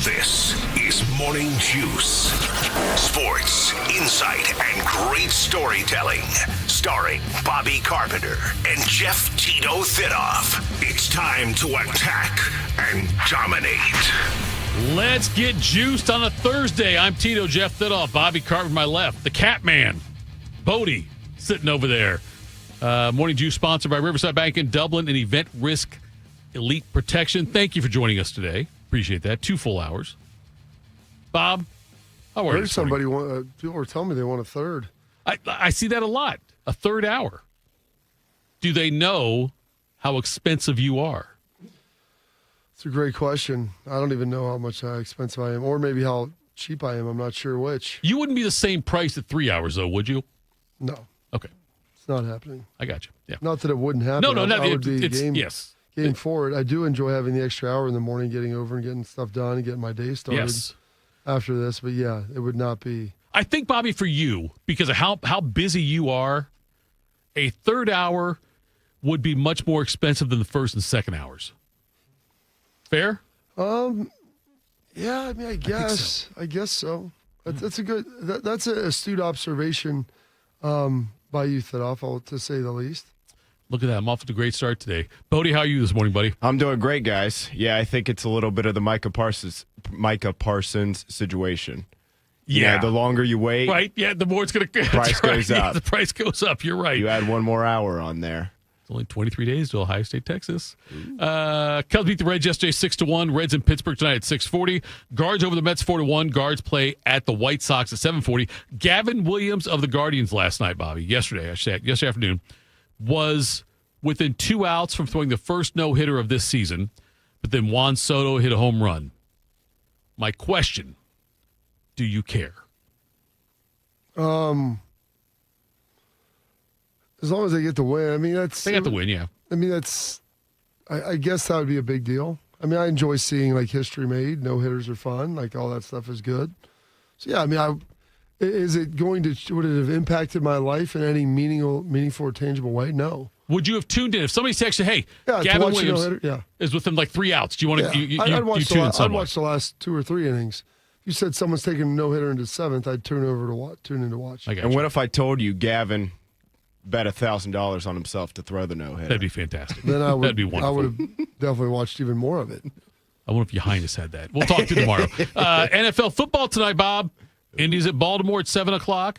This is Morning Juice. Sports, insight, and great storytelling. Starring Bobby Carpenter and Jeff Tito Thitoff. It's time to attack and dominate. Let's get juiced on a Thursday. I'm Tito, Jeff Thitoff, Bobby Carpenter to my left. The Cat Man, Bodie, sitting over there. Morning Juice sponsored by Riverside Bank in Dublin and Event Risk Elite Protection. Thank you for joining us today. Appreciate that. 2 full hours. Bob, how are you? Somebody people were telling me they want a third. I see that a lot. A third hour. Do they know how expensive you are? It's a great question. I don't even know how much expensive I am, or maybe how cheap I am. I'm not sure which. You wouldn't be the same price at 3 hours, though, would you? No. Okay. It's not happening. I got you. Yeah. Not that it wouldn't happen. No, I would be game for for it. I do enjoy having the extra hour in the morning, getting over and getting stuff done and getting my day started after this. But, yeah, it would not be. I think, Bobby, for you, because of how busy you are, a third hour would be much more expensive than the first and second hours. Fair? Yeah, I mean, I guess so. That's a good. That's an astute observation by you, Thitoff, to say the least. Look at that. I'm off to a great start today. Bodie, how are you this morning, buddy? I'm doing great, guys. Yeah, I think it's a little bit of the Micah Parsons situation. Yeah. The longer you wait. Right, yeah, the more it's going to... Price goes up. The price goes up. You're right. You add one more hour on there. It's only 23 days to Ohio State, Texas. Cubs beat the Reds yesterday 6-1. Reds in Pittsburgh tonight at 6:40. Guards over the Mets 4-1. Guards play at the White Sox at 7:40. Gavin Williams of the Guardians last night, Bobby, yesterday afternoon, was within 2 outs from throwing the first no-hitter of this season, but then Juan Soto hit a home run. My question, do you care? As long as they get the win. I mean, they got the win, yeah. I mean, I guess that would be a big deal. I mean, I enjoy seeing, like, history made. No-hitters are fun. Like, all that stuff is good. So, yeah, I mean, would it have impacted my life in any meaningful or tangible way? No. Would you have tuned in if somebody texted, "Hey, Gavin Williams is within like 3 outs"? Do you want to? I'd watch the last 2 or 3 innings. If you said someone's taking a no-hitter into 7th, I'd tune in to watch. And what if I told you Gavin bet $1,000 on himself to throw the no-hitter? That'd be fantastic. Then that'd be wonderful. I would have definitely watched even more of it. I wonder if your Highness had that. We'll talk to you tomorrow. NFL football tonight, Bob. Indians at Baltimore at 7:00.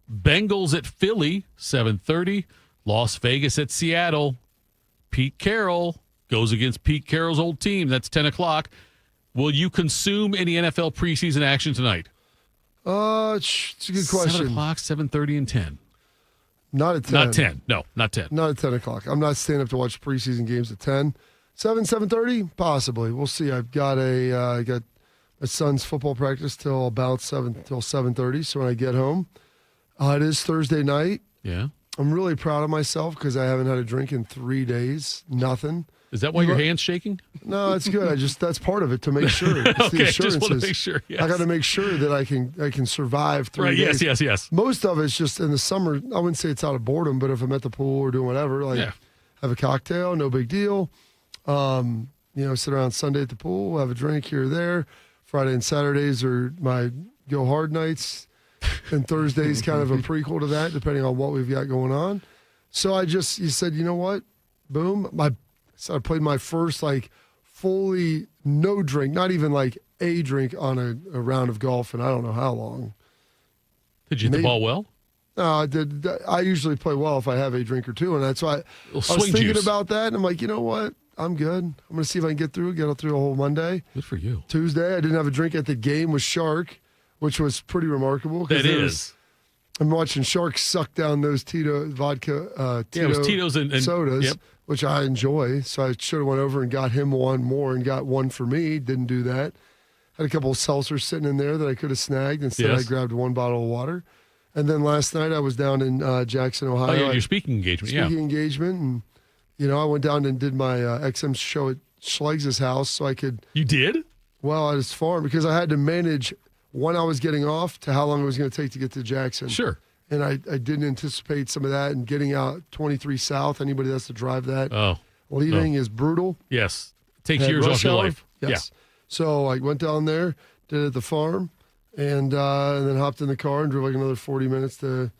Bengals at Philly, 7:30. Las Vegas at Seattle. Pete Carroll goes against Pete Carroll's old team. That's 10:00. Will you consume any NFL preseason action tonight? It's a good question. 7:00, 7:30, and 10. Not at 10. Not 10. No, not 10. Not at 10 o'clock. I'm not staying up to watch preseason games at 10. 7:30? Possibly. We'll see. I've got I got my son's football practice till about 7:30. So when I get home, it is Thursday night. Yeah. I'm really proud of myself because I haven't had a drink in 3 days. Nothing. Is that why your hand's shaking? No, it's good. That's part of it to make sure. It's okay, the assurances. just want to make sure. Yes. I got to make sure that I can survive 3 days. Right. Yes. Most of it's just in the summer. I wouldn't say it's out of boredom, but if I'm at the pool or doing whatever, have a cocktail, no big deal. Sit around Sunday at the pool, have a drink here or there. Friday and Saturdays are my go hard nights. And Thursday's kind of a prequel to that, depending on what we've got going on. So you said, you know what? Boom. I played my first, fully no drink, not even a drink on a round of golf, and I don't know how long. Did you hit the ball well? No, I did. I usually play well if I have a drink or two, and that's why I was thinking about that, and I'm like, you know what? I'm good. I'm going to see if I can get through a whole Monday. Good for you. Tuesday, I didn't have a drink at the game with Shark, which was pretty remarkable. That is. I'm watching Shark suck down those Tito vodka, it was Tito's and sodas, which I enjoy. So I should have went over and got him one more and got one for me. Didn't do that. Had a couple of seltzers sitting in there that I could have snagged. Instead, I grabbed one bottle of water. And then last night I was down in Jackson, Ohio. Oh, yeah, your speaking engagement. And I went down and did my XM show at Schleg's house so I could. You did? Well, at his farm because I had to manage when I was getting off to how long it was going to take to get to Jackson. Sure. And I didn't anticipate some of that. And getting out 23 South, anybody that has to drive that leaving is brutal. Yes. Takes years off your life. Yes. So I went down there, did it at the farm, and then hopped in the car and drove like another 40 minutes to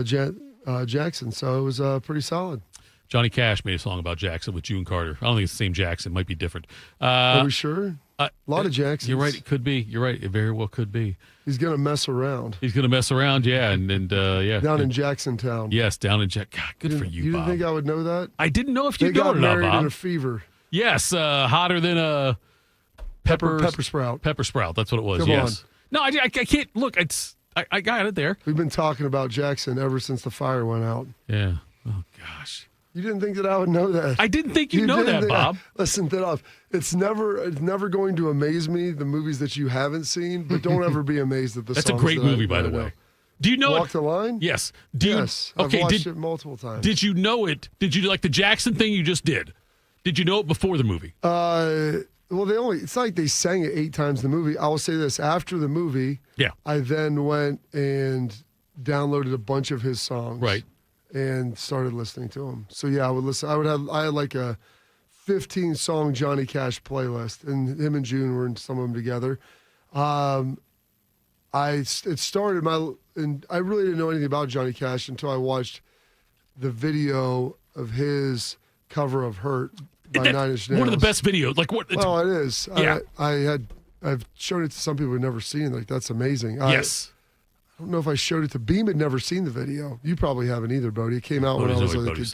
Jackson. So it was pretty solid. Johnny Cash made a song about Jackson with June Carter. I don't think it's the same Jackson. It might be different. Are we sure? A lot of Jacksons. You're right. It could be. You're right. It very well could be. He's going to mess around. He's going to mess around, yeah. And yeah. Down in Jacksontown. Yes, down in Jack. God, good for you, You Bob. didn't think I would know that? I didn't know if you They got know it or not, married Bob. in a fever. Yes, hotter than a pepper sprout. Pepper sprout. That's what it was. Come yes. No, I can't. Look, I got it there. We've been talking about Jackson ever since the fire went out. Yeah. Oh gosh. You didn't think that I would know that. I didn't think you'd know that, Bob. Listen, Thitoff, it's never going to amaze me, the movies that you haven't seen, but don't ever be amazed at the That's a songs great that movie, by the know. way. Do you know Walk it? the Line? Yes. Yes. I've watched it multiple times. Did you know it? Did you like the Jackson thing you just did? Did you know it before the movie? Well, it's like they sang it 8 times in the movie. I will say this, after the movie, Yeah. I then went and downloaded a bunch of his songs. Right. And started listening to them. So yeah, I would listen. I had like a 15-song Johnny Cash playlist, and him and June were in some of them together. It started and I really didn't know anything about Johnny Cash until I watched the video of his cover of "Hurt" by 9 Inch Nails. One of the best videos. Like what? Well, it is. Yeah. I've shown it to some people who've never seen it. Like, that's amazing. Yes. I don't know if I showed it to Beam. Had never seen the video. You probably haven't either, Bodie. It came out when I was like a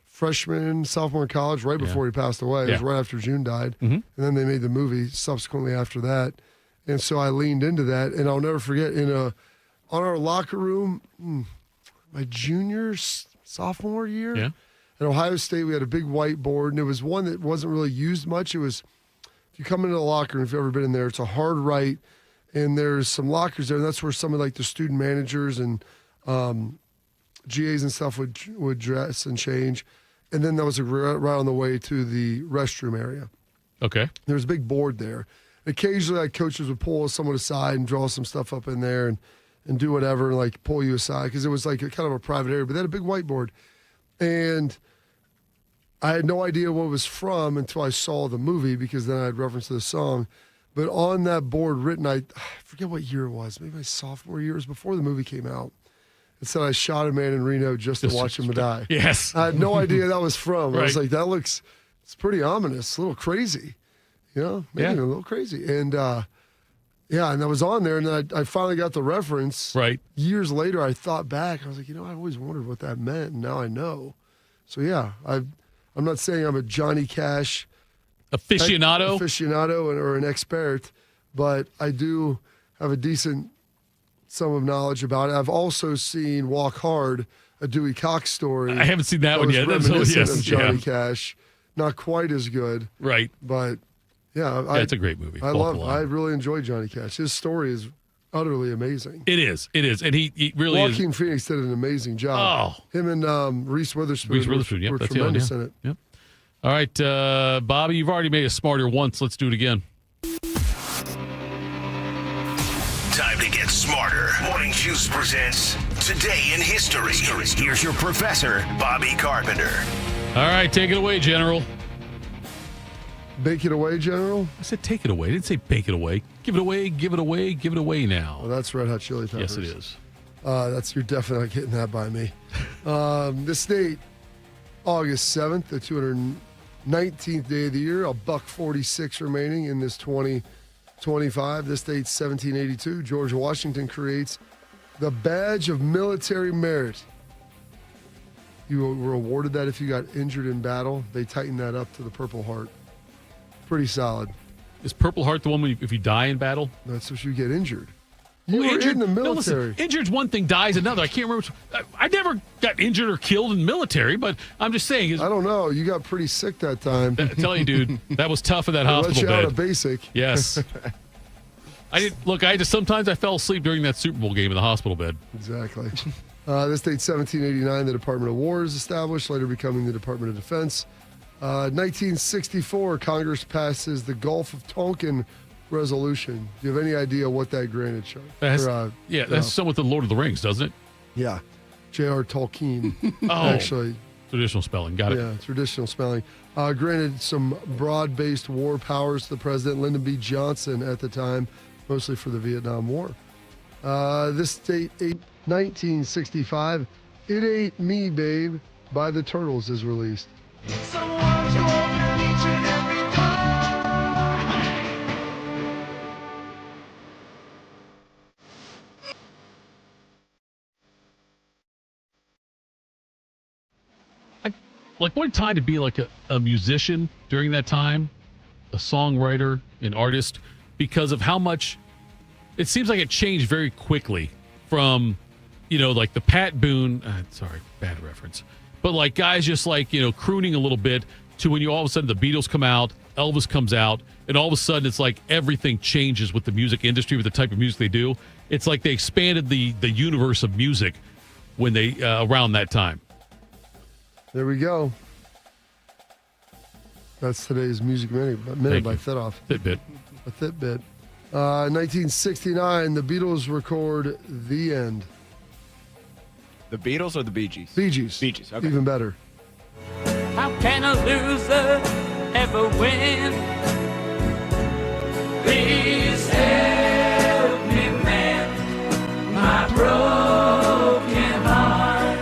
freshman, sophomore in college, right before he passed away. It was right after June died. Mm-hmm. And then they made the movie subsequently after that. And so I leaned into that. And I'll never forget, on our locker room, my sophomore year, at Ohio State, we had a big whiteboard. And it was one that wasn't really used much. It was, if you come into the locker room, if you've ever been in there, it's a hard right. And there's some lockers there, and that's where some of like the student managers and GAs and stuff would dress and change. And then that was right on the way to the restroom area. Okay. There was a big board there. Occasionally, like, coaches would pull someone aside and draw some stuff up in there and do whatever, and like pull you aside because it was like kind of a private area. But they had a big whiteboard, and I had no idea what it was from until I saw the movie, because then I had reference to the song. But on that board written, I forget what year it was, maybe my sophomore year. It was before the movie came out. It said I shot a man in Reno just to watch him die. Yes. I had no idea that was from. Right. I was like, it's pretty ominous, a little crazy. Maybe a little crazy. And, and that was on there, and then I finally got the reference. Right. Years later, I thought back. I was like, I always wondered what that meant, and now I know. So, yeah, I'm not saying I'm a Johnny Cash aficionado or an expert, but I do have a decent sum of knowledge about it. I've also seen Walk Hard, a Dewey Cox story. I haven't seen that one yet. That's reminiscent of Johnny Cash. Not quite as good. Right. But, it's a great movie. I really enjoy Johnny Cash. His story is utterly amazing. It is. And he really Joaquin Phoenix did an amazing job. Oh. Him and Reese Witherspoon were that's tremendous in it. Yep. All right, Bobby, you've already made us smarter once. Let's do it again. Time to get smarter. Morning Juice presents Today in History. Here's your professor, Bobby Carpenter. All right, take it away, General. Bake it away, General? I said take it away. I didn't say bake it away. Give it away, give it away, give it away now. Well, that's Red Hot Chili Peppers. Yes, it is. You're definitely not getting that by me. This date, August 7th, the 219th day of the year, $1.46 remaining in this 2025. This date's 1782. George Washington creates the Badge of Military Merit. You were awarded that if you got injured in battle. They tightened that up to the Purple Heart. Pretty solid. Is Purple Heart the one if you die in battle? That's if you get injured. You were in the military. No, listen, injured's one thing, dies another. I can't remember. I never got injured or killed in the military, but I'm just saying. I don't know. You got pretty sick that time. I tell you, dude, that was tough in that hospital let you bed. out of basic. Yes. Sometimes I fell asleep during that Super Bowl game in the hospital bed. Exactly. This date, 1789, the Department of War is established, later becoming the Department of Defense. 1964, Congress passes the Gulf of Tonkin Resolution. Do you have any idea what that granted, Sean? That's something with the Lord of the Rings, doesn't it? Yeah. J.R. Tolkien. Oh, actually. Traditional spelling. Got it. Yeah, traditional spelling. Granted some broad-based war powers to the president, Lyndon B. Johnson at the time, mostly for the Vietnam War. This date, 1965, It Ain't Me, Babe, by the Turtles is released. Like, what a time to be like a musician during that time, a songwriter, an artist, because of how much it seems like it changed very quickly from, like the Pat Boone, sorry, bad reference, but like guys just like, crooning a little bit to when you all of a sudden the Beatles come out, Elvis comes out, and all of a sudden it's like everything changes with the music industry, with the type of music they do. It's like they expanded the universe of music when they, around that time. There we go. That's today's Music Minute by Thitoff. Fitbit. A Fitbit. 1969, the Beatles record The End. The Beatles or the Bee Gees? Bee Gees. Bee Gees, okay. Even better. How can a loser ever win? Please help me mend my broken heart.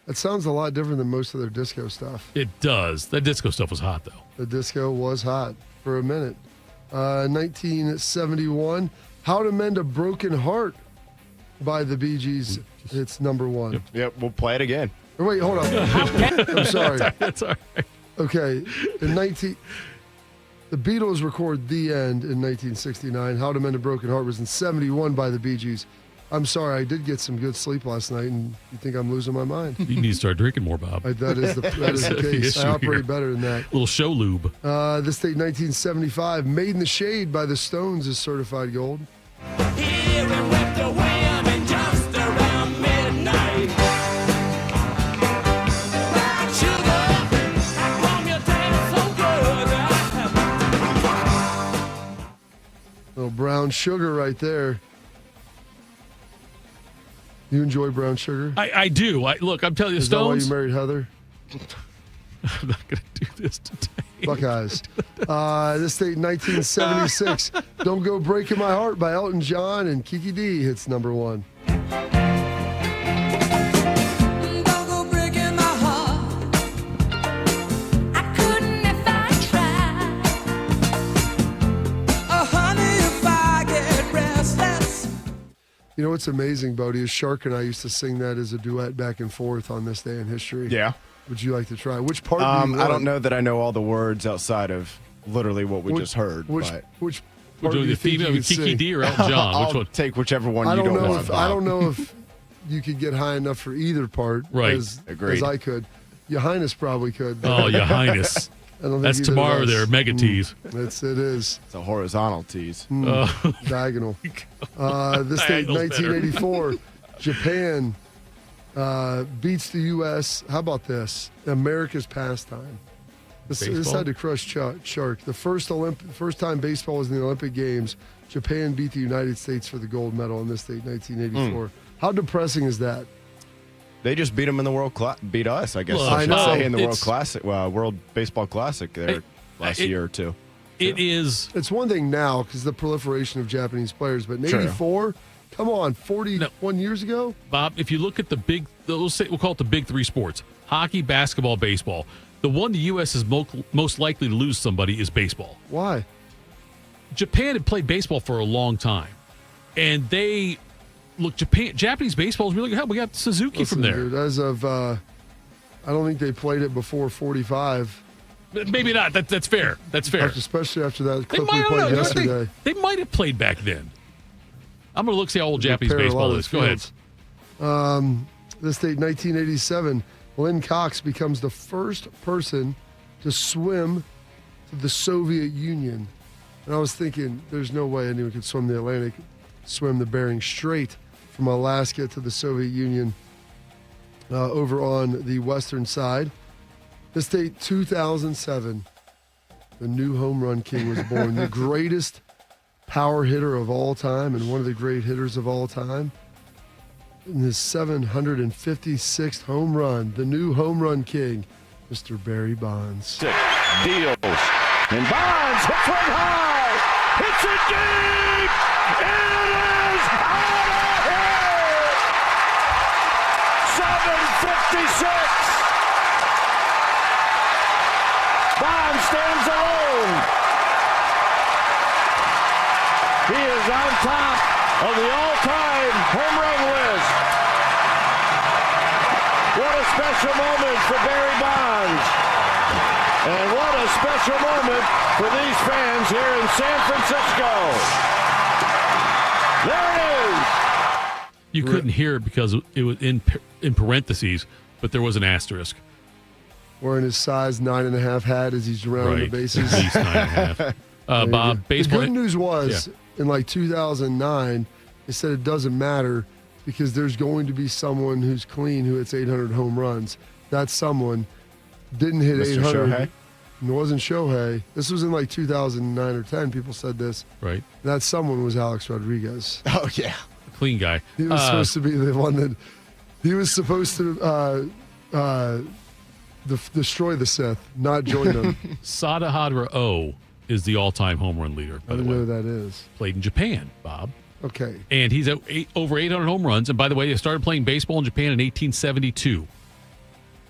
It sounds a lot different than most of their disco stuff. It does. That disco stuff was hot, though. The disco was hot for a minute. 1971, How to Mend a Broken Heart by the Bee Gees. It's number one. Yep, we'll play it again. Oh, wait, hold on. I'm sorry. That's all right. Okay, the Beatles record The End in 1969. How to Mend a Broken Heart was in 71 by the Bee Gees. I'm sorry, I did get some good sleep last night, and you think I'm losing my mind. You need to start drinking more, Bob. That is the case. I operate better than that. A little show lube. This date, 1975, Made in the Shade by the Stones is certified gold. Here we whipped a wham and just around midnight. Brown sugar, how come you taste so good? Little brown sugar right there. You enjoy brown sugar? I do. Look, I'm telling you, Is Stones. that why you married Heather? I'm not going to do this today. Buckeyes. This date, 1976. Don't Go Breaking My Heart by Elton John and Kiki D hits number one. Don't go breaking my heart. I couldn't if I tried. Oh, honey, if I get restless. You know what's amazing, Bodie, is Shark and I used to sing that as a duet back and forth on This Day in History. Yeah. Would you like to try? Which part do you I want? don't know that I know all the words outside of literally what we just heard. Which but part We're do doing you the think female you with could Kiki sing? D or Elton John. Which I'll one? take whichever one I you don't don't know want. if Bob. I don't know if you could get high enough for either part Right. as Agreed. I could. Your Highness probably could. Oh, your highness. I don't think That's either of tomorrow us. there, mega tease. It is. It's a horizontal tease. Diagonal. This date, Diagonal's better. 1984, Japan beats the U.S. How about this? America's pastime. This Baseball? had to crush Shark. The first time baseball was in the Olympic Games, Japan beat the United States for the gold medal on this date, 1984. How depressing is that? They just beat them in the beat us, I guess. Look, I should I know. say in the World It's- Classic, World Baseball Classic there last year or two. It is. It's one thing now because the proliferation of Japanese players, but in True. 84, come on, 41 years ago? Bob, if you look at we'll call it the big three sports: hockey, basketball, baseball. The one the U.S. is most likely to lose somebody is baseball. Why? Japan had played baseball for a long time, and Japanese baseball is really good. Hell, we got Suzuki Listen, from there. dude, as of, I don't think they played it before 45. Maybe not. That's fair. That's fair. Especially after that They clip might, we I don't played know. yesterday. They might have played back then. I'm going to look see how old Japanese Repair a lot baseball of is. the Go ahead. fields. This date, 1987, Lynn Cox becomes the first person to swim to the Soviet Union. And I was thinking, there's no way anyone could swim the Atlantic, swim the Bering Strait from Alaska to the Soviet Union over on the western side. This date, 2007, the new home run king was born. The greatest power hitter of all time and one of the great hitters of all time. In his 756th home run, the new home run king, Mr. Barry Bonds. Deals. And Bonds hits one high. Hits it deep. It is out of here. 7:56. Bonds stands alone. He is on top of the all-time home run list. What a special moment for Barry Bonds. And what a special moment for these fans here in San Francisco. There it is. You couldn't hear it because it was in parentheses, but there was an asterisk. Wearing his size 9.5 hat as he's rounding the bases. At least 9.5. Bob, baseball. The good news was, in like 2009, they said it doesn't matter because there's going to be someone who's clean who hits 800 home runs. That someone didn't hit Mr. 800. Shohei? It wasn't Shohei. This was in like 2009 or 10. People said this. Right. That someone was Alex Rodriguez. Oh, yeah. Clean guy. He was supposed to be the one that he was supposed to destroy the Sith, not join them. Sadahadra O is the all-time home run leader, by I the don't way. know who that is. Played in Japan, Bob. Okay. And he's at over 800 home runs. And by the way, they started playing baseball in Japan in 1872.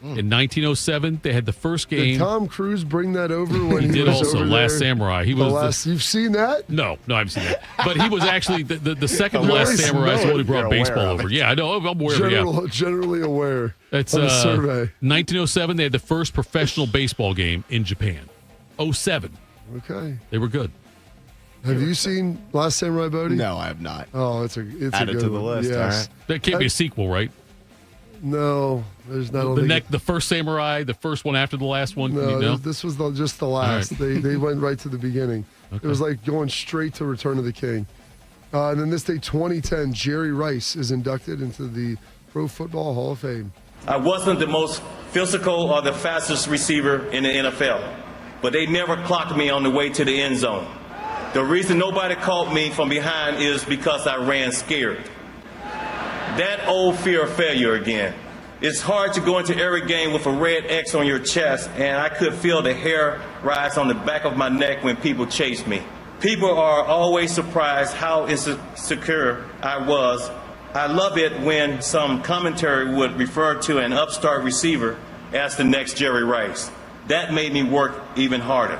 In 1907, they had the first game. Did Tom Cruise bring that over when He he did was also over Last there? Samurai. He The was last. You've seen that? No, I haven't seen that. But he was actually the second Well, Last at least Samurai is the one who you're brought aware baseball of it. over. Yeah, I know. I'm aware of it. Yeah. Generally aware. It's of the survey. 1907, they had the first professional baseball game in Japan. 07, Okay. they were good. Have you seen Last Samurai, Bodie? No, I have not. Oh, it's Add a it good to the one. list, Yes. all right. That can't be a sequel, right? No, there's not. The first Samurai, the first one after the last one. No, you know? this was just the last. They went right to the beginning. Okay. It was like going straight to Return of the King. And then this day, 2010, Jerry Rice is inducted into the Pro Football Hall of Fame. I wasn't the most physical or the fastest receiver in the NFL, but they never clocked me on the way to the end zone. The reason nobody caught me from behind is because I ran scared. That old fear of failure again. It's hard to go into every game with a red X on your chest, and I could feel the hair rise on the back of my neck when people chased me. People are always surprised how insecure I was. I love it when some commentary would refer to an upstart receiver as the next Jerry Rice. That made me work even harder.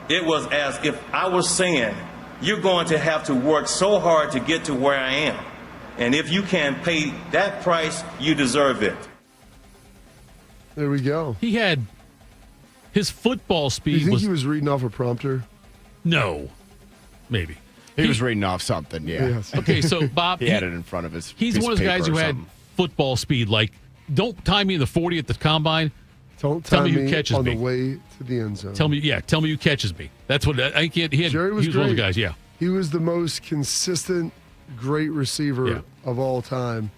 It was as if I was saying, you're going to have to work so hard to get to where I am. And if you can pay that price, you deserve it. There we go. He had his football Do speed you think was he was reading off a prompter? no, maybe. He was reading off something, yeah. Yes. Okay, so Bob, He had it in front of his he's piece one of those paper guys who or had something. football speed. Like, don't time me in the 40 at the combine. Don't Tell time me who me catches on me. the way to the end zone. Tell me who catches me. That's what I can't. He Jerry was was one of the great. guys. Yeah, He was the most consistent, great receiver Yeah. of all time.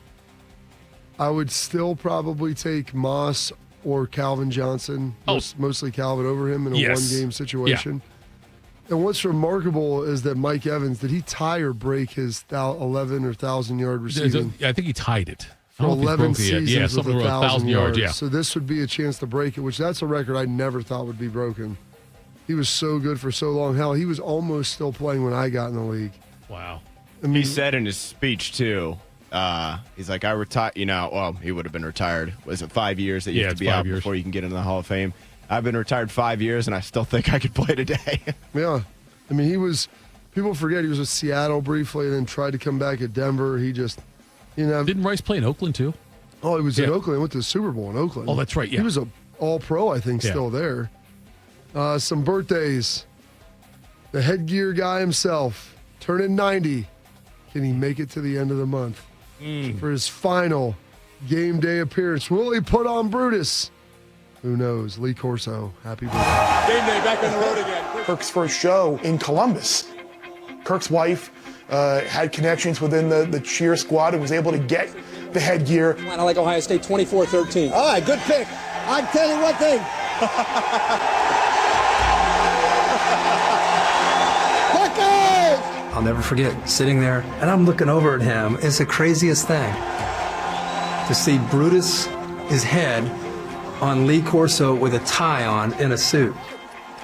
I would still probably take Moss or Calvin Johnson, Oh. mostly Calvin over him in a Yes. one-game situation. And what's remarkable is that Mike Evans, did he tie or break his 11 or 1,000-yard receiving? I think he tied it. I For don't know if he's 11 broken it yet. seasons Yeah, with something around 1,000 yards. Yeah, So this would be a chance to break it, which that's a record I never thought would be broken. He was so good for so long. Hell, he was almost still playing when I got in the league. wow. I mean, He said in his speech, too, he's like, I retired, well, he would have been retired. Was it 5 years that you Yeah, have it's to be 5 out years. before you can get into the Hall of Fame? I've been retired 5 years, and I still think I could play today. yeah. I mean, people forget he was with Seattle briefly and then tried to come back at Denver. He just, Didn't Rice play in Oakland too? he was in Yeah. Oakland. Went to the Super Bowl in Oakland. Oh, that's right, yeah. He was a all-pro, I think, Yeah. still there. Some birthdays. The headgear guy himself, turning 90. Can he make it to the end of the month for his final game day appearance? Will he put on Brutus? Who knows? Lee Corso, happy birthday. Game day back on the road again. Kirk's first show in Columbus. Kirk's wife had connections within the cheer squad and was able to get the headgear. I like Ohio State 24-13. All right, good pick. I'll tell you one thing. I'll never forget sitting there, and I'm looking over at him. It's the craziest thing to see Brutus, his head, on Lee Corso with a tie on in a suit.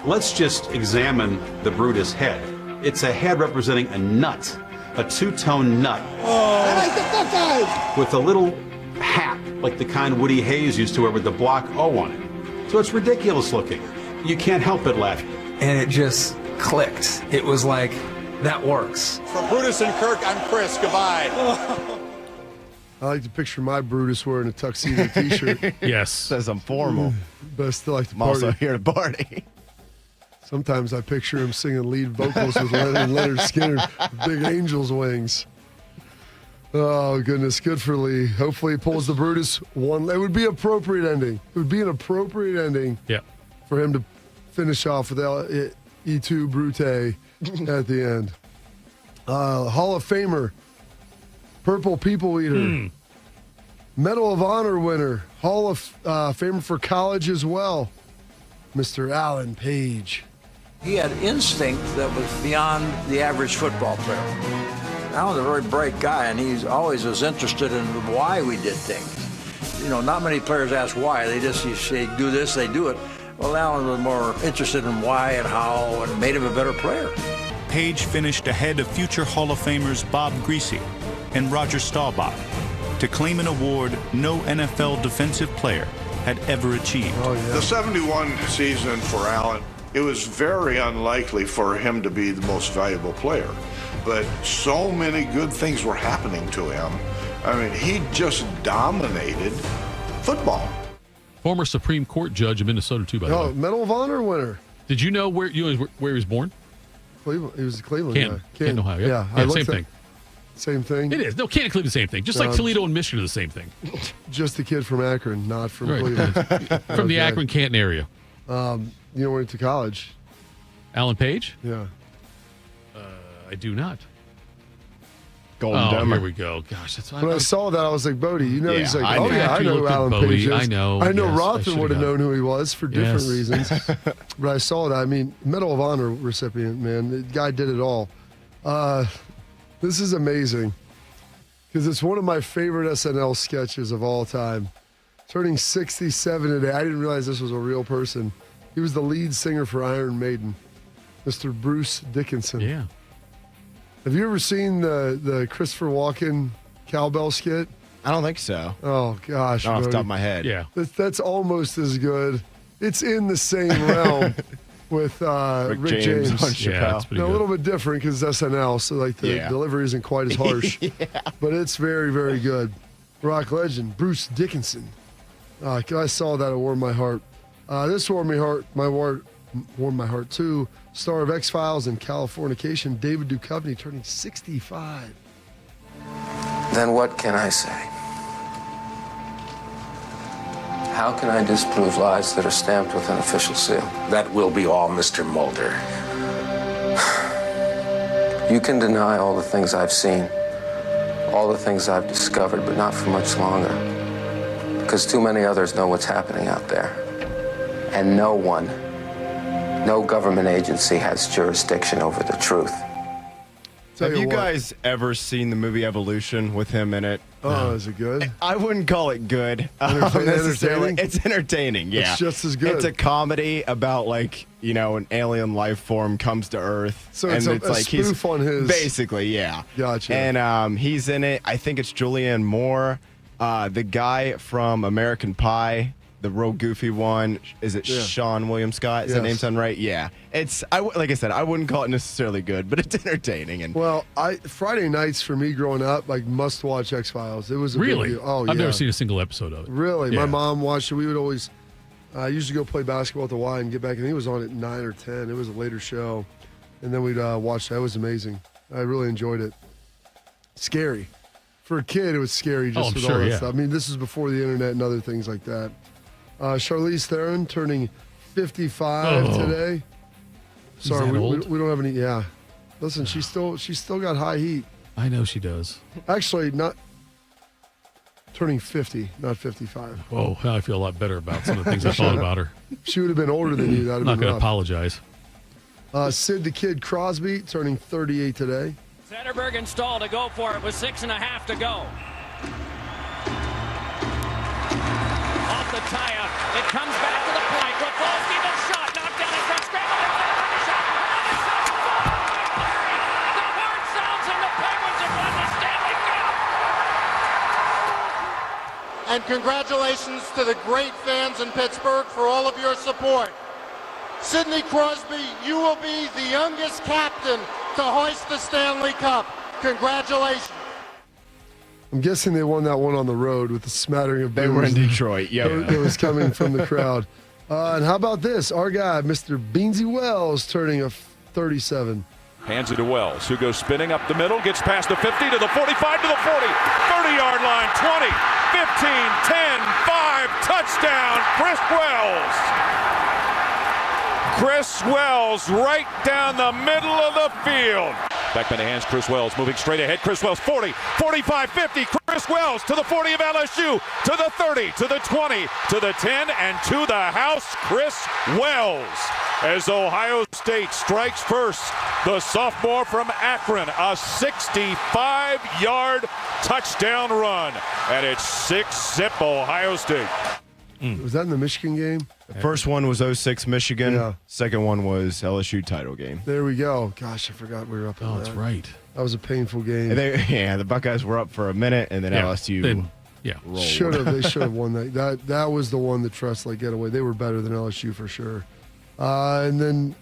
Let's just examine the Brutus head. It's a head representing a nut, a two-tone nut. I like the Buckeyes! With a little hat, like the kind Woody Hayes used to wear with the block O on it. So it's ridiculous looking. You can't help but laugh. And it just clicked. It was like, that works. For Brutus and Kirk, I'm Chris. Goodbye. I like to picture my Brutus wearing a tuxedo T-shirt. Yes. Says I'm formal. But I still like to I'm party. also here to party. Sometimes I picture him singing lead vocals with Leonard Skinner, Big Angel's Wings. Oh, goodness. Good for Lee. Hopefully he pulls the Brutus one. It would be appropriate ending. It would be an appropriate ending for him to finish off with E2 Brute at the end. Hall of Famer, Purple People Eater, Medal of Honor winner, Hall of Famer for college as well, Mr. Alan Page. He had instinct that was beyond the average football player. Alan's a very bright guy, and he's always was interested in why we did things. You know, not many players ask why. They just say, do this, they do it. Well, Alan was more interested in why and how, and made him a better player. Page finished ahead of future Hall of Famers Bob Greasy and Roger Staubach to claim an award no NFL defensive player had ever achieved. The 71 season for Allen, it was very unlikely for him to be the most valuable player. But so many good things were happening to him. I mean, he just dominated football. Former Supreme Court judge in Minnesota, too, by the way. Medal of Honor winner. Did you know where he was born? Cleveland. He was a Cleveland Canton, guy. Canton, Ohio. Yeah, Same thing. Same thing? It is. No, Canton, Cleveland, the same thing. Just like Toledo and Michigan are the same thing. Just a kid from Akron, not from Right. Cleveland. From the Akron, Canton area. You know, went to college. Alan Page? Yeah. I do not. Golden Oh, Dome. here we go. Gosh, that's When I saw that, I was like, Bodie, you know, Yeah, he's like, I oh, knew. yeah, I You know looked who at Alan Bodie. Page is. I know. I know Yes, I Rothman should've would have got it. known who he was for different Yes. reasons. But I saw that. I mean, Medal of Honor recipient, man. The guy did it all. This is amazing because it's one of my favorite SNL sketches of all time. Turning 67 today. I didn't realize this was a real person. He was the lead singer for Iron Maiden, Mr. Bruce Dickinson. Yeah. Have you ever seen the Christopher Walken cowbell skit? I don't think so. Oh, gosh. Not off the Bodie. top of my head. Yeah. That's almost as good. It's in the same realm with Rick James. on Chappelle. Yeah, that's pretty Now, a good. little bit different because it's SNL, so like the delivery isn't quite as harsh. But it's very, very good. Rock legend Bruce Dickinson. I saw that, it warmed my heart. This warmed my heart too. Star of X-Files and Californication, David Duchovny turning 65. Then what can I say? How can I disprove lies that are stamped with an official seal? That will be all, Mr. Mulder. You can deny all the things I've seen, all the things I've discovered, but not for much longer. Because too many others know what's happening out there. And no government agency has jurisdiction over the truth. Have you guys ever seen the movie Evolution with him in it? Oh, is it good? I wouldn't call it good. Entertaining? It's entertaining, yeah. It's just as good. It's a comedy about, like, you know, an alien life form comes to Earth. So it's and a spoof on his... Basically, yeah. Gotcha. And he's in it. I think it's Julianne Moore. The guy from American Pie, the real goofy one, is it Sean William Scott? Is that name sound right? Yeah. It's like I said, I wouldn't call it necessarily good, but it's entertaining. And Well, Friday nights for me growing up, like must watch X-Files. It was a big Really? deal. Oh, yeah. I've never seen a single episode of it. Really? Yeah. My mom watched it. We would always used to go play basketball at the Y and get back. I think it was on at 9 or 10. It was a later show. And then we'd watch that. It was amazing. I really enjoyed it. Scary. For a kid, it was scary just with all that stuff. I mean, this is before the internet and other things like that. Charlize Theron turning 55 today. Sorry, we don't have any. Yeah. Listen, she's still got high heat. I know she does. Actually, not turning 50, not 55. Oh, now I feel a lot better about some of the things I thought about her. She would have been older than you. That'd I'm have not been going to rough. apologize. Sid the Kid Crosby turning 38 today. Zetterberg installed to go for it with 6.5 to go. Off the the tie-up. It comes back to the point. Rafalski, the shot, knocked down in front, scrambled, another shot, the horn sounds, and the Penguins have won the Stanley Cup. And congratulations to the great fans in Pittsburgh for all of your support. Sidney Crosby, you will be the youngest captain to hoist the Stanley Cup. Congratulations. I'm guessing they won that one on the road with the smattering of boos. They were in Detroit, yeah. That was coming from the crowd. And how about this? Our guy, Mr. Beansy Wells, turning a 37. Hands it to Wells, who goes spinning up the middle, gets past the 50 to the 45 to the 40, 30-yard line, 20, 15, 10, 5, touchdown, Chris Wells. Chris Wells right down the middle of the field. Back by the hands, Chris Wells moving straight ahead. Chris Wells, 40, 45, 50. Chris Wells to the 40 of LSU, to the 30, to the 20, to the 10, and to the house, Chris Wells. As Ohio State strikes first, the sophomore from Akron, a 65-yard touchdown run. And it's 6-zip Ohio State. Was that in the Michigan game? The first one was 06 Michigan. Yeah. Second one was LSU title game. There we go. Gosh, I forgot we were up on that. That's right. That was a painful game. The Buckeyes were up for a minute, and then LSU rolled. They should have won that. That was the one that Trust like get away. They were better than LSU for sure. And then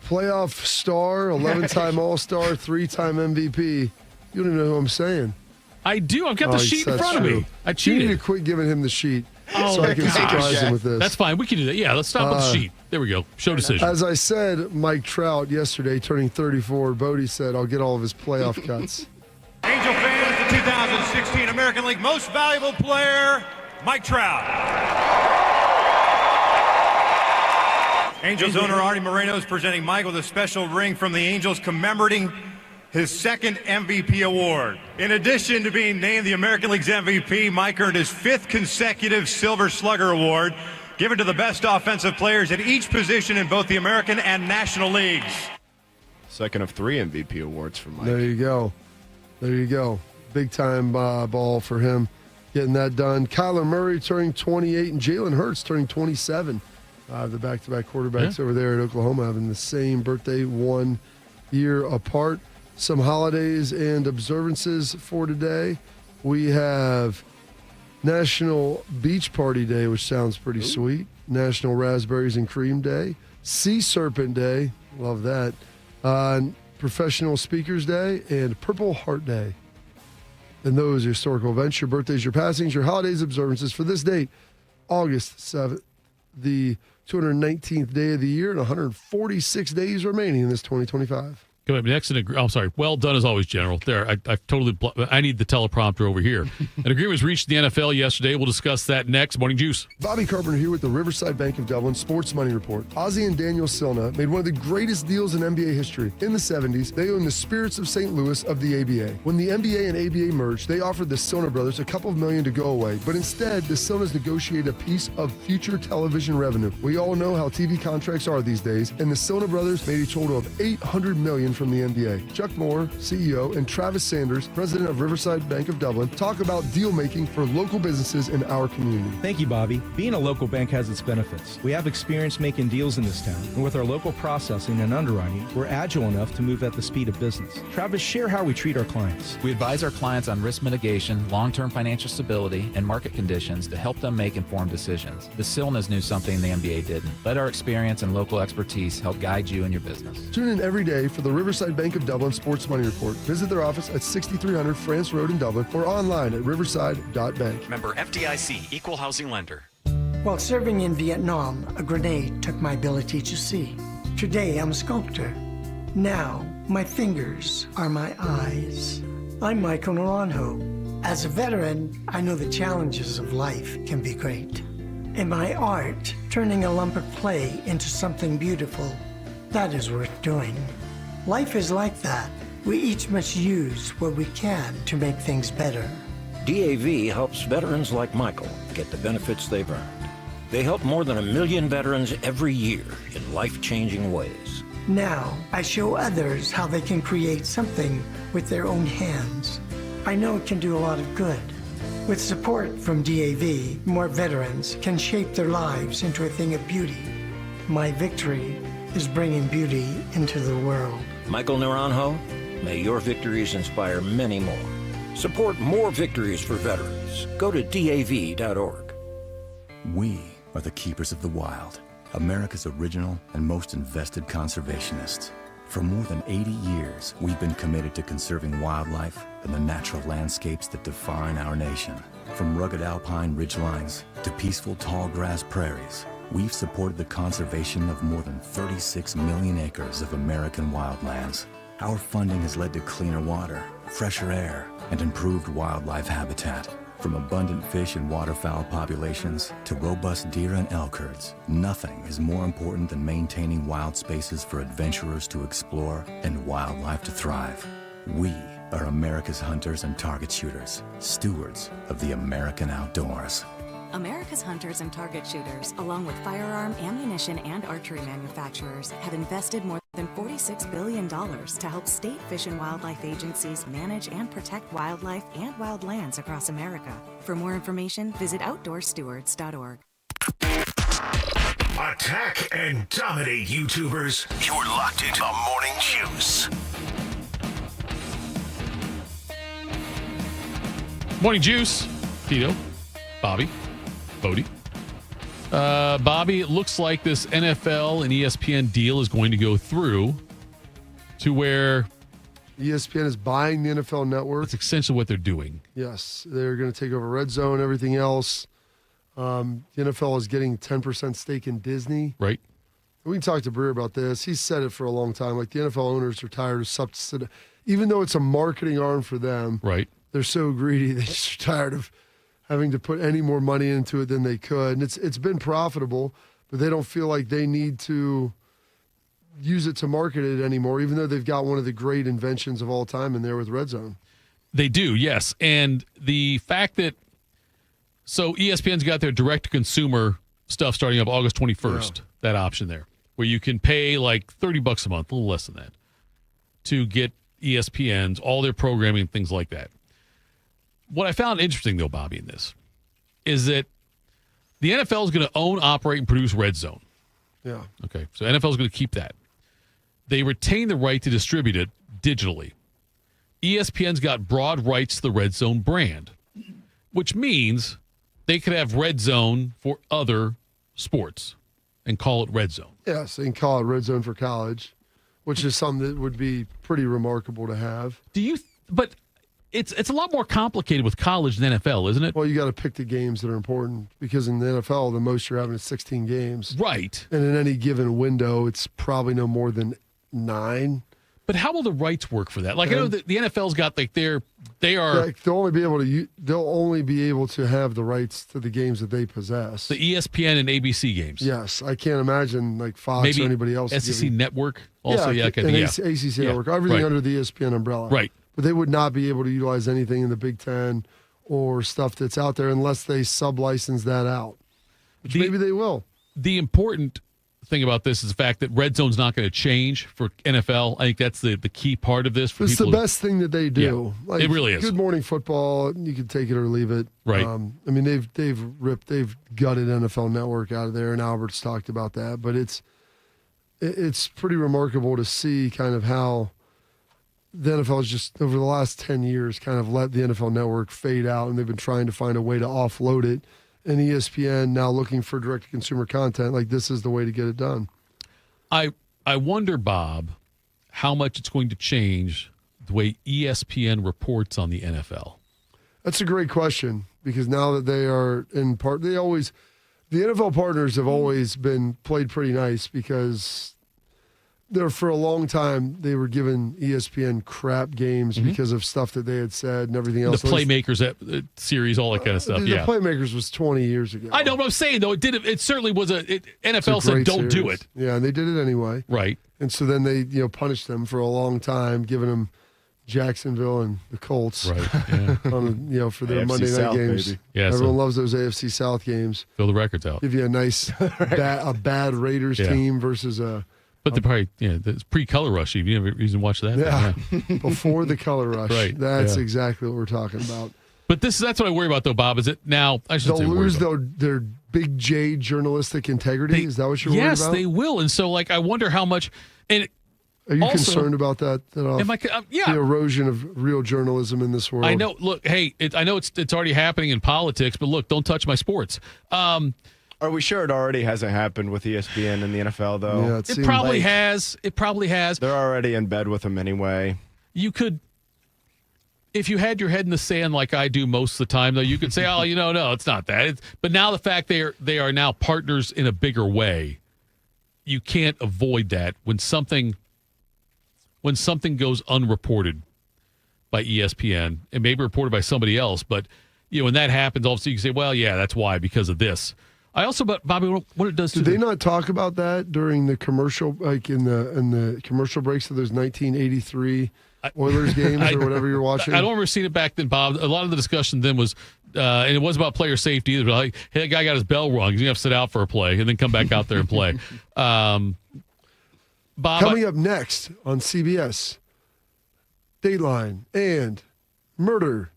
playoff star, 11-time All-Star, 3-time MVP. You don't even know who I'm saying. I do. I've got the sheet in front of me. I You cheated. need to quit giving him the sheet Oh, so I can surprise him with this. That's fine. We can do that. Yeah, let's stop with the sheet. There we go. Show decision. As I said, Mike Trout yesterday turning 34. Bodie said, I'll get all of his playoff cuts. Angel fans, the 2016 American League Most Valuable Player, Mike Trout. Angels owner Artie Moreno is presenting Mike with a special ring from the Angels commemorating his second MVP award. In addition to being named the American League's MVP, Mike earned his 5th consecutive Silver Slugger Award, given to the best offensive players at each position in both the American and National Leagues. Second of 3 MVP awards for Mike. There you go. Big time ball for him getting that done. Kyler Murray turning 28 and Jalen Hurts turning 27. The back-to-back quarterbacks over there at Oklahoma having the same birthday 1 year apart. Some holidays and observances for today. We have National Beach Party Day, which sounds pretty sweet. National Raspberries and Cream Day. Sea Serpent Day. Love that. Professional Speakers Day and Purple Heart Day. And those are historical events, your birthdays, your passings, your holidays, observances for this date, August 7th, the 219th day of the year, and 146 days remaining in this 2025. Coming up next, I'm sorry. Well done as always, General. There, I've totally. I need the teleprompter over here. An agreement was reached in the NFL yesterday. We'll discuss that next. Morning Juice. Bobby Carpenter here with the Riverside Bank of Dublin Sports Money Report. Ozzie and Daniel Silna made one of the greatest deals in NBA history. In the 70s, they owned the Spirits of St. Louis of the ABA. When the NBA and ABA merged, they offered the Silna brothers a couple of million to go away. But instead, the Silnas negotiated a piece of future television revenue. We all know how TV contracts are these days, and the Silna brothers made a total of $800 million from the NBA. Chuck Moore, CEO, and Travis Sanders, president of Riverside Bank of Dublin, talk about deal making for local businesses in our community. Thank you, Bobby. Being a local bank has its benefits. We have experience making deals in this town, and with our local processing and underwriting, we're agile enough to move at the speed of business. Travis, share how we treat our clients. We advise our clients on risk mitigation, long-term financial stability, and market conditions to help them make informed decisions. The Silnas knew something the NBA didn't. Let our experience and local expertise help guide you in your business. Tune in every day for the Riverside Bank of Dublin Sports Money Report. Visit their office at 6300 France Road in Dublin or online at riverside.bank. Member FDIC, Equal Housing Lender. While serving in Vietnam, a grenade took my ability to see. Today, I'm a sculptor. Now, my fingers are my eyes. I'm Michael Naranjo. As a veteran, I know the challenges of life can be great. In my art, turning a lump of clay into something beautiful, that is worth doing. Life is like that. We each must use what we can to make things better. DAV helps veterans like Michael get the benefits they've earned. They help more than 1 million veterans every year in life-changing ways. Now, I show others how they can create something with their own hands. I know it can do a lot of good. With support from DAV, more veterans can shape their lives into a thing of beauty. My victory is bringing beauty into the world. Michael Naranjo, may your victories inspire many more. Support more victories for veterans. Go to DAV.org. We are the keepers of the wild, America's original and most invested conservationists. For more than 80 years, we've been committed to conserving wildlife and the natural landscapes that define our nation. From rugged alpine ridgelines to peaceful tall grass prairies, we've supported the conservation of more than 36 million acres of American wildlands. Our funding has led to cleaner water, fresher air, and improved wildlife habitat. From abundant fish and waterfowl populations to robust deer and elk herds, nothing is more important than maintaining wild spaces for adventurers to explore and wildlife to thrive. We are America's hunters and target shooters, stewards of the American outdoors. America's hunters and target shooters, along with firearm, ammunition, and archery manufacturers, have invested more than $46 billion to help state fish and wildlife agencies manage and protect wildlife and wildlands across America. For more information, visit outdoorstewards.org. Attack and dominate, YouTubers. You're locked into Morning Juice. Morning Juice. Tito, Bobby, Bodie. Bobby, it looks like this NFL and ESPN deal is going to go through to where ESPN is buying the NFL Network. That's essentially what they're doing. Yes, they're going to take over Redzone, everything else. The NFL is getting 10% stake in Disney. Right. We can talk to Breer about this. He's said it for a long time. Like, the NFL owners are tired of subsidy. Even though it's a marketing arm for them, right? They're so greedy. They're just tired of having to put any more money into it than they could. And it's been profitable, but they don't feel like they need to use it to market it anymore, even though they've got one of the great inventions of all time in there with Redzone. They do, yes. And the fact that so ESPN's got their direct-to-consumer stuff starting up August 21st, that option there, where you can pay like $30 a month, a little less than that, to get ESPN's, all their programming, things like that. What I found interesting, though, Bobby, in this is that the NFL is going to own, operate, and produce Redzone. Yeah. Okay, so NFL is going to keep that. They retain the right to distribute it digitally. ESPN's got broad rights to the Redzone brand, which means they could have Redzone for other sports and call it Redzone. Yes, they can call it Redzone for college, which is something that would be pretty remarkable to have. But it's a lot more complicated with college than NFL, isn't it? Well, you got to pick the games that are important, because in the NFL, the most you're having is 16 games. Right. And in any given window, it's probably no more than 9. But how will the rights work for that? Like, I know that the NFL's got like they are they'll only be able to have the rights to the games that they possess. The ESPN and ABC games. Yes, I can't imagine like Fox maybe or anybody else. SEC Network also, ACC Network, everything under the ESPN umbrella. Right. But they would not be able to utilize anything in the Big Ten or stuff that's out there unless they sub-license that out, which maybe they will. The important thing about this is the fact that Redzone's not going to change for NFL. I think that's the key part of this. It's the best thing that they do. Yeah, it really is. Good Morning Football, you can take it or leave it. Right. I mean, they've gutted NFL Network out of there, and Albert's talked about that. But it's pretty remarkable to see kind of how the NFL has just, over the last 10 years, kind of let the NFL Network fade out, and they've been trying to find a way to offload it. And ESPN now looking for direct-to-consumer content, like this is the way to get it done. I wonder, Bob, how much it's going to change the way ESPN reports on the NFL. That's a great question, because now that they are in part, the NFL partners have always been played pretty nice, because there for a long time they were giving ESPN crap games because of stuff that they had said and everything else. The Playmakers series, all that kind of stuff. The Playmakers was 20 years ago. I know what I'm saying, though. It certainly was NFL said don't do it. Yeah, and they did it anyway. Right. And so then they punished them for a long time, giving them Jacksonville and the Colts. Right. Yeah. For their AFC Monday South, night games. baby. Yeah, everyone loves those AFC South games. Fill the records out. Give you a nice a bad Raiders team versus a. But they're probably, it's pre-color rush. You have a reason to watch that. Yeah, before the color rush. Right. That's exactly what we're talking about. But that's what I worry about, though, Bob. Is it now? I shouldn't say they'll lose their big J journalistic integrity. Is that what you're worried about? Yes, they will. And so, I wonder how much. And are you also, concerned about that? Yeah. The erosion of real journalism in this world. I know. Look, hey, I know it's already happening in politics, but look, don't touch my sports. Are we sure it already hasn't happened with ESPN and the NFL, though? Yeah, it probably has. It probably has. They're already in bed with them anyway. You could, if you had your head in the sand like I do most of the time, though, you could say, "Oh, no, it's not that." But now the fact they are now partners in a bigger way, you can't avoid that when something goes unreported by ESPN and maybe reported by somebody else. But when that happens, obviously you can say, "Well, yeah, that's why because of this." I also, but Bobby, what it does to they not talk about that during the commercial, like in the commercial breaks of those 1983 Oilers games or whatever you're watching? I don't remember seeing it back then, Bob. A lot of the discussion then was, and it wasn't about player safety either. But like, hey, that guy got his bell rung. He's gonna have to sit out for a play and then come back out there and play. Bob, coming up next on CBS, Dateline and Murder,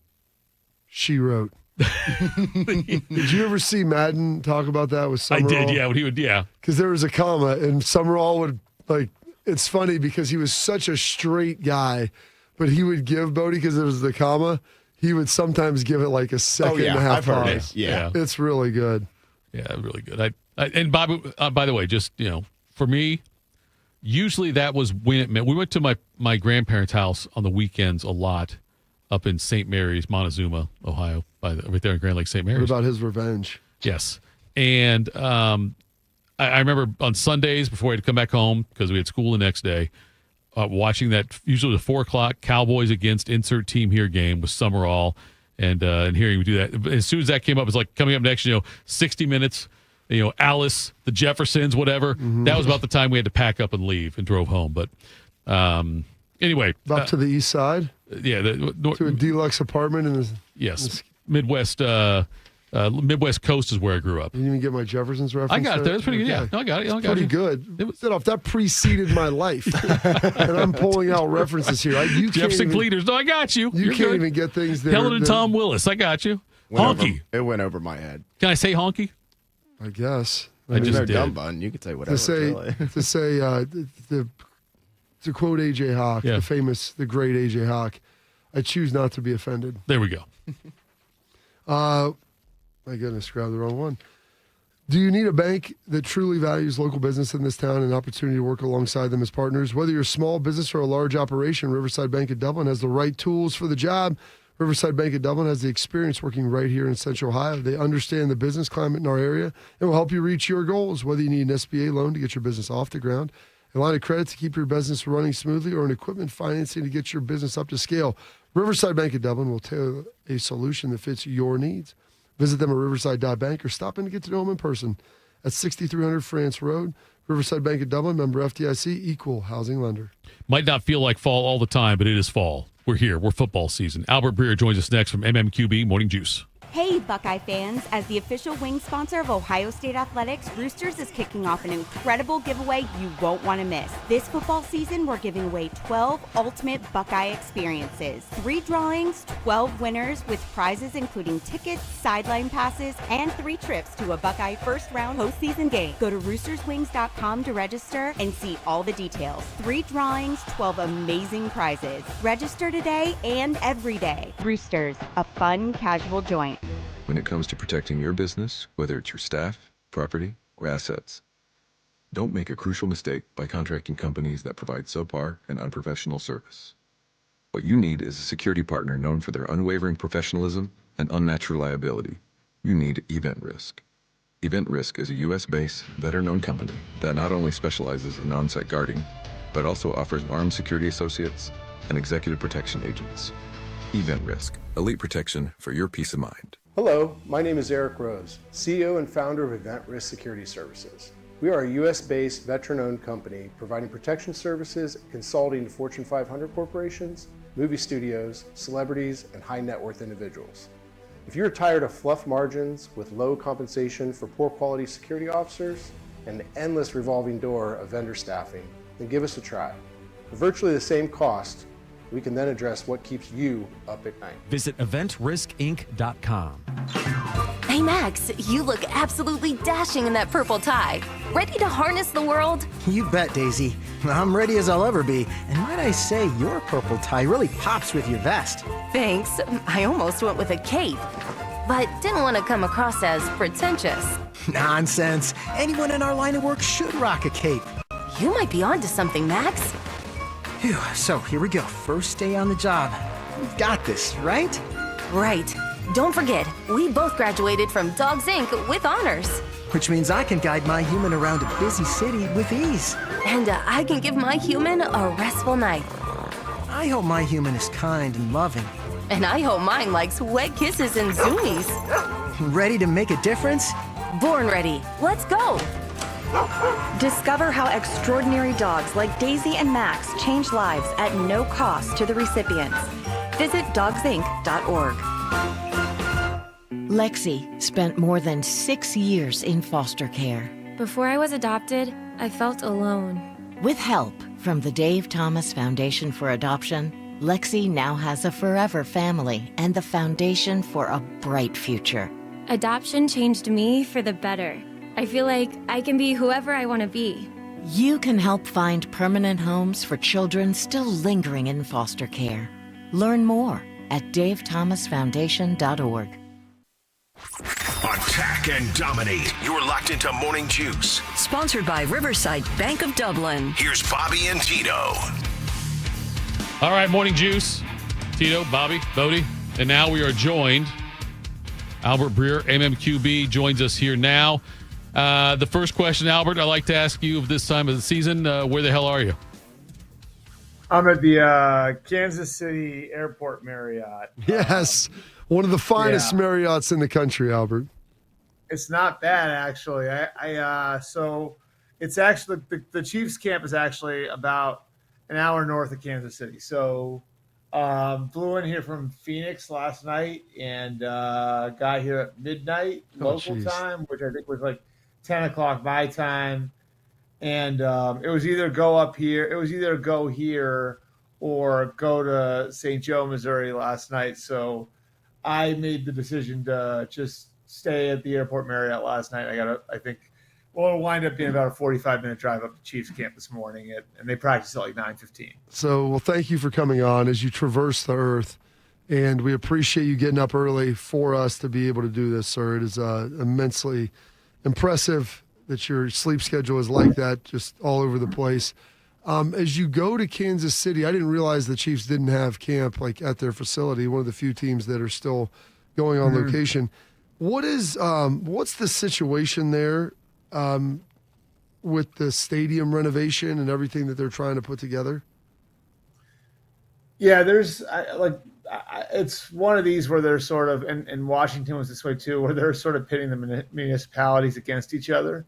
She Wrote. Did you ever see Madden talk about that with Summerall? I did, yeah. When he would, yeah. Because there was a comma, and Summerall would it's funny because he was such a straight guy, but he would give Bodie, because there was the comma, he would sometimes give it like a second and a half I've heard pause. it. Yeah, it's really good. Yeah, really good. And Bob, by the way, just for me, usually that was when it meant we went to my grandparents' house on the weekends a lot. Up in St. Mary's, Montezuma, Ohio, right there in Grand Lake, St. Mary's. What about his revenge? Yes. And I remember on Sundays before I had to come back home because we had school the next day, watching that usually the 4 o'clock Cowboys against insert team here game with Summerall and hearing we do that. As soon as that came up, it was like coming up next, 60 Minutes, Alice, the Jeffersons, whatever. Mm-hmm. That was about the time we had to pack up and leave and drove home. But anyway. Up to the east side? Yeah. To a deluxe apartment in Midwest Coast is where I grew up. You didn't even get my Jefferson's reference? I got it there. That's pretty good. Yeah, no, I got it. Pretty good. Thitoff, that preceded my life. And I'm pulling out references here. Jefferson Cleaters. No, I got you. You can't even get things there. Helen and Tom Willis. I got you. Honky. It went over my head. Can I say honky? I guess. I just did. Dumb bun. You could say whatever. To quote AJ Hawk, Yeah. the great AJ Hawk, I choose not to be offended. There we go. My goodness, grabbed the wrong one. Do you need a bank that truly values local business in this town and an opportunity to work alongside them as partners? Whether you're a small business or a large operation, Riverside Bank of Dublin has the right tools for the job. Riverside Bank of Dublin has the experience working right here in Central Ohio. They understand the business climate in our area and will help you reach your goals, whether you need an SBA loan to get your business off the ground, a line of credit to keep your business running smoothly, or an equipment financing to get your business up to scale. Riverside Bank of Dublin will tailor a solution that fits your needs. Visit them at riverside.bank or stop in to get to know them in person at 6300 France Road. Riverside Bank of Dublin, member FDIC, equal housing lender. Might not feel like fall all the time, but it is fall. We're here. We're football season. Albert Breer joins us next from MMQB Morning Juice. Hey, Buckeye fans. As the official wing sponsor of Ohio State Athletics, Roosters is kicking off an incredible giveaway you won't want to miss. This football season, we're giving away 12 ultimate Buckeye experiences. 3 drawings, 12 winners with prizes including tickets, sideline passes, and 3 trips to a Buckeye first-round postseason game. Go to roosterswings.com to register and see all the details. 3 drawings, 12 amazing prizes. Register today and every day. Roosters, a fun, casual joint. When it comes to protecting your business, whether it's your staff, property, or assets, don't make a crucial mistake by contracting companies that provide subpar and unprofessional service. What you need is a security partner known for their unwavering professionalism and unmatched reliability. You need Event Risk. Event Risk is a U.S.-based, better-known company that not only specializes in on-site guarding, but also offers armed security associates and executive protection agents. Event Risk, elite protection for your peace of mind. Hello, my name is Eric Rose, CEO and founder of Event Risk Security Services. We are a U.S.-based, veteran-owned company providing protection services and consulting to Fortune 500 corporations, movie studios, celebrities, and high-net-worth individuals. If you're tired of fluff margins with low compensation for poor-quality security officers and the endless revolving door of vendor staffing, then give us a try. For virtually the same cost, We can then address what keeps you up at night. Visit eventriskinc.com. Hey Max, you look absolutely dashing in that purple tie. Ready to harness the world? You bet, Daisy. I'm ready as I'll ever be. And might I say, your purple tie really pops with your vest. Thanks. I almost went with a cape, but didn't want to come across as pretentious. Nonsense. Anyone in our line of work should rock a cape. You might be onto something, Max. Phew, so here we go. First day on the job. We've got this, right? Right. Don't forget, we both graduated from Dogs Inc. with honors. Which means I can guide my human around a busy city with ease. And I can give my human a restful night. I hope my human is kind and loving. And I hope mine likes wet kisses and zoomies. Ready to make a difference? Born ready. Let's go. Discover how extraordinary dogs like Daisy and Max change lives at no cost to the recipients. Visit dogsinc.org. Lexi spent more than 6 years in foster care. Before I was adopted, I felt alone. With help from the Dave Thomas Foundation for Adoption, Lexi now has a forever family and the foundation for a bright future. Adoption changed me for the better. I feel like I can be whoever I want to be. You can help find permanent homes for children still lingering in foster care. Learn more at davethomasfoundation.org. Attack and dominate. You're locked into Morning Juice. Sponsored by Riverside Bank of Dublin. Here's Bobby and Tito. All right, Morning Juice. Tito, Bobby, Bodie. And now we are joined. Albert Breer, MMQB, joins us here now. The first question, Albert, I'd like to ask you of this time of the season, where the hell are you? I'm at the Kansas City Airport Marriott. Yes, one of the finest Marriotts in the country, Albert. It's not bad, actually. So it's actually the Chiefs camp is actually about an hour north of Kansas City. So flew in here from Phoenix last night and got here at midnight local time, which I think was like 10 o'clock my time. And it was either go here or go to St. Joe, Missouri last night. So I made the decision to just stay at the Airport Marriott last night. It'll wind up being about a 45-minute drive up to Chiefs camp this morning, and they practice at like 9:15. So, well, thank you for coming on as you traverse the earth, and we appreciate you getting up early for us to be able to do this, sir. It is immensely impressive that your sleep schedule is like that, just all over the place. As you go to Kansas City, I didn't realize the Chiefs didn't have camp like at their facility, one of the few teams that are still going on location. What's the situation there with the stadium renovation and everything that they're trying to put together? Yeah, it's one of these where they're sort of, and Washington was this way too, where they're sort of pitting the municipalities against each other.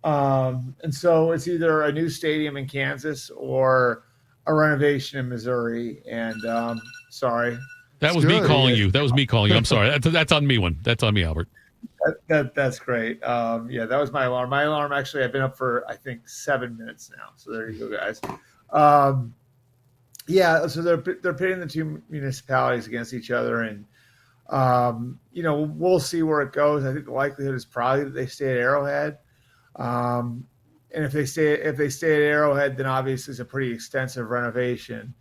And so it's either a new stadium in Kansas or a renovation in Missouri. And sorry. That was me calling you. I'm sorry. That's on me. That's on me, Albert. That's great. That was my alarm. My alarm, actually, I've been up for, I think, 7 minutes now. So there you go, guys. So they're pitting the two municipalities against each other. And, we'll see where it goes. I think the likelihood is probably that they stay at Arrowhead. And if they stay at Arrowhead, then obviously it's a pretty extensive renovation.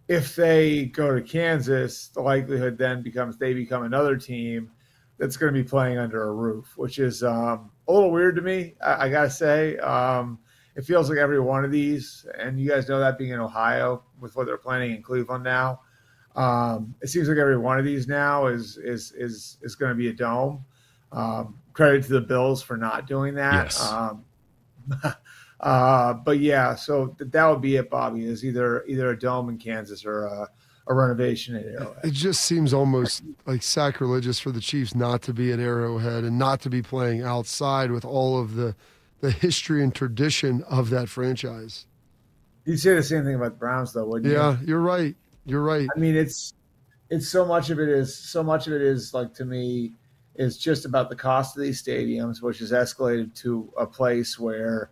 If they go to Kansas, the likelihood then becomes they become another team that's going to be playing under a roof, which is a little weird to me. I got to say, it feels like every one of these, and you guys know that being in Ohio with what they're planning in Cleveland now, it seems like every one of these now is going to be a dome. Credit to the Bills for not doing that. Yes. But yeah, so that would be it, Bobby, is either a dome in Kansas or a renovation at Arrowhead. It just seems almost like sacrilegious for the Chiefs not to be at Arrowhead and not to be playing outside with all of the history and tradition of that franchise. You'd say the same thing about the Browns, though, wouldn't you? Yeah, you're right. I mean, it's so much of it is like, to me, is just about the cost of these stadiums, which has escalated to a place where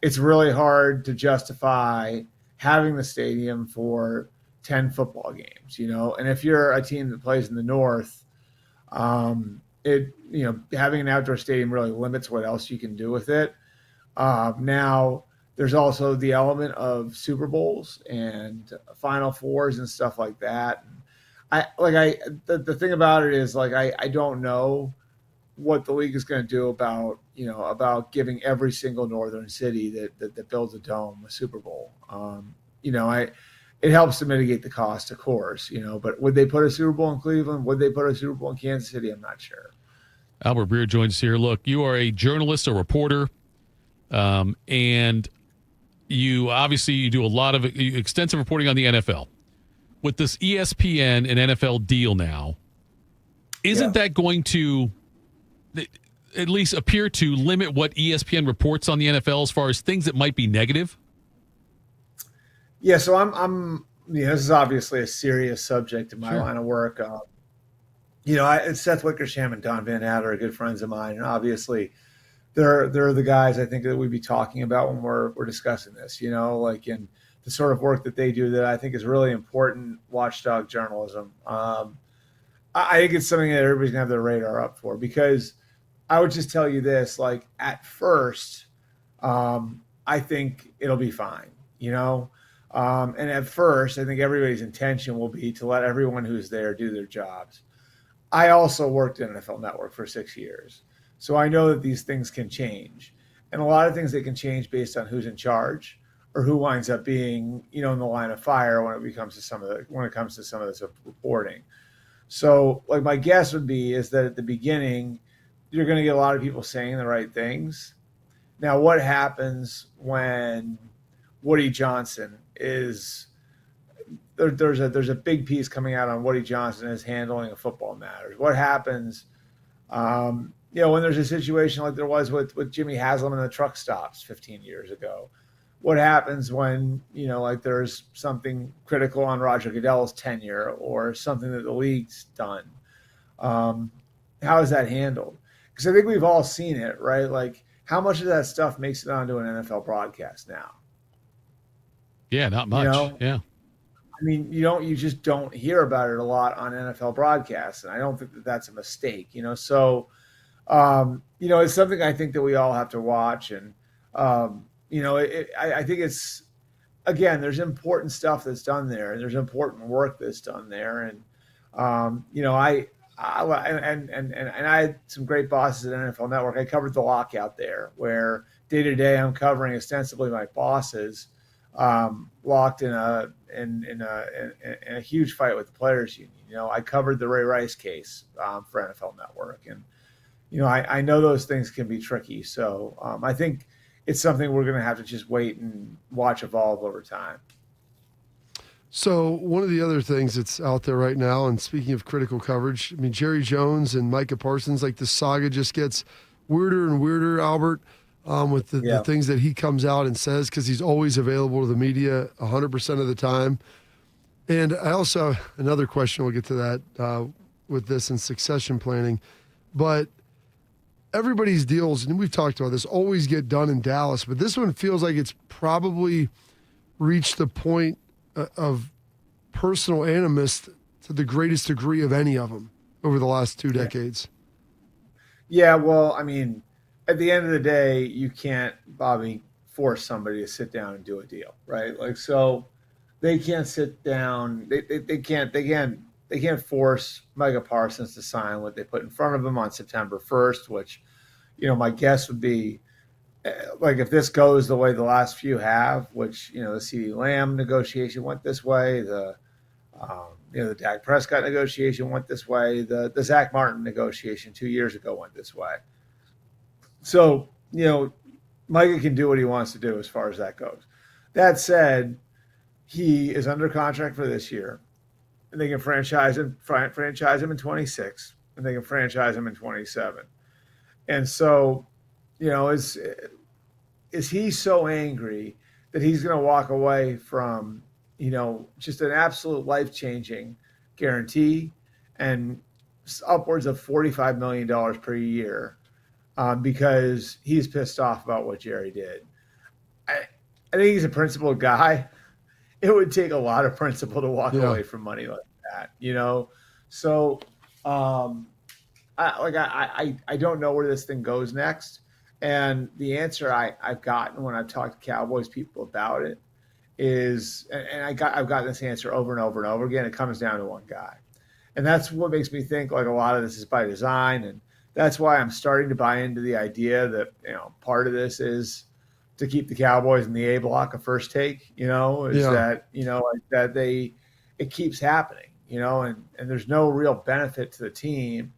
it's really hard to justify having the stadium for 10 football games, and if you're a team that plays in the North, having an outdoor stadium really limits what else you can do with it. Now there's also the element of Super Bowls and Final Fours and stuff like that. The thing about it is I don't know what the league is going to do about giving every single northern city that builds a dome a Super Bowl. It helps to mitigate the cost, of course, but would they put a Super Bowl in Cleveland? Would they put a Super Bowl in Kansas City? I'm not sure. Albert Breer joins us here. Look, you are a journalist, a reporter, and you do a lot of extensive reporting on the NFL. With this ESPN and NFL deal now, isn't that going to at least appear to limit what ESPN reports on the NFL as far as things that might be negative? Yeah, so I'm this is obviously a serious subject in my line of work. Seth Wickersham and Don Van Natter are good friends of mine, and obviously they're the guys I think that we'd be talking about when we're discussing this. And the sort of work that they do that I think is really important watchdog journalism. I think it's something that everybody's gonna have their radar up for, because I would just tell you this, at first, I think it'll be fine, and at first I think everybody's intention will be to let everyone who's there do their jobs. I also worked at NFL Network for 6 years, so I know that these things can change, and a lot of things that can change based on who's in charge or who winds up being, in the line of fire when it comes to some of this reporting. So, my guess would be is that at the beginning, you're going to get a lot of people saying the right things. Now, what happens when Woody Johnson is there's a big piece coming out on Woody Johnson as handling of football matters? What happens, when there's a situation like there was with Jimmy Haslam and the truck stops 15 years ago? What happens when, there's something critical on Roger Goodell's tenure or something that the league's done? How is that handled? Because I think we've all seen it, right? How much of that stuff makes it onto an NFL broadcast now? Yeah, not much. Yeah. I mean, you just don't hear about it a lot on NFL broadcasts, and I don't think that that's a mistake, So, it's something I think that we all have to watch, and I think it's, again, there's important stuff that's done there, and there's important work that's done there, and I had some great bosses at NFL Network. I covered the lockout there, where day to day I'm covering ostensibly my bosses locked in a huge fight with the players union. I covered the Ray Rice case for NFL Network, and I know those things can be tricky. So I think it's something we're going to have to just wait and watch evolve over time. So one of the other things that's out there right now, and speaking of critical coverage, I mean, Jerry Jones and Micah Parsons, the saga just gets weirder and weirder, Albert, with the things that he comes out and says, because he's always available to the media 100% of the time. And I also have another question, we'll get to that with this and succession planning. But everybody's deals, and we've talked about this, always get done in Dallas, but this one feels like it's probably reached the point of personal animus to the greatest degree of any of them over the last 2 decades. Yeah, well, I mean, at the end of the day, you can't, Bobby, force somebody to sit down and do a deal, right? So they can't sit down. They can't force Micah Parsons to sign what they put in front of him on September 1st, which, my guess would be, if this goes the way the last few have, which, the CeeDee Lamb negotiation went this way, the Dak Prescott negotiation went this way, the Zach Martin negotiation 2 years ago went this way. So, Micah can do what he wants to do as far as that goes. That said, he is under contract for this year, and they can franchise him in 26, and they can franchise him in 27. And so, is he so angry that he's going to walk away from, just an absolute life-changing guarantee and upwards of $45 million per year because he's pissed off about what Jerry did? I think he's a principled guy, it would take a lot of principle to walk away from money like that, you know? So, I don't know where this thing goes next. And the answer I've gotten when I've talked to Cowboys people about it is, and I've gotten this answer over and over and over again. It comes down to one guy. And that's what makes me think like a lot of this is by design. And that's why I'm starting to buy into the idea that, you know, part of this is to keep the Cowboys in the A block of First Take, you know, is that, you know, like that it keeps happening, you know, and there's no real benefit to the team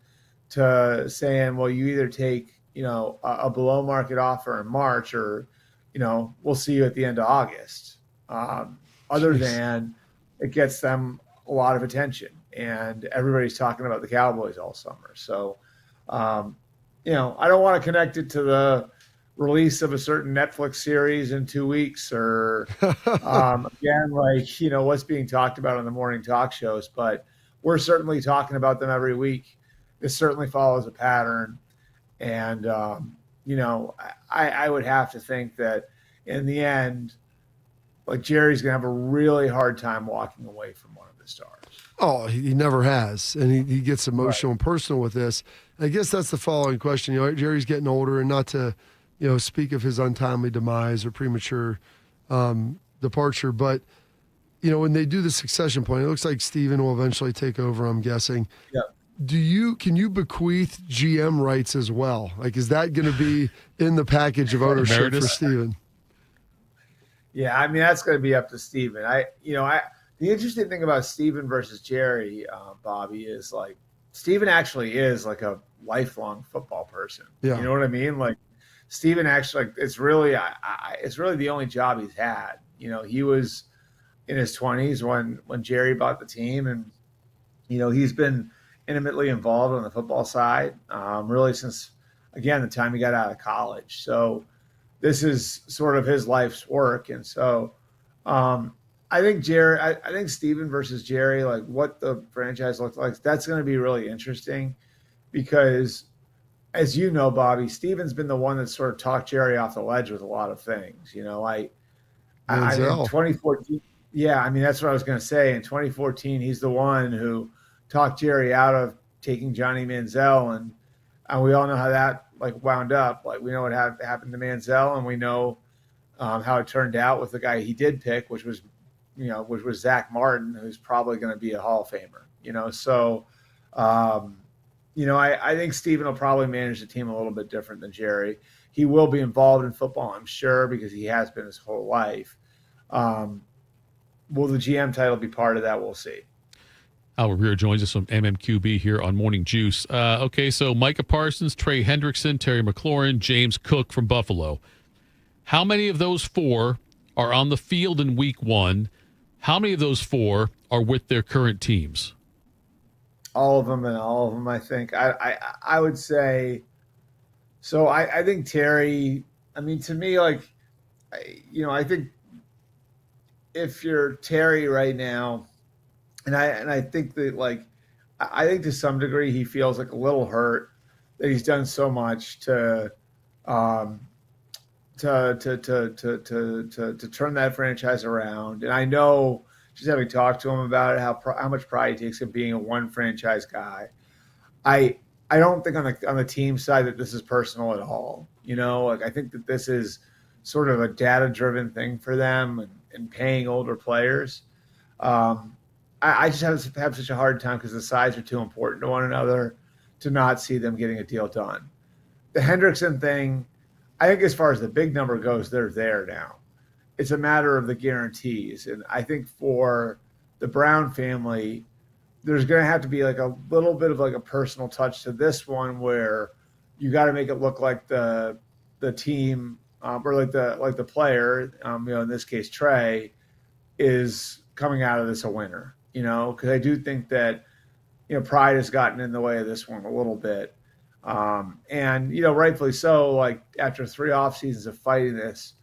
to saying, well, you either take, you know, a below market offer in March or, you know, we'll see you at the end of August. Other than it gets them a lot of attention and everybody's talking about the Cowboys all summer. So, you know, I don't want to connect it to the release of a certain Netflix series in 2 weeks or, again, like, you know, what's being talked about on the morning talk shows, but we're certainly talking about them every week. This certainly follows a pattern. And, you know, I would have to think that in the end, like Jerry's going to have a really hard time walking away from one of his stars. Oh, he never has. And he gets emotional and personal with this. I guess that's the following question. You know, Jerry's getting older, and not to, you know, speak of his untimely demise or premature departure, but, you know, when they do the succession plan, it looks like Steven will eventually take over, I'm guessing. Yeah. Can you bequeath GM rights as well? Like, is that going to be in the package of ownership for Steven? Yeah, I mean, that's going to be up to Steven. The interesting thing about Steven versus Jerry, Bobby, is like Steven actually is like a lifelong football person. Yeah. You know what I mean? Like Steven actually, like, it's really the only job he's had. You know, he was in his 20s when Jerry bought the team, and, you know, he's been intimately involved on the football side, really since, again, the time he got out of college. So this is sort of his life's work. And so I think Steven versus Jerry, like what the franchise looks like, that's going to be really interesting because, as you know, Bobby, Steven's been the one that sort of talked Jerry off the ledge with a lot of things. You know, I in 2014, yeah, I mean, that's what I was going to say. In 2014, he's the one who talked Jerry out of taking Johnny Manziel, and we all know how that like wound up. Like, we know what happened to Manziel, and we know how it turned out with the guy he did pick, which was Zach Martin, who's probably going to be a Hall of Famer. You know, so you know, I think Steven will probably manage the team a little bit different than Jerry. He will be involved in football, I'm sure, because he has been his whole life. Will the GM title be part of that? We'll see. Albert Breer joins us from MMQB here on Morning Juice. Okay, so Micah Parsons, Trey Hendrickson, Terry McLaurin, James Cook from Buffalo. How many of those four are on the field in week one? How many of those four are with their current teams? All of them, I think. I would say so. I think Terry, I mean, to me, like, I think if you're Terry right now, and I think that, like, I think to some degree he feels like a little hurt that he's done so much to turn that franchise around. And I know, just having talked to him about it, how much pride he takes in being a one franchise guy. I don't think on the team side that this is personal at all. You know, like, I think that this is sort of a data driven thing for them and paying older players. I just have such a hard time because the sides are too important to one another to not see them getting a deal done. The Hendrickson thing, I think as far as the big number goes, they're there now. It's a matter of the guarantees. And I think for the Brown family, there's going to have to be like a little bit of like a personal touch to this one where you got to make it look like the team or like the player, in this case, Trey, is coming out of this a winner, because I do think that, pride has gotten in the way of this one a little bit. And rightfully so, like after 3 off seasons of fighting this,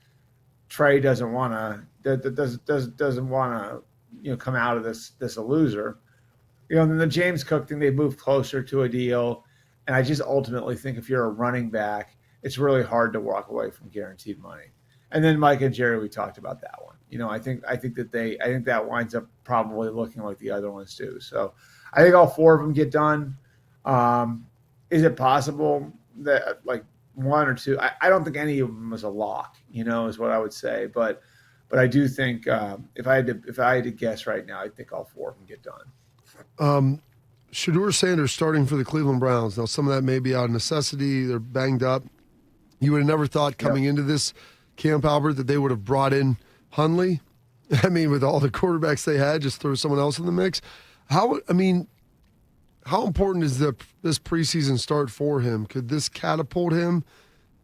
Trey doesn't want to come out of this a loser. And then the James Cook thing, they moved closer to a deal. And I just ultimately think if you're a running back, it's really hard to walk away from guaranteed money. And then Mike and Jerry, we talked about that one. I think that winds up probably looking like the other ones do. So I think all 4 of them get done. Is it possible that like 1 or 2? I don't think any of them is a lock, is what I would say. But I do think if I had to guess right now, I think all 4 of them get done. Shedeur Sanders starting for the Cleveland Browns. Now, some of that may be out of necessity. They're banged up. You would have never thought coming into this camp, Albert, that they would have brought in Hundley. I mean, with all the quarterbacks they had, just throw someone else in the mix. How important is this preseason start for him? Could this catapult him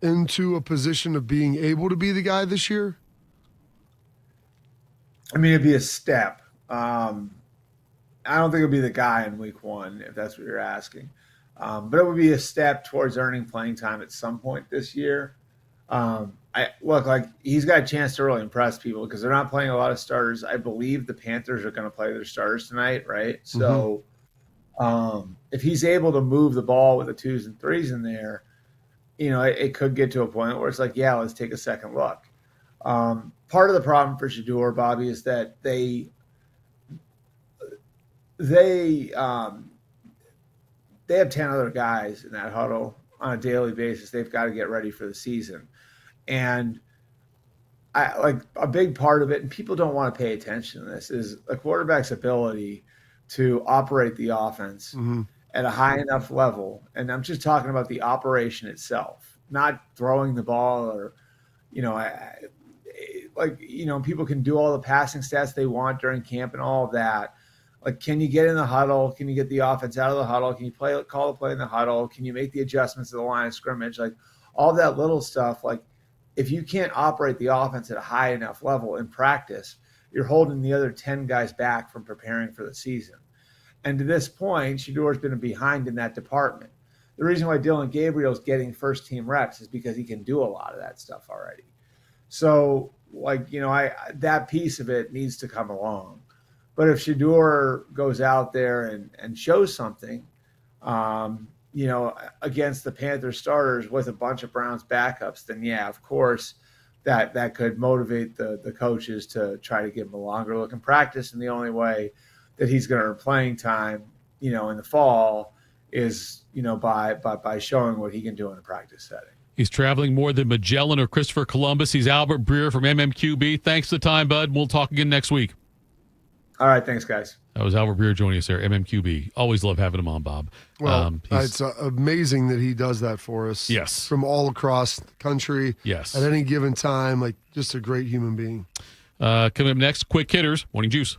into a position of being able to be the guy this year? I mean, it'd be a step. I don't think it'll be the guy in week 1, if that's what you're asking. But it would be a step towards earning playing time at some point this year. He's got a chance to really impress people because they're not playing a lot of starters. I believe the Panthers are going to play their starters tonight, right? So if he's able to move the ball with the 2s and 3s in there, it could get to a point where it's like, yeah, let's take a second look. Part of the problem for Shedeur, Bobby, is that they have 10 other guys in that huddle on a daily basis. They've got to get ready for the season. And a big part of it, and people don't want to pay attention to this, is a quarterback's ability to operate the offense at a high enough level. And I'm just talking about the operation itself, not throwing the ball or, people can do all the passing stats they want during camp and all of that. Like, can you get in the huddle? Can you get the offense out of the huddle? Can you call the play in the huddle? Can you make the adjustments to the line of scrimmage? Like, all that little stuff. Like, if you can't operate the offense at a high enough level in practice, you're holding the other 10 guys back from preparing for the season. And to this point, Shedeur's been behind in that department. The reason why Dylan Gabriel's getting first-team reps is because he can do a lot of that stuff already. So, that piece of it needs to come along. But if Shedeur goes out there and shows something, against the Panthers starters with a bunch of Browns backups, then yeah, of course, that could motivate the coaches to try to give him a longer look in practice. And the only way that he's going to earn playing time, in the fall is, by showing what he can do in a practice setting. He's traveling more than Magellan or Christopher Columbus. He's Albert Breer from MMQB. Thanks for the time, bud. We'll talk again next week. All right, thanks, guys. That was Albert Breer joining us there, MMQB. Always love having him on, Bob. Well, it's amazing that he does that for us. Yes. From all across the country. Yes. At any given time, just a great human being. Coming up next, quick hitters, Morning Juice.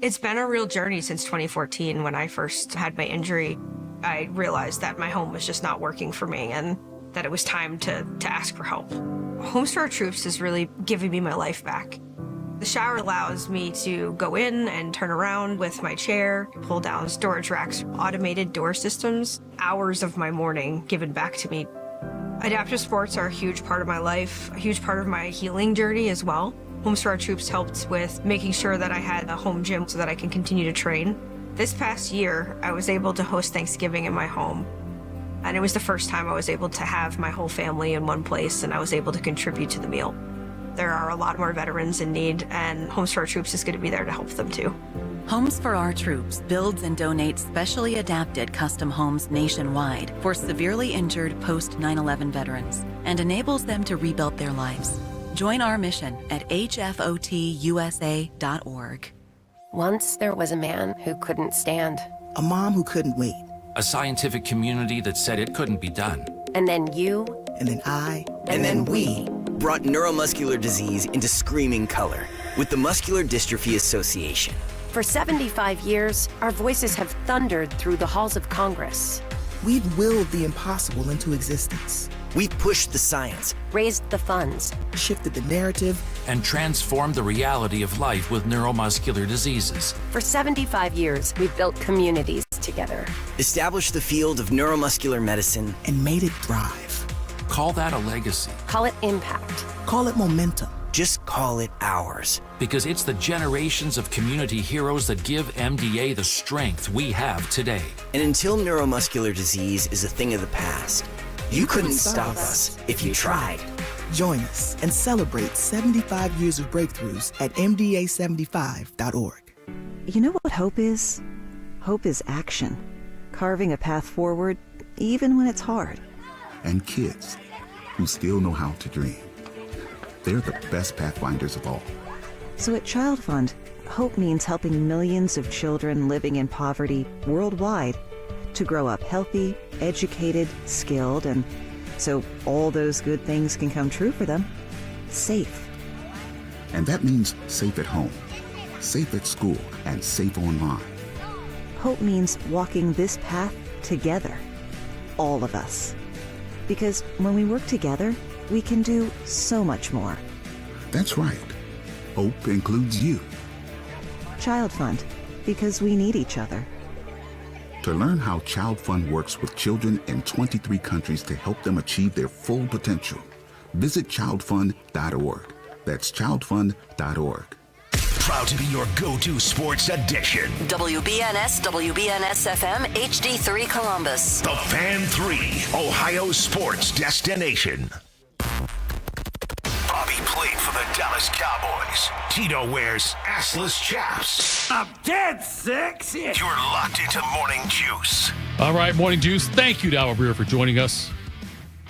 It's been a real journey since 2014 when I first had my injury. I realized that my home was just not working for me and that it was time to ask for help. Homes for Our Troops is really giving me my life back. The shower allows me to go in and turn around with my chair, pull down storage racks, automated door systems, hours of my morning given back to me. Adaptive sports are a huge part of my life, a huge part of my healing journey as well. Homes for Our Troops helped with making sure that I had a home gym so that I can continue to train. This past year, I was able to host Thanksgiving in my home. And it was the first time I was able to have my whole family in one place and I was able to contribute to the meal. There are a lot more veterans in need, and Homes for Our Troops is going to be there to help them too. Homes for Our Troops builds and donates specially adapted custom homes nationwide for severely injured post 9/11 veterans and enables them to rebuild their lives. Join our mission at hfotusa.org. Once there was a man who couldn't stand. A mom who couldn't wait. A scientific community that said it couldn't be done. And then you. And then I. And then we. Brought neuromuscular disease into screaming color with the Muscular Dystrophy Association. For 75 years, our voices have thundered through the halls of Congress. We've willed the impossible into existence. We've pushed the science, raised the funds, shifted the narrative, and transformed the reality of life with neuromuscular diseases. For 75 years, we've built communities together. Established the field of neuromuscular medicine, and made it thrive. Call that a legacy. Call it impact. Call it momentum. Just call it ours. Because it's the generations of community heroes that give MDA the strength we have today. And until neuromuscular disease is a thing of the past, you couldn't stop us if you tried. Join us and celebrate 75 years of breakthroughs at MDA75.org. You know what hope is? Hope is action. Carving a path forward, even when it's hard. And kids who still know how to dream. They're the best pathfinders of all. So at Child Fund, hope means helping millions of children living in poverty worldwide to grow up healthy, educated, skilled, and so all those good things can come true for them. Safe. And that means safe at home, safe at school, and safe online. Hope means walking this path together. All of us. Because when we work together, we can do so much more. That's right. Hope includes you. Child Fund, because we need each other. To learn how Child Fund works with children in 23 countries to help them achieve their full potential, visit childfund.org. That's childfund.org. Proud to be your go-to sports edition. WBNS, WBNS FM, HD3 Columbus. The Fan 3, Ohio sports destination. Bobby played for the Dallas Cowboys. Tito wears assless chaps. I'm dead sexy. You're locked into Morning Juice. All right, Morning Juice. Thank you to Albert Breer for joining us.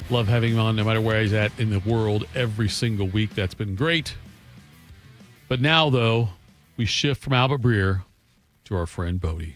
Love having him on no matter where he's at in the world every single week. That's been great. But now, though, we shift from Albert Breer to our friend Bodie.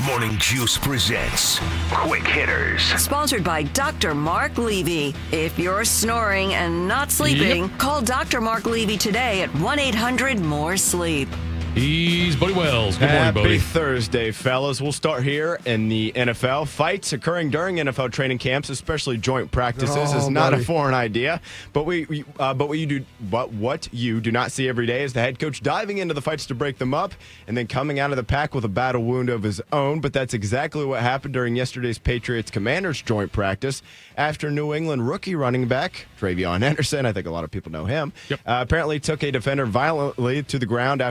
Morning Juice presents Quick Hitters. Sponsored by Dr. Mark Levy. If you're snoring and not sleeping, call Dr. Mark Levy today at 1-800-MORE-SLEEP. He's Bodie Wells. Good morning, Bodie. Happy Thursday, fellas. We'll start here in the NFL. Fights occurring during NFL training camps, especially joint practices, is not a foreign idea. But what you do not see every day is the head coach diving into the fights to break them up and then coming out of the pack with a battle wound of his own. But that's exactly what happened during yesterday's Patriots-Commanders joint practice after New England rookie running back Travion Henderson, I think a lot of people know him, apparently took a defender violently to the ground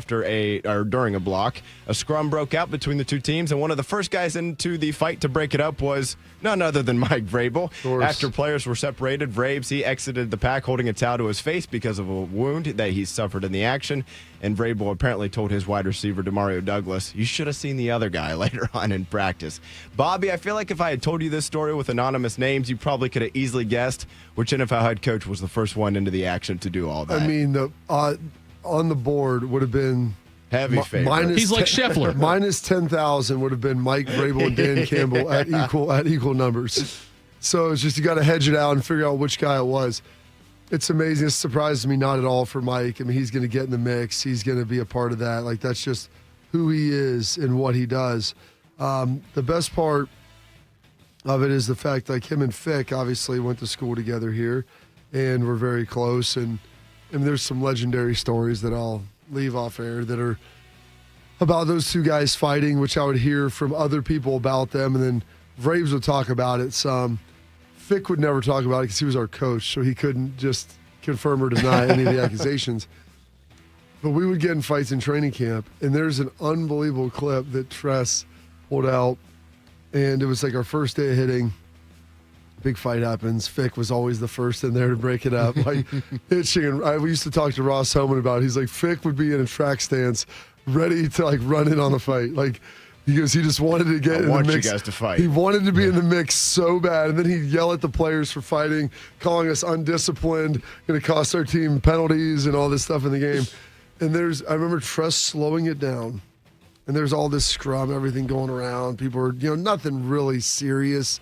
during a block. A scrum broke out between the two teams, and one of the first guys into the fight to break it up was none other than Mike Vrabel. After players were separated, he exited the pack holding a towel to his face because of a wound that he suffered in the action. And Vrabel apparently told his wide receiver, Demario Douglas, you should have seen the other guy later on in practice. Bobby, I feel like if I had told you this story with anonymous names, you probably could have easily guessed which NFL head coach was the first one into the action to do all that. I mean, on the board would have been heavy favorite. He's like Scheffler. Minus 10,000 would have been Mike Vrabel and Dan Campbell at equal numbers. So it's just you got to hedge it out and figure out which guy it was. It's amazing. It surprises me not at all for Mike. I mean, he's going to get in the mix. He's going to be a part of that. Like, that's just who he is and what he does. The best part of it is the fact, like, him and Fick obviously went to school together here and were very close. And there's some legendary stories that I'll leave off air that are about those two guys fighting, which I would hear from other people about them. And then Vraves would talk about it some. Fick would never talk about it because he was our coach, so he couldn't just confirm or deny any of the accusations. But we would get in fights in training camp, and there's an unbelievable clip that Tress pulled out, and it was like our first day of hitting. Big fight happens. Fick was always the first in there to break it up. Like, itching. And we used to talk to Ross Homan about it. He's like, Fick would be in a track stance ready to, like, run in on the fight. Like, because he just wanted to get in the mix. You guys to fight. He wanted to be in the mix so bad, and then he'd yell at the players for fighting, calling us undisciplined, going to cost our team penalties and all this stuff in the game. And I remember Tress slowing it down, and there's all this scrum, everything going around. People are, nothing really serious.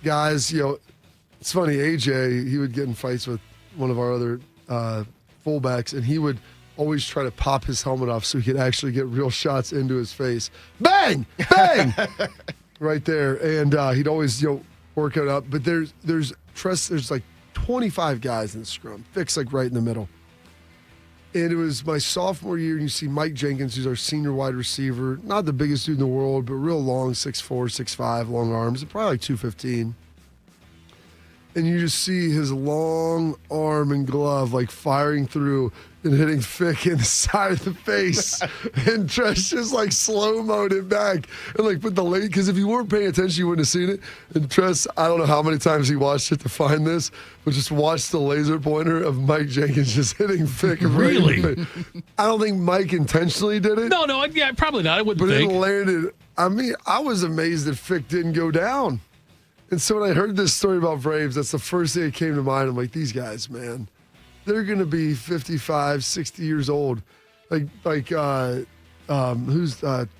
Guys, it's funny, AJ, he would get in fights with one of our other fullbacks, and he would always try to pop his helmet off so he could actually get real shots into his face. Bang! Bang! Right there. And he'd always, work it up. But there's like 25 guys in the scrum. Fick's like right in the middle. And it was my sophomore year, and you see Mike Jenkins, who's our senior wide receiver. Not the biggest dude in the world, but real long, 6'4", 6'5", long arms, and probably like 215. and you just see his long arm and glove like firing through and hitting Fick in the side of the face. And Tresh just like slow-moed it back and like put the late, because if you weren't paying attention, you wouldn't have seen it. And Tresh, I don't know how many times he watched it to find this, but just watched the laser pointer of Mike Jenkins just hitting Fick. Really? Right. I don't think Mike intentionally did it. No, yeah, probably not. I wouldn't but think. It landed. I mean, I was amazed that Fick didn't go down. And so when I heard this story about Braves, that's the first thing that came to mind. I'm like, these guys, man, they're going to be 55, 60 years old. Who's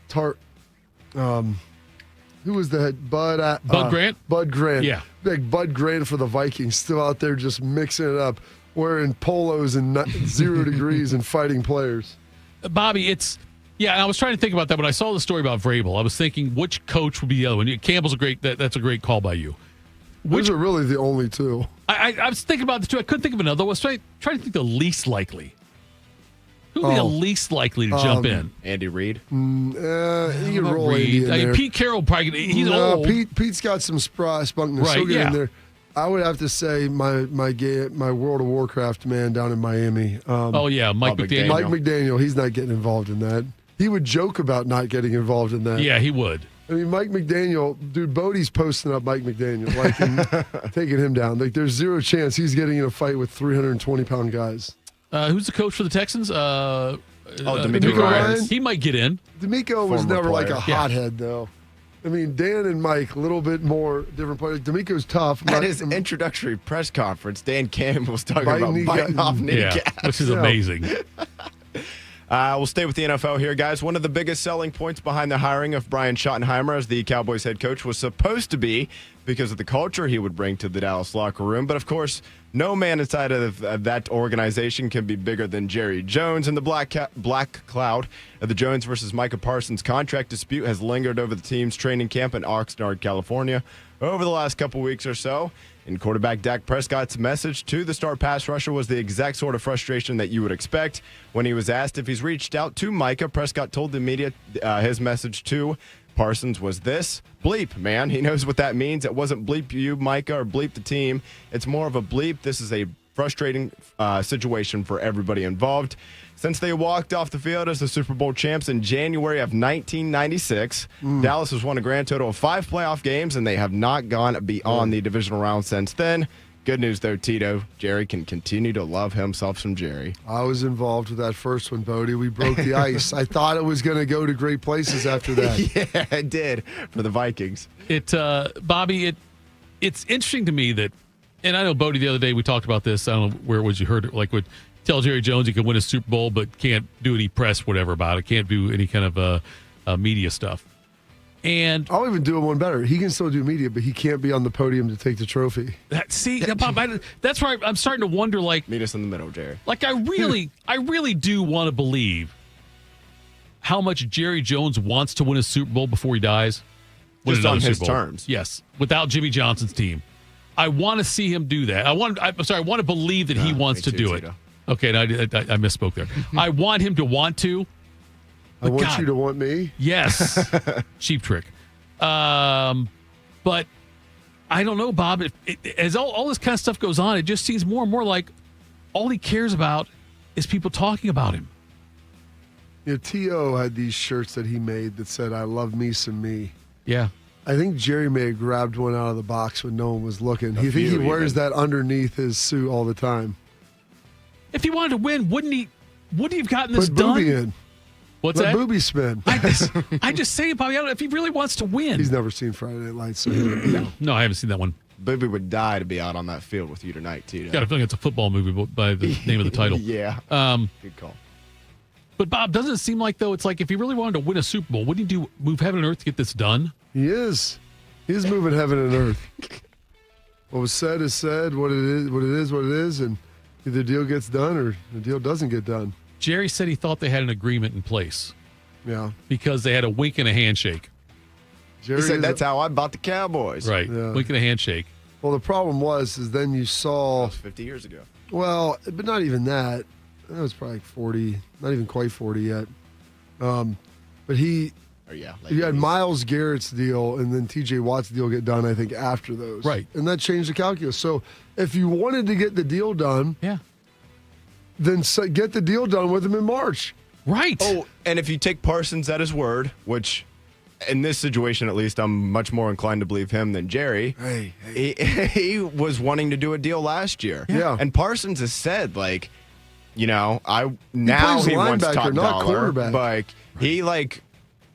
Tart? Who was the head? Bud Grant? Bud Grant. Yeah. Like Bud Grant for the Vikings, still out there just mixing it up, wearing polos and 0 degrees and fighting players. Bobby, yeah, and I was trying to think about that when I saw the story about Vrabel. I was thinking, which coach would be the other one? Campbell's that's a great call by you. Those are really the only two. I was thinking about the two. I couldn't think of another. I was trying to think the least likely. Who would be the least likely to jump in? Andy Reid. He can roll Andy in there. Pete Carroll probably. He's old. Pete's got some spunkness. Right, He'll get yeah. in there. I would have to say my World of Warcraft man down in Miami. Mike McDaniel. Mike McDaniel. He's not getting involved in that. He would joke about not getting involved in that. Yeah, he would. I mean, Mike McDaniel, dude, Bodie's posting up Mike McDaniel, like taking him down. Like, there's zero chance he's getting in a fight with 320-pound guys. Who's the coach for the Texans? DeMeco Ryan. He might get in. DeMeco was never like a hothead, though. I mean, Dan and Mike, a little bit more different players. DeMeco's tough. At his introductory press conference, Dan Campbell was talking about biting off kneecaps. Which is amazing. We'll stay with the NFL here, guys. One of the biggest selling points behind the hiring of Brian Schottenheimer as the Cowboys head coach was supposed to be because of the culture he would bring to the Dallas locker room. But, of course, no man inside of that organization can be bigger than Jerry Jones. And the black cloud of the Jones versus Micah Parsons contract dispute has lingered over the team's training camp in Oxnard, California over the last couple weeks or so. And quarterback Dak Prescott's message to the star pass rusher was the exact sort of frustration that you would expect. When he was asked if he's reached out to Micah, Prescott told the media his message to Parsons was this: bleep, man. He knows what that means. It wasn't bleep you, Micah, or bleep the team. It's more of a bleep. This is a frustrating situation for everybody involved. Since they walked off the field as the Super Bowl champs in January of 1996, Dallas has won a grand total of 5 playoff games, and they have not gone beyond the divisional round since then. Good news, though, Tito. Jerry can continue to love himself some Jerry. I was involved with that first one, Bodie. We broke the ice. I thought it was going to go to great places after that. Yeah, it did for the Vikings. Bobby, it's interesting to me that, and I know, Bodie, the other day we talked about this. I don't know where it was you heard it, like would tell Jerry Jones he can win a Super Bowl, but can't do any press, whatever about it. Can't do any kind of media stuff. And I'll even do one better. He can still do media, but he can't be on the podium to take the trophy. Bob, that's why I'm starting to wonder. Like, meet us in the middle, Jerry. Like, I really do want to believe how much Jerry Jones wants to win a Super Bowl before he dies. Just on his terms. Yes, without Jimmy Johnson's team. I want to see him do that. I want to believe that he wants to do it. Tito. Okay, I misspoke there. I want him to want to. I want you to want me? Yes. Cheap trick. But I don't know, Bob. As all this kind of stuff goes on, it just seems more and more like all he cares about is people talking about him. Yeah, Tito had these shirts that he made that said, "I love me some me." Yeah. I think Jerry may have grabbed one out of the box when no one was looking. I think he wears that underneath his suit all the time. If he wanted to win, wouldn't he have gotten this done? Booby in. What's Let that? Booby spin. I just say, Bobby, I don't know if he really wants to win. He's never seen Friday Night Lights, so No, I haven't seen that one. Booby would die to be out on that field with you tonight, Tito. Got a feeling it's a football movie by the name of the title. Yeah. Good call. But Bob, doesn't it seem like, though, it's like if he really wanted to win a Super Bowl, wouldn't he move heaven and earth to get this done? He is. He is moving heaven and earth. What was said is said. What it is, and either the deal gets done or the deal doesn't get done. Jerry said he thought they had an agreement in place. Yeah. Because they had a wink and a handshake. Jerry said that's how I bought the Cowboys. Right. Yeah. Wink and a handshake. Well, the problem was then you saw. That was 50 years ago. Well, but not even that. That was probably like 40, not even quite 40 yet. But he You had Myles Garrett's deal and then T.J. Watt's deal get done, I think, after those. Right. And that changed the calculus. So if you wanted to get the deal done, then get the deal done with him in March. Right. Oh, and if you take Parsons at his word, which in this situation at least, I'm much more inclined to believe him than Jerry. He was wanting to do a deal last year. Yeah. And Parsons has said, like, he wants linebacker, top not dollar, quarterback. but he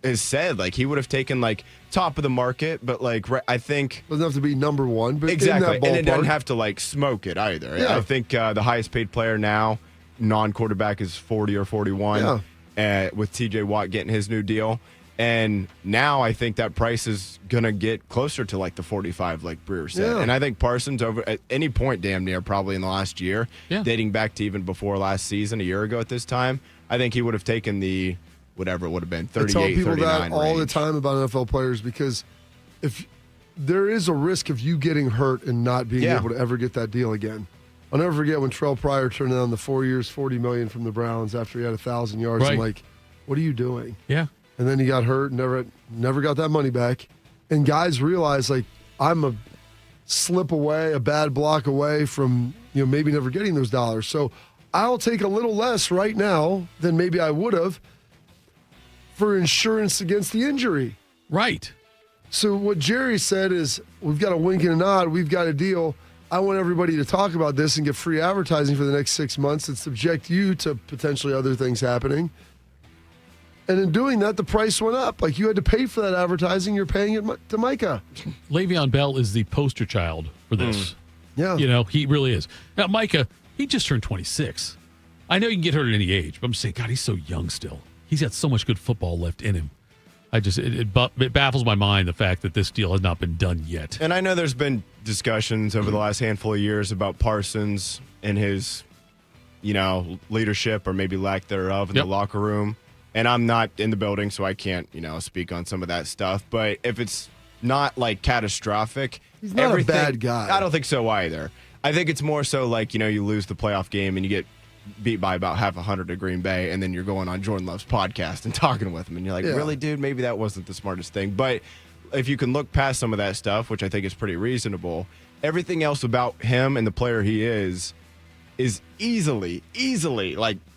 has said he would have taken top of the market, but I think doesn't have to be number one, but exactly, in that and it doesn't ballpark. have to smoke it either. Yeah. I think the highest paid player now, non-quarterback, is 40 or 41. With T.J. Watt getting his new deal. And now I think that price is going to get closer to the 45, like Breer said. Yeah. And I think Parsons, over at any point damn near probably in the last year, dating back to even before last season, a year ago at this time, I think he would have taken the, whatever it would have been, 38, I tell people 39 that all the range. time about NFL players because if there is a risk of you getting hurt and not being able to ever get that deal again. I'll never forget when Terrell Pryor turned down the 4 years, $40 million from the Browns after he had 1,000 yards. Right. I'm like, what are you doing? Yeah. And then he got hurt, never got that money back. And guys realize, I'm a slip away, a bad block away from, maybe never getting those dollars. So I'll take a little less right now than maybe I would have for insurance against the injury. Right. So what Jerry said is, we've got a wink and a nod. We've got a deal. I want everybody to talk about this and get free advertising for the next 6 months and subject you to potentially other things happening. And in doing that, the price went up. You had to pay for that advertising. You're paying it to Micah. Le'Veon Bell is the poster child for this. Yeah. He really is. Now, Micah, he just turned 26. I know you can get hurt at any age, but I'm just saying, God, he's so young still. He's got so much good football left in him. It baffles my mind, the fact that this deal has not been done yet. And I know there's been discussions over the last handful of years about Parsons and his, leadership or maybe lack thereof in the locker room. And I'm not in the building, so I can't, speak on some of that stuff. But if it's not catastrophic, he's not a bad guy. I don't think so either. I think it's more so you lose the playoff game and you get beat by about half 100 to Green Bay, and then you're going on Jordan Love's podcast and talking with him, and you're like, really, dude? Maybe that wasn't the smartest thing. But if you can look past some of that stuff, which I think is pretty reasonable, everything else about him and the player he is easily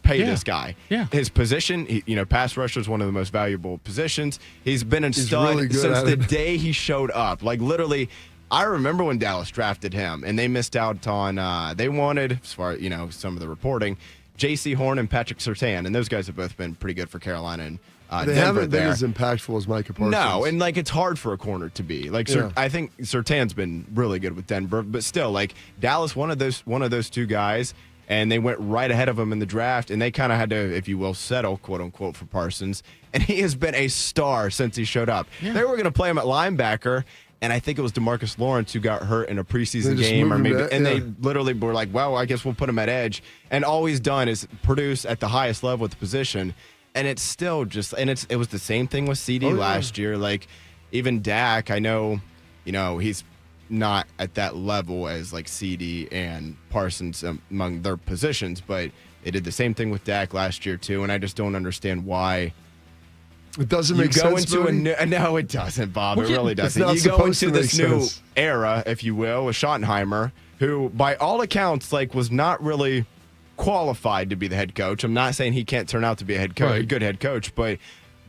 pay this guy. Yeah. His position, pass rusher is one of the most valuable positions. He's been a stud really good since at the it. day he showed up. Literally, I remember when Dallas drafted him, and they missed out on, they wanted, as far as, some of the reporting, J.C. Horn and Patrick Surtain, and those guys have both been pretty good for Carolina and they Denver haven't been there. as impactful as Micah Parsons. No, and it's hard for a corner to be. I think Surtain's been really good with Denver, but still, Dallas, one of those two guys, and they went right ahead of him in the draft, and they kind of had to, if you will, settle, quote unquote, for Parsons. And he has been a star since he showed up. Yeah. They were going to play him at linebacker, and I think it was DeMarcus Lawrence who got hurt in a preseason game, or maybe, they literally were like, well, I guess we'll put him at edge. And all he's done is produce at the highest level with the position. And it's still just, and it was the same thing with CD last year. Even Dak, I know, he's not at that level as CD and Parsons among their positions, but they did the same thing with Dak last year too. And I just don't understand why. It doesn't make sense. No, it doesn't, Bob. It really doesn't. You go into this new era, if you will, with Schottenheimer, who, by all accounts, was not really qualified to be the head coach. I'm not saying he can't turn out to be a good head coach, but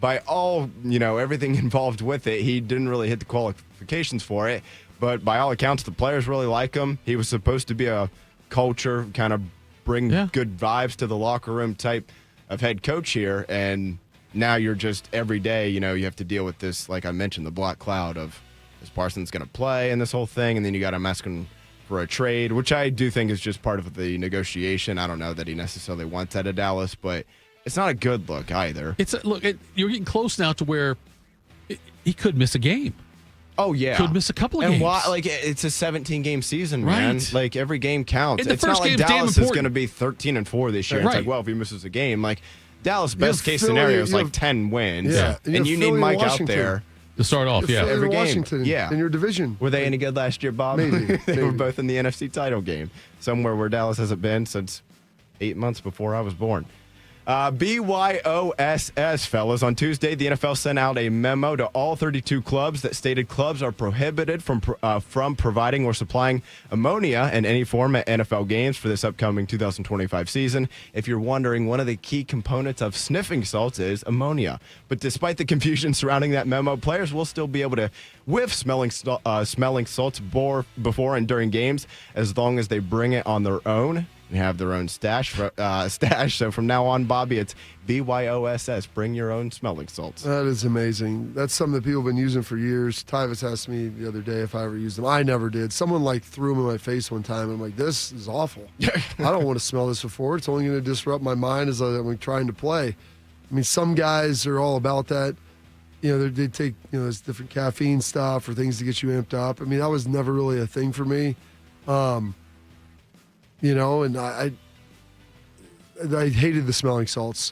by all everything involved with it, he didn't really hit the qualifications for it. But by all accounts, the players really like him. He was supposed to be a culture, kind of bring good vibes to the locker room type of head coach here, and now you're just every day, you have to deal with this, like I mentioned, the black cloud of, is Parsons going to play and this whole thing, and then you got him asking for a trade, which I do think is just part of the negotiation. I don't know that he necessarily wants out of Dallas, but it's not a good look either. You're getting close now to where he could miss a game. Oh, yeah. Could miss a couple of games. And it's a 17-game season, man. Right. Every game counts. And It's not like Dallas is going to be 13-4 this year. Right. It's if he misses a game, Dallas' best case scenario is 10 wins. Yeah. And you need Mike out there to start off. Philly every game. Washington, in your division. Were they any good last year, Bob? Maybe. They were both in the NFC title game, somewhere where Dallas hasn't been since 8 months before I was born. BYOSS, fellas. On Tuesday, the NFL sent out a memo to all 32 clubs that stated clubs are prohibited from providing or supplying ammonia in any form at NFL games for this upcoming 2025 season. If you're wondering, one of the key components of sniffing salts is ammonia. But despite the confusion surrounding that memo, players will still be able to whiff smelling salts before and during games as long as they bring it on their own and have their own stash. So from now on, Bobby, it's BYOSS. Bring your own smelling salts. That is amazing. That's something that people have been using for years. Tyvis asked me the other day if I ever used them. I never did. Someone threw them in my face one time. I'm like, this is awful. I don't want to smell this before. It's only going to disrupt my mind as I'm trying to play. I mean, some guys are all about that. They take, there's different caffeine stuff or things to get you amped up. I mean, that was never really a thing for me. And I hated the smelling salts.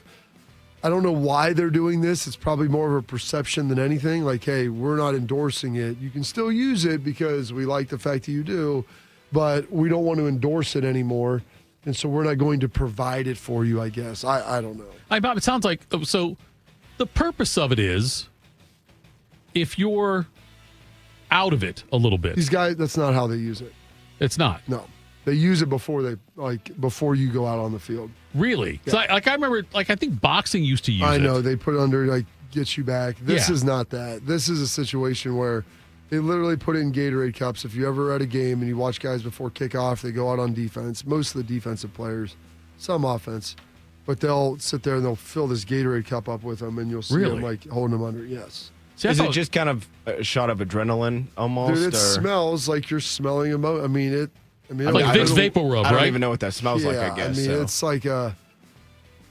I don't know why they're doing this. It's probably more of a perception than anything. Like, hey, we're not endorsing it. You can still use it because we like the fact that you do, but we don't want to endorse it anymore. And so we're not going to provide it for you, I guess. I don't know. Bob, it sounds like, so the purpose of it is if you're out of it a little bit. These guys, that's not how they use it. It's not? No. They use it before you go out on the field. Really? Yeah. So I remember, I think boxing used to use it. I know. They put it under, get you back. This is not that. This is a situation where they literally put it in Gatorade cups. If you ever at a game and you watch guys before kickoff, they go out on defense. Most of the defensive players, some offense, but they'll sit there and they'll fill this Gatorade cup up with them, and you'll see them holding them under. Yes. See, is it just kind of a shot of adrenaline almost? Dude, it smells like you're smelling ammonia. I mean, like Vicks Vapor Rub, right? I don't even know what that smells like, I guess. It's like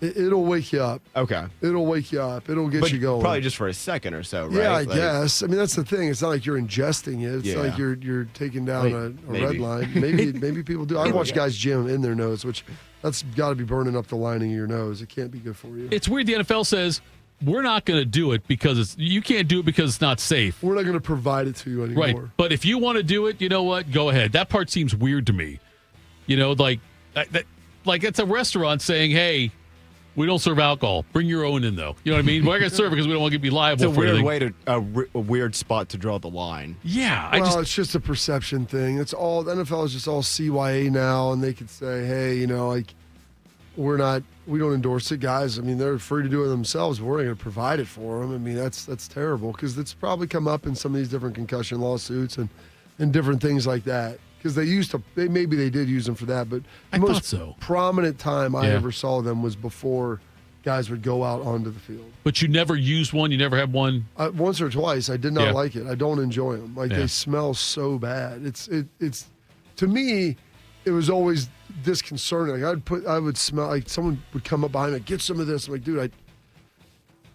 it'll wake you up. Okay. It'll wake you up. It'll get you going. Probably just for a second or so, right? Yeah, I guess. I mean, that's the thing. It's not like you're ingesting it. It's like you're taking down a red line. Maybe people do. I watch guys jam in their nose, which that's got to be burning up the lining of your nose. It can't be good for you. It's weird. The NFL says, we're not going to do it because you can't do it because it's not safe. We're not going to provide it to you anymore. Right. But if you want to do it, you know what? Go ahead. That part seems weird to me. Like it's a restaurant saying, hey, we don't serve alcohol. Bring your own in, though. You know what I mean? We're not going to serve it because we don't want to be liable for anything. It's a weird spot to draw the line. Yeah. It's just a perception thing. It's all, the NFL is just all CYA now, and they could say, hey, we don't endorse it, guys. I mean, they're free to do it themselves, but we're not going to provide it for them. I mean, that's terrible because it's probably come up in some of these different concussion lawsuits and different things like that. Because maybe they did use them for that, but the most prominent time I ever saw them was before guys would go out onto the field. But you never used one? You never had one? Once or twice. I did not like it. I don't enjoy them. They smell so bad. It's to me, it was always disconcerting. I would smell like someone would come up behind me, get some of this. I'm like, dude,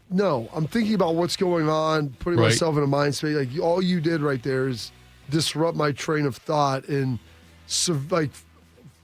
no. I'm thinking about what's going on, putting myself in a mind space. Like all you did right there is disrupt my train of thought and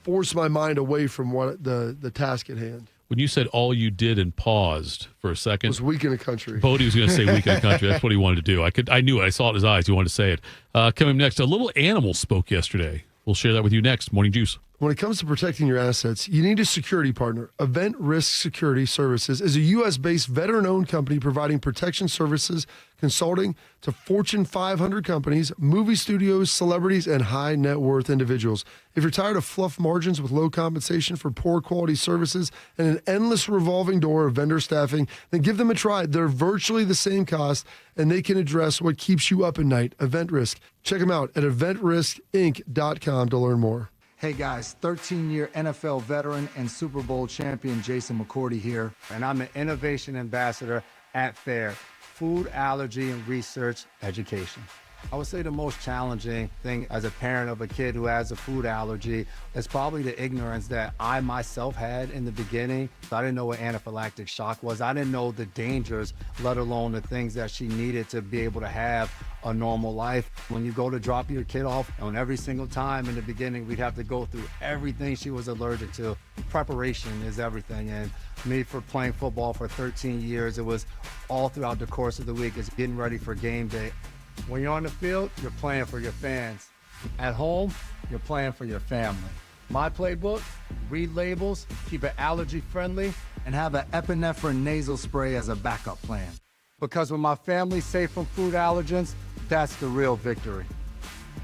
force my mind away from what the task at hand. When you said all you did and paused for a second, it was week in a country. Bodie was going to say week in a country. That's what he wanted to do. I knew it. I saw it in his eyes. He wanted to say it. Coming next, a little animal spoke yesterday. We'll share that with you next. Morning Juice. When it comes to protecting your assets, you need a security partner. Event Risk Security Services is a U.S.-based veteran-owned company providing protection services, consulting to Fortune 500 companies, movie studios, celebrities, and high-net-worth individuals. If you're tired of fluff margins with low compensation for poor quality services and an endless revolving door of vendor staffing, then give them a try. They're virtually the same cost, and they can address what keeps you up at night. Event Risk. Check them out at eventriskinc.com to learn more. Hey guys, 13-year NFL veteran and Super Bowl champion Jason McCourty here, and I'm an innovation ambassador at FAIR, Food Allergy and Research Education. I would say the most challenging thing as a parent of a kid who has a food allergy is probably the ignorance that I myself had in the beginning. I didn't know what anaphylactic shock was. I didn't know the dangers, let alone the things that she needed to be able to have a normal life. When you go to drop your kid off, and every single time in the beginning, we'd have to go through everything she was allergic to. Preparation is everything. And me, for playing football for 13 years, it was all throughout the course of the week. It's getting ready for game day. When you're on the field, you're playing for your fans. At home, you're playing for your family. My playbook, read labels, keep it allergy friendly, and have an epinephrine nasal spray as a backup plan. Because when my family's safe from food allergens, that's the real victory.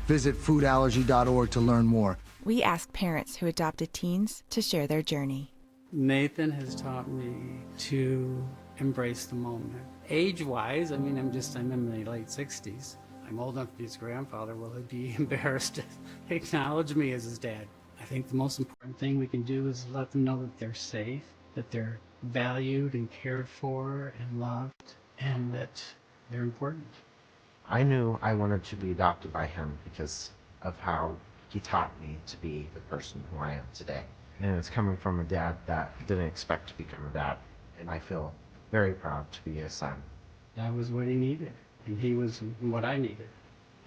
Visit foodallergy.org to learn more. We ask parents who adopted teens to share their journey. Nathan has taught me to embrace the moment. Age-wise, I'm in my late 60s. I'm old enough to be his grandfather. Will he be embarrassed to acknowledge me as his dad? I think the most important thing we can do is let them know that they're safe, that they're valued and cared for and loved, and that they're important. I knew I wanted to be adopted by him because of how he taught me to be the person who I am today. And it's coming from a dad that didn't expect to become a dad. And I feel very proud to be his son. That was what he needed, and he was what I needed.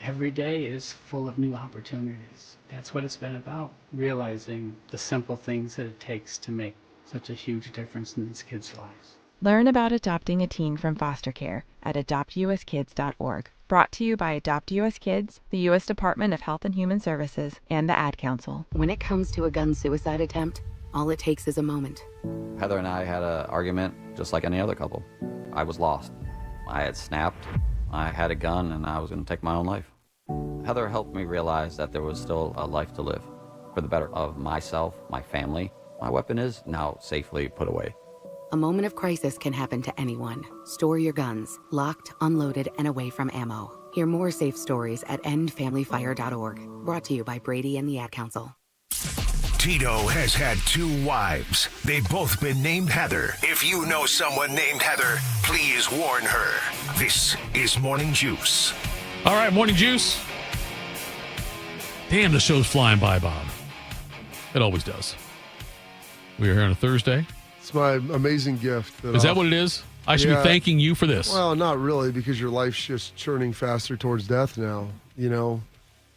Every day is full of new opportunities. That's what it's been about, realizing the simple things that it takes to make such a huge difference in these kids' lives. Learn about adopting a teen from foster care at adoptuskids.org. Brought to you by Adopt US Kids, the U.S. Department of Health and Human Services, and the Ad Council. When it comes to a gun suicide attempt, all it takes is a moment. Heather and I had an argument just like any other couple. I was lost. I had snapped. I had a gun and I was going to take my own life. Heather helped me realize that there was still a life to live for the better of myself, my family. My weapon is now safely put away. A moment of crisis can happen to anyone. Store your guns, locked, unloaded, and away from ammo. Hear more safe stories at endfamilyfire.org. Brought to you by Brady and the Ad Council. Tito has had 2 wives. They've both been named Heather. If you know someone named Heather, please warn her. This is Morning Juice. All right, Morning Juice. Damn, the show's flying by, Bob. It always does. We are here on a Thursday. It's my amazing gift. Is that what it is? I should be thanking you for this. Well, not really, because your life's just churning faster towards death now. You know,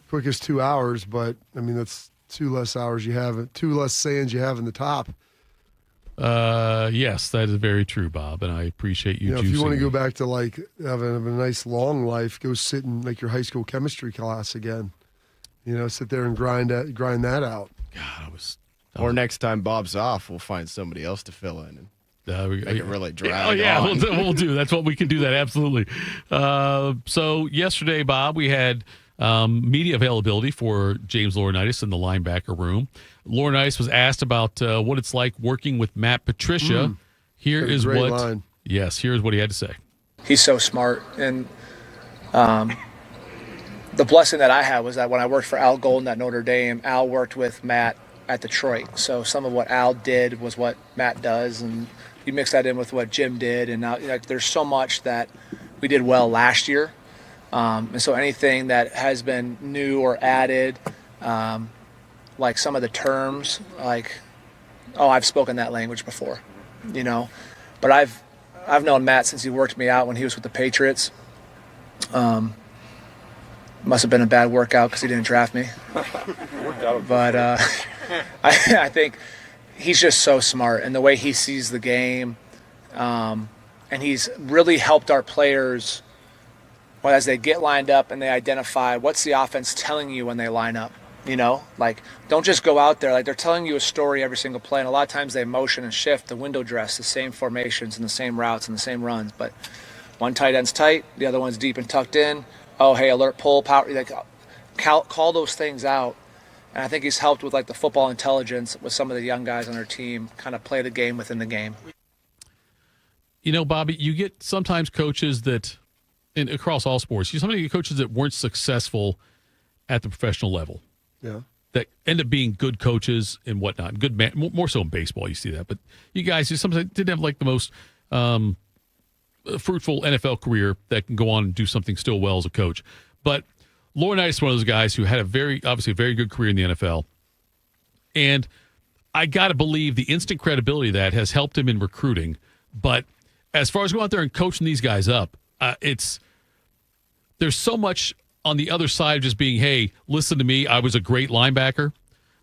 quickest 2 hours, but that's 2 less hours you have, 2 less sands you have in the top. Yes, that is very true, Bob, and I appreciate you. If you want to go back to having a nice long life, go sit in your high school chemistry class again. Sit there and grind that out. God, I was. Or next time Bob's off, we'll find somebody else to fill in and make it really drag. We'll do. That's what we can do. That absolutely. So yesterday, Bob, we had media availability for James Laurinaitis in the linebacker room. Laurinaitis was asked about what it's like working with Matt Patricia. Here's what he had to say. He's so smart, and the blessing that I had was that when I worked for Al Golden at Notre Dame, Al worked with Matt at Detroit. So some of what Al did was what Matt does, and you mix that in with what Jim did, and now there's so much that we did well last year. And so anything that has been new or added, like some of the terms, I've spoken that language before, but I've known Matt since he worked me out when he was with the Patriots. Must have been a bad workout because he didn't draft me. But I think he's just so smart, and the way he sees the game, and he's really helped our players as they get lined up and they identify what's the offense telling you when they line up. Don't just go out there. They're telling you a story every single play, and a lot of times they motion and shift the window dress, the same formations and the same routes and the same runs. But one tight end's tight, the other one's deep and tucked in. Oh, hey, alert, pull, power. Call those things out. And I think he's helped with the football intelligence with some of the young guys on our team kind of play the game within the game. Bobby, you get sometimes coaches that, and across all sports, you sometimes get coaches that weren't successful at the professional level. Yeah. That end up being good coaches and whatnot. Good man, more so in baseball, you see that. But you guys sometimes didn't have the most fruitful NFL career that can go on and do something still well as a coach. But Laurinaitis is one of those guys who had obviously a very good career in the NFL. And I got to believe the instant credibility of that has helped him in recruiting. But as far as going out there and coaching these guys up, there's so much on the other side of just being, hey, listen to me, I was a great linebacker,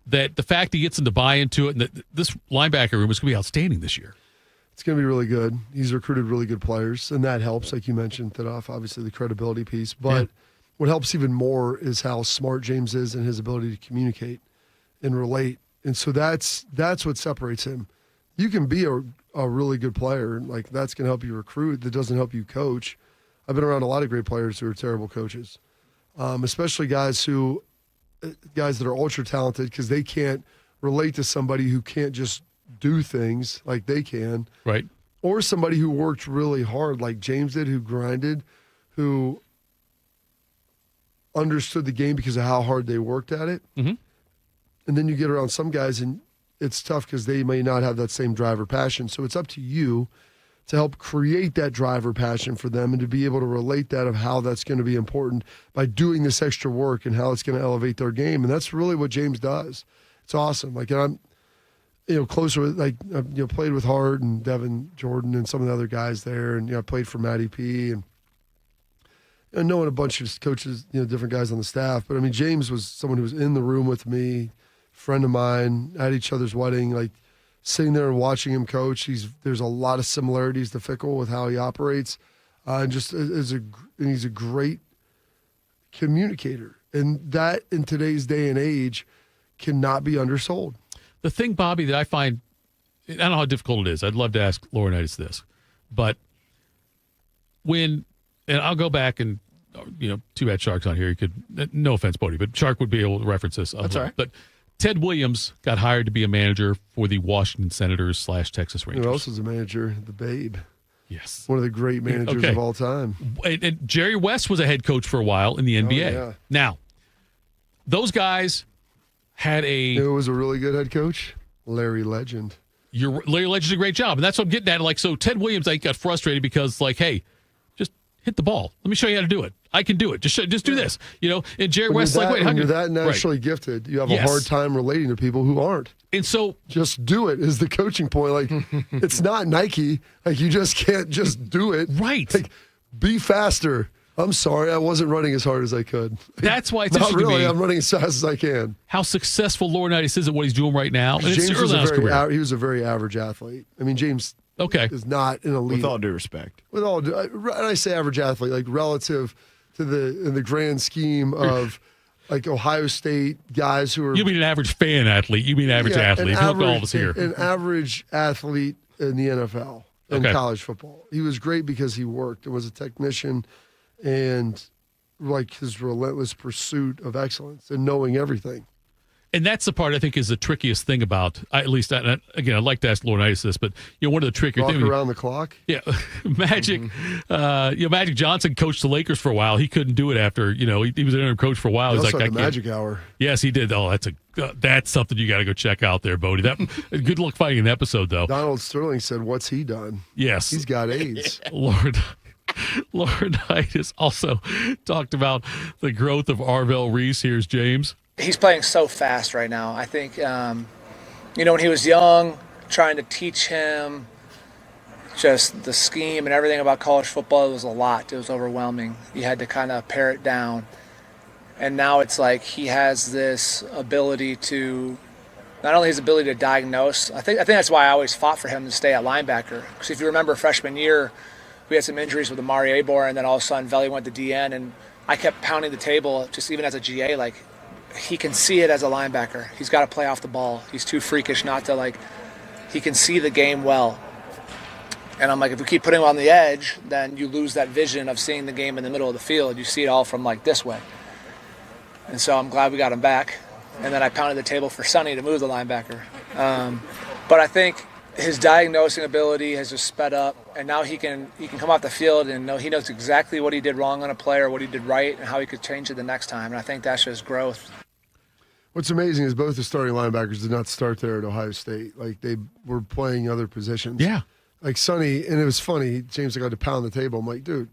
that the fact he gets them to buy into it, and that this linebacker room is going to be outstanding this year. It's going to be really good. He's recruited really good players, and that helps, like you mentioned, Thitoff, obviously the credibility piece. But what helps even more is how smart James is and his ability to communicate and relate. And so that's what separates him. you can be a really good player. Like, that's going to help you recruit. That doesn't help you coach. I've been around a lot of great players who are terrible coaches, especially guys that are ultra talented because they can't relate to somebody who can't just do things like they can. Right. Or somebody who worked really hard like James did, who grinded, who understood the game because of how hard they worked at it. Mm-hmm. And then you get around some guys and it's tough because they may not have that same drive or passion. So it's up to you to help create that drive or passion for them and to be able to relate that of how that's going to be important by doing this extra work and how it's going to elevate their game. And that's really what James does. It's awesome. Like, and I'm, closer with, like, played with Hart and Devin Jordan and some of the other guys there. And, I played for Matty P and knowing a bunch of coaches, different guys on the staff. But, I mean, James was someone who was in the room with me, friend of mine, at each other's wedding, like, sitting there and watching him coach. There's a lot of similarities to Fickle with how he operates. And he's a great communicator. And that, in today's day and age, cannot be undersold. The thing, Bobby, that I find, I don't know how difficult it is. I'd love to ask Laurinaitis this. But and I'll go back and, too bad Shark's on here. He could, no offense, Bodie, but Shark would be able to reference this. That's all right. But Ted Williams got hired to be a manager for the Washington Senators / Texas Rangers. Who else was a manager? The Babe. Yes. One of the great managers of all time. And Jerry West was a head coach for a while in the NBA. Yeah. Now, those guys who was a really good head coach? Larry Legend. Larry Legend did a great job. And that's what I'm getting at. Like, so Ted Williams, got frustrated because, like, hey, just hit the ball. Let me show you how to do it. I can do it. Just do this. And Jerry West, when you're that naturally gifted, you have a hard time relating to people who aren't. And so just do it is the coaching point. Like, it's not Nike. Like, you just can't just do it. Right. Like, be faster. I'm sorry, I wasn't running as hard as I could. That's why it's not interesting really. to me I'm running as fast as I can. How successful Laurinaitis is at what he's doing right now. And James it's early in his career. He was a very average athlete. I mean, James is not an elite. With all due respect. And I say average athlete, like relative to in the grand scheme of like Ohio State guys who are. You mean an average fan athlete? You mean average athlete? Look at all of us here. An average athlete in the NFL and college football. He was great because he worked and was a technician. And like his relentless pursuit of excellence and knowing everything. And that's the part I think is the trickiest thing about, at least, again, I'd like to ask Laurinaitis this, but one of the trickier things. Walk around the clock? Yeah. Magic, Magic Johnson coached the Lakers for a while. He couldn't do it after, he was an interim coach for a while. He He's also like, had the Magic Hour. Yes, he did. Oh, that's something you got to go check out there, Bodie. Good luck finding an episode, though. Donald Sterling said, "What's he done?" Yes. He's got AIDS. Laurinaitis also talked about the growth of Arvell Reese. Here's James. He's playing so fast right now. I think, when he was young, trying to teach him just the scheme and everything about college football, it was a lot. It was overwhelming. You had to kind of pare it down. And now it's like he has this ability to, not only his ability to diagnose, I think that's why I always fought for him to stay at linebacker. Because if you remember freshman year, we had some injuries with Amari Abor, and then all of a sudden Veli went to DN, and I kept pounding the table, just even as a GA, like, he can see it as a linebacker. He's got to play off the ball. He's too freakish not to, he can see the game well. And I'm like, if we keep putting him on the edge, then you lose that vision of seeing the game in the middle of the field. You see it all from, this way. And so I'm glad we got him back. And then I pounded the table for Sonny to move the linebacker. But I think his diagnosing ability has just sped up, and now he can come off the field and he knows exactly what he did wrong on a play or what he did right and how he could change it the next time. And I think that's just growth. What's amazing is both the starting linebackers did not start there at Ohio State. Like, they were playing other positions. Yeah. Like Sonny, and it was funny, James got to pound the table. I'm like, dude,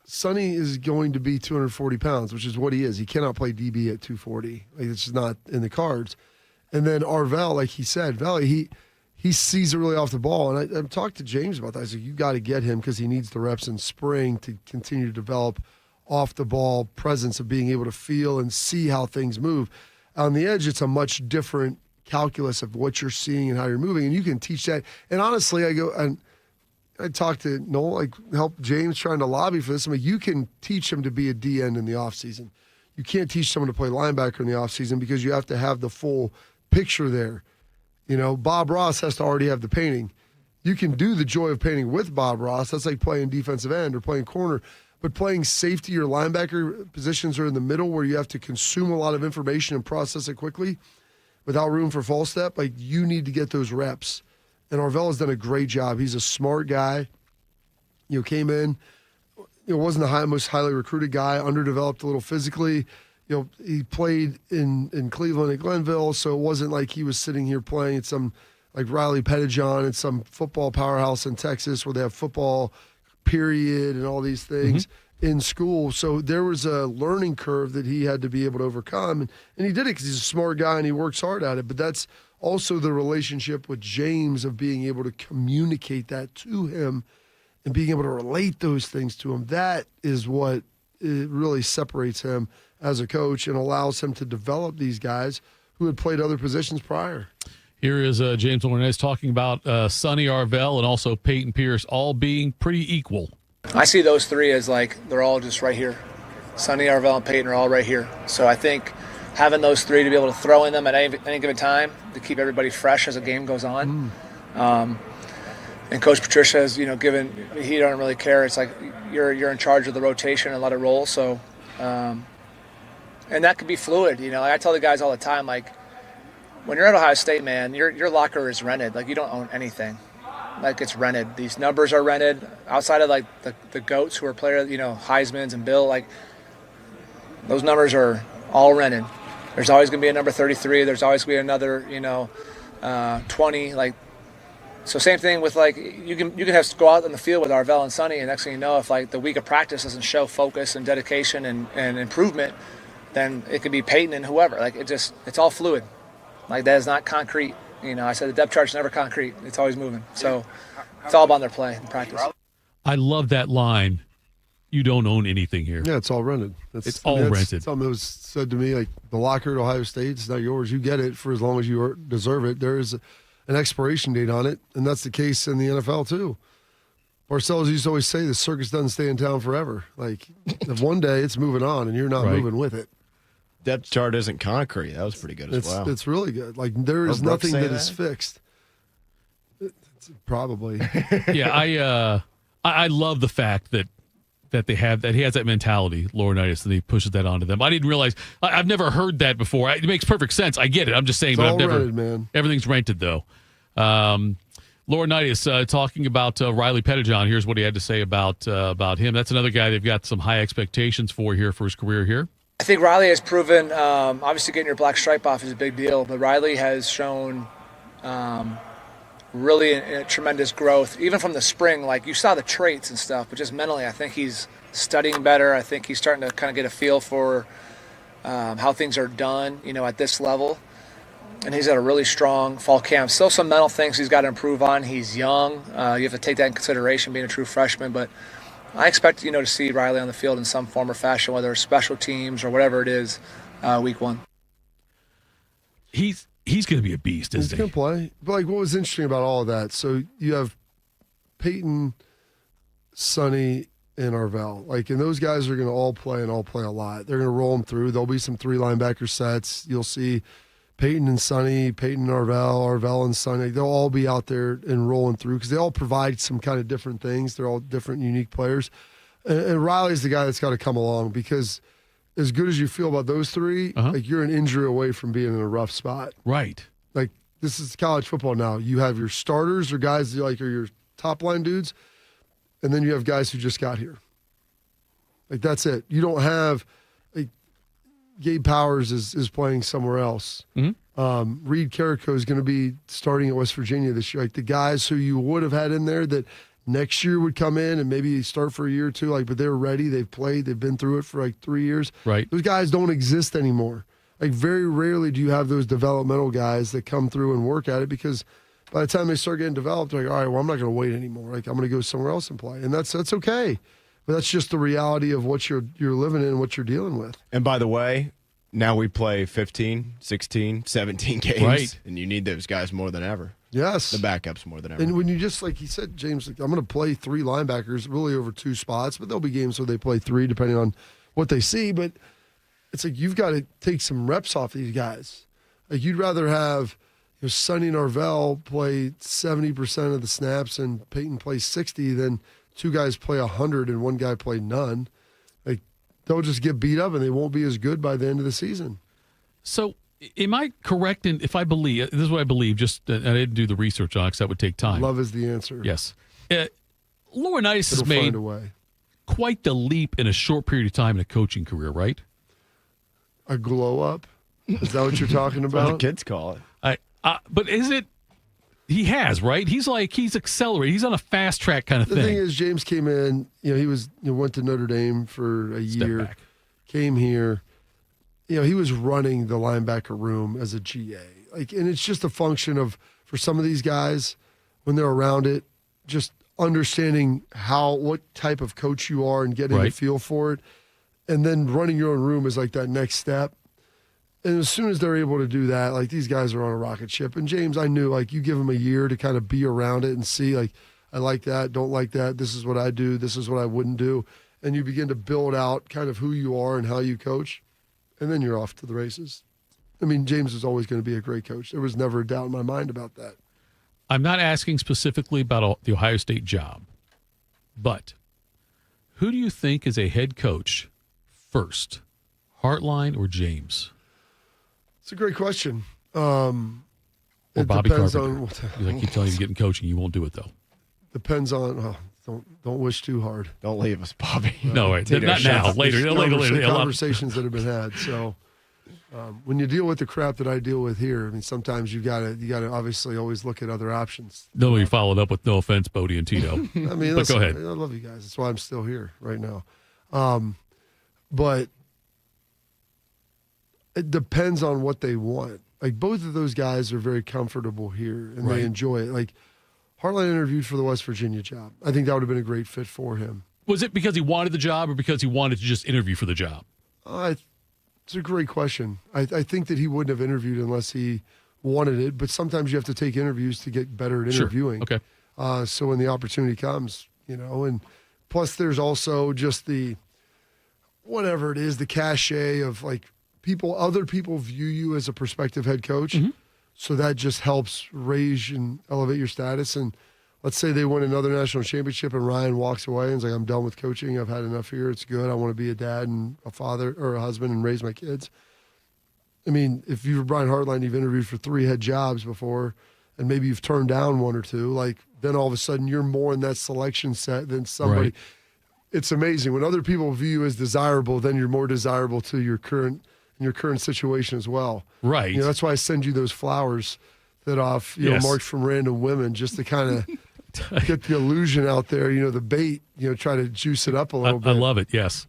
Sonny is going to be 240 pounds, which is what he is. He cannot play DB at 240. Like, it's just not in the cards. And then Arvell, like he said, Valley, he sees it really off the ball. And I talked to James about that. I said, you got to get him because he needs the reps in spring to continue to develop off the ball presence of being able to feel and see how things move. On the edge, it's a much different calculus of what you're seeing and how you're moving. And you can teach that. And honestly, I talked to Noel, help James trying to lobby for this. I'm like, you can teach him to be a D end in the offseason. You can't teach someone to play linebacker in the offseason because you have to have the full picture there. Bob Ross has to already have the painting. You can do the joy of painting with Bob Ross. That's like playing defensive end or playing corner. But playing safety or linebacker positions are in the middle where you have to consume a lot of information and process it quickly without room for false step. Like, you need to get those reps. And Arvell has done a great job. He's a smart guy. Came in, wasn't the most highly recruited guy, underdeveloped a little physically. He played in Cleveland and Glenville, so it wasn't like he was sitting here playing at some, like Riley Pettijohn at some football powerhouse in Texas where they have football period and all these things in school. So there was a learning curve that he had to be able to overcome. And he did it because he's a smart guy and he works hard at it. But that's also the relationship with James of being able to communicate that to him and being able to relate those things to him. That is what it really separates him as a coach and allows him to develop these guys who had played other positions prior. Here is James Laurinaitis talking about Sonny Arvell and also Peyton Pierce all being pretty equal. I see those three as like they're all just right here. Sonny, Arvell, and Peyton are all right here. So I think having those three to be able to throw in them at any given time to keep everybody fresh as the game goes on. And Coach Patricia has, given, he don't really care. It's like you're in charge of the rotation and let it roll. So, and that could be fluid. I tell the guys all the time, like, when you're at Ohio State, man, your locker is rented. Like, you don't own anything. Like, it's rented. These numbers are rented. Outside of, like, the GOATs who are players, Heisman's and Bill, like, those numbers are all rented. There's always going to be a number 33. There's always going to be another, 20. Like, so same thing with, like, you can go out on the field with Arvell and Sonny, and next thing you know, if, like, the week of practice doesn't show focus and dedication and improvement, then it could be Peyton and whoever. Like, it's all fluid. Like, that is not concrete. I said the depth chart is never concrete. It's always moving. So it's all about their play and practice. I love that line. You don't own anything here. Yeah, it's all rented. It's all rented. Something that was said to me, like, the locker at Ohio State, it's not yours. You get it for as long as you deserve it. There is an expiration date on it, and that's the case in the NFL too. Parcells used to always say the circus doesn't stay in town forever. Like, if one day it's moving on and you're not moving with it. Depth chart isn't concrete. That was pretty good as well. It's really good. Like, there is nothing that is fixed. Probably. Yeah, I love the fact that he has that mentality, Laurinaitis, and he pushes that onto them. I didn't realize. I've never heard that before. It makes perfect sense. I get it. I'm just saying, but I've never. Rented, man. Everything's rented, though. Laurinaitis talking about Riley Pettijohn. Here's what he had to say about him. That's another guy they've got some high expectations for his career here. I think Riley has proven, obviously getting your black stripe off is a big deal, but Riley has shown really a tremendous growth, even from the spring. Like, you saw the traits and stuff, but just mentally, I think he's studying better. I think he's starting to kind of get a feel for how things are done, at this level. And he's got a really strong fall camp. Still some mental things he's got to improve on. He's young. You have to take that in consideration, being a true freshman, but I expect, to see Riley on the field in some form or fashion, whether it's special teams or whatever it is, week one. He's going to be a beast, isn't he? He's going to play. But, like, what was interesting about all of that, so you have Peyton, Sonny, and Arvell. Like, and those guys are going to all play and all play a lot. They're going to roll them through. There'll be some 3 linebacker sets. You'll see Peyton and Sonny, Peyton and Arvell and Sonny. They'll all be out there and rolling through because they all provide some kind of different things. They're all different, unique players. And Riley's the guy that's got to come along because as good as you feel about those three, like, you're an injury away from being in a rough spot. Right. Like, this is college football now. You have your starters or guys that, like, are your top line dudes, and then you have guys who just got here. Like, that's it. You don't have, like, Gabe Powers is playing somewhere else. Mm-hmm. Reed Carrico is going to be starting at West Virginia this year. Like, the guys who you would have had in there that next year would come in and maybe start for a year or two, like, but they're ready. They've played. They've been through it for like 3 years. Right. Those guys don't exist anymore. Like, very rarely do you have those developmental guys that come through and work at it because by the time they start getting developed, they're like, all right, well, I'm not going to wait anymore. Like, I'm going to go somewhere else and play. And that's okay. But that's just the reality of what you're living in and what you're dealing with. And by the way, now we play 15, 16, 17 games. Right. And you need those guys more than ever. Yes. The backups more than ever. And when you just, like he said, James, like, I'm going to play 3 linebackers really over 2 spots, but there'll be games where they play 3 depending on what they see. But it's like you've got to take some reps off these guys. Like, you'd rather have, Sonny Norvell play 70% of the snaps and Peyton plays 60, then two guys play 100 and one guy play none. Like, they'll just get beat up and they won't be as good by the end of the season. So, am I correct in if I believe this is what I believe? Just I didn't do the research on it because that would take time. Love is the answer. Yes, Laurinaitis has made find a way. Quite the leap in a short period of time in a coaching career, right? A glow up. Is that what you're talking about? That's what the kids call it. But is it? He has, right? He's accelerated. He's on a fast track kind of thing. The thing is, James came in. He went to Notre Dame for a year. Came here. He was running the linebacker room as a GA. And it's just a function of, for some of these guys, when they're around it, just understanding what type of coach you are and getting a feel for it, and then running your own room is like that next step. And as soon as they're able to do that, these guys are on a rocket ship. And James, I knew, you give him a year to kind of be around it and see, I like that, don't like that, this is what I do, this is what I wouldn't do. And you begin to build out kind of who you are and how you coach, and then you're off to the races. I mean, James is always going to be a great coach. There was never a doubt in my mind about that. I'm not asking specifically about the Ohio State job, but who do you think is a head coach first, Hartline or James? It's a great question. Or Bobby Carpenter. I keep telling you to get in coaching, you won't do it though. Depends on. Don't wish too hard. Don't leave us, Bobby. No, wait, not now. Later. Conversations that have been had. So when you deal with the crap that I deal with here, I mean, sometimes you got to obviously always look at other options. No, you followed up with no offense, Bodie and Tito. I mean, but go ahead. I love you guys. That's why I'm still here right now. But it depends on what they want. Both of those guys are very comfortable here and they enjoy it. Hartline interviewed for the West Virginia job. I think that would have been a great fit for him. Was it because he wanted the job or because he wanted to just interview for the job? It's a great question. I think that he wouldn't have interviewed unless he wanted it, but sometimes you have to take interviews to get better at interviewing. Sure. Okay. So when the opportunity comes, and plus there's also just the, whatever it is, the cachet of other people view you as a prospective head coach. Mm-hmm. So that just helps raise and elevate your status. And let's say they win another national championship and Ryan walks away and is like, I'm done with coaching. I've had enough here. It's good. I want to be a dad and a father or a husband and raise my kids. I mean, if you're Brian Hartline, you've interviewed for 3 head jobs before, and maybe you've turned down 1 or 2, then all of a sudden you're more in that selection set than somebody. Right. It's amazing. When other people view you as desirable, then you're more desirable to your current situation as well. Right. That's why I send you those flowers that marked from random women, just to kind of get the illusion out there, the bait, try to juice it up a little bit. I love it, yes.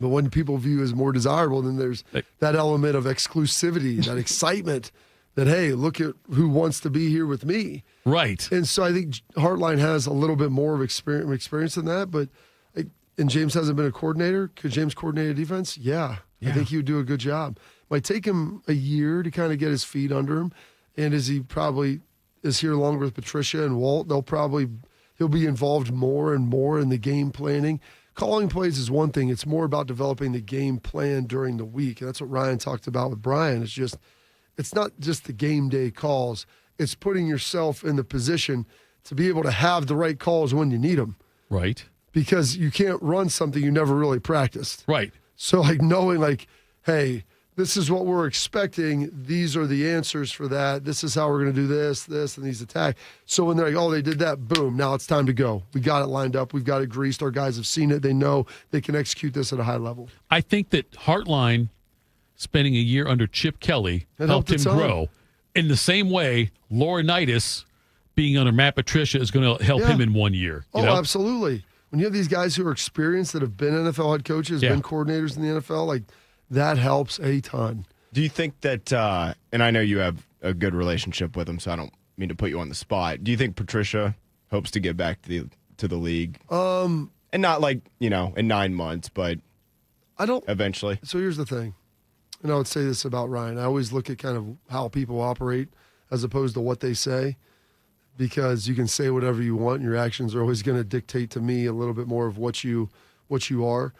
But when people view you as more desirable, then there's that element of exclusivity, that excitement that, hey, look at who wants to be here with me. Right. And so I think Hartline has a little bit more of experience than that, but and James hasn't been a coordinator. Could James coordinate a defense? Yeah. I think he would do a good job. Might take him a year to kind of get his feet under him. And as he probably is here longer with Patricia and Walt, he'll be involved more and more in the game planning. Calling plays is one thing. It's more about developing the game plan during the week. And that's what Ryan talked about with Brian. It's not just the game day calls. It's putting yourself in the position to be able to have the right calls when you need them. Right. Because you can't run something you never really practiced. Right. So knowing hey, this is what we're expecting. These are the answers for that. This is how we're going to do this, and these attack. So when they're like, oh, they did that, boom, now it's time to go. We got it lined up. We've got it greased. Our guys have seen it. They know they can execute this at a high level. I think that Hartline spending a year under Chip Kelly helped him grow. In the same way, Laurinaitis being under Matt Patricia is going to help him in 1 year. Absolutely. When you have these guys who are experienced that have been NFL head coaches, been coordinators in the NFL, that helps a ton. Do you think that, and I know you have a good relationship with him, so I don't mean to put you on the spot. Do you think Patricia hopes to get back to the league? And not in 9 months, but eventually. So here's the thing, and I would say this about Ryan. I always look at kind of how people operate as opposed to what they say, because you can say whatever you want, and your actions are always going to dictate to me a little bit more of what you are.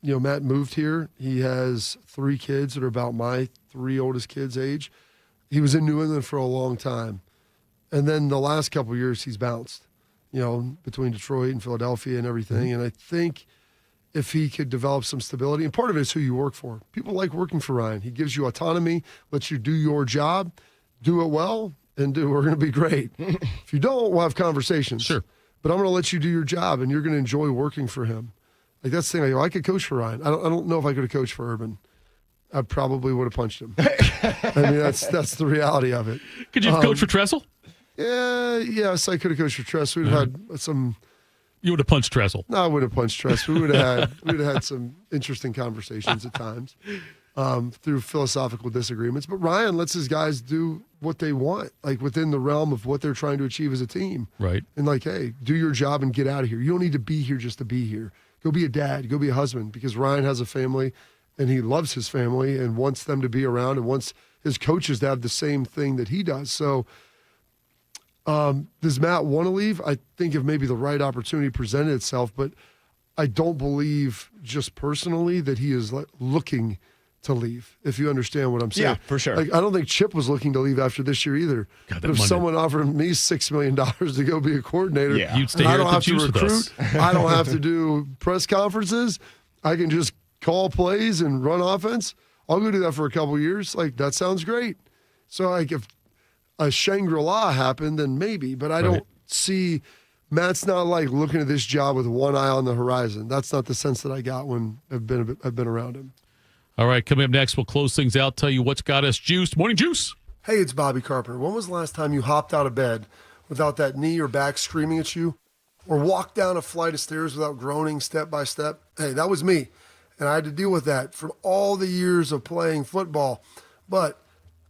Matt moved here. He has 3 kids that are about my 3 oldest kids' age. he was in New England for a long time. And then the last couple of years, he's bounced, between Detroit and Philadelphia and everything. And I think if he could develop some stability, and part of it is who you work for. People like working for Ryan. He gives you autonomy, lets you do your job, do it well, and we're going to be great. If you don't, we'll have conversations. Sure. But I'm going to let you do your job, and you're going to enjoy working for him. Like, that's the thing. I could coach for Ryan. I don't know if I could have coached for Urban. I probably would have punched him. I mean, that's the reality of it. Could you have coached for Tressel? Yeah, yes, I could have coached for Tressel. We'd have had some. You would have punched Tressel. No, I would have punched Tressel. We would have had some interesting conversations at times through philosophical disagreements. But Ryan lets his guys do what they want, like within the realm of what they're trying to achieve as a team. Right. And like, hey, do your job and get out of here. You don't need to be here just to be here. Go be a dad. Go be a husband, because Ryan has a family and he loves his family and wants them to be around and wants his coaches to have the same thing that he does. So does Matt want to leave? I think if maybe the right opportunity presented itself, but I don't believe just personally that he is looking to leave, if you understand what I'm saying. Yeah, for sure. Like, I don't think Chip was looking to leave after this year either. God, but if someone offered me $6 million to go be a coordinator, You'd stay I here don't at the have to Juice with us. recruit, I don't have to do press conferences, I can just call plays and run offense, I'll go do that for a couple of years. Like, that sounds great. So, like, if a Shangri-La happened, then maybe, but I don't see Matt's not like looking at this job with one eye on the horizon. That's not the sense that I got when I've been around him. All right, coming up next, we'll close things out, tell you what's got us juiced. Morning Juice. Hey, it's Bobby Carpenter. When was the last time you hopped out of bed without that knee or back screaming at you? Or walked down a flight of stairs without groaning step by step? Hey, that was me. And I had to deal with that from all the years of playing football. But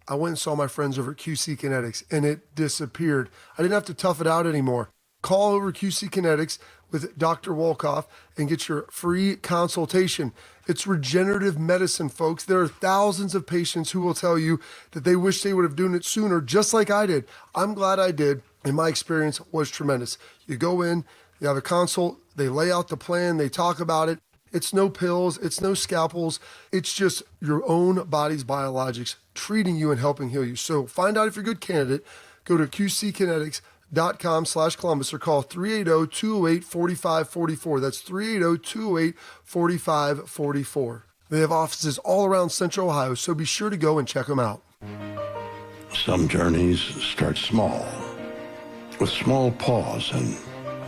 I went and saw my friends over at QC Kinetics, and it disappeared. I didn't have to tough it out anymore. Call over QC Kinetics with Dr. Wolkoff and get your free consultation. It's regenerative medicine, folks. There are thousands of patients who will tell you that they wish they would have done it sooner, just like I did. I'm glad I did, and my experience was tremendous. You go in, you have a consult, they lay out the plan, they talk about it. It's no pills, it's no scalpels. It's just your own body's biologics treating you and helping heal you. So find out if you're a good candidate. Go to qckinetics.com/Columbus or call 380-208-4544. That's 380-208-4544. They have offices all around Central Ohio, so be sure to go and check them out. Some journeys start small, with small pause and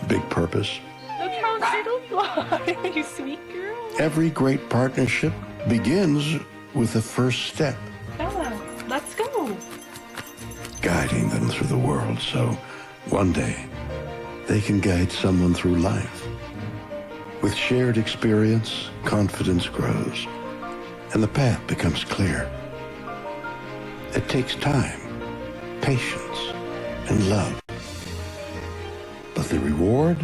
big purpose. Look how little fly, you sweet girl. Every great partnership begins with the first step. Bella, let's go. Guiding them through the world so one day they can guide someone through life. With shared experience, confidence grows, and the path becomes clear. It takes time, patience, and love. But the reward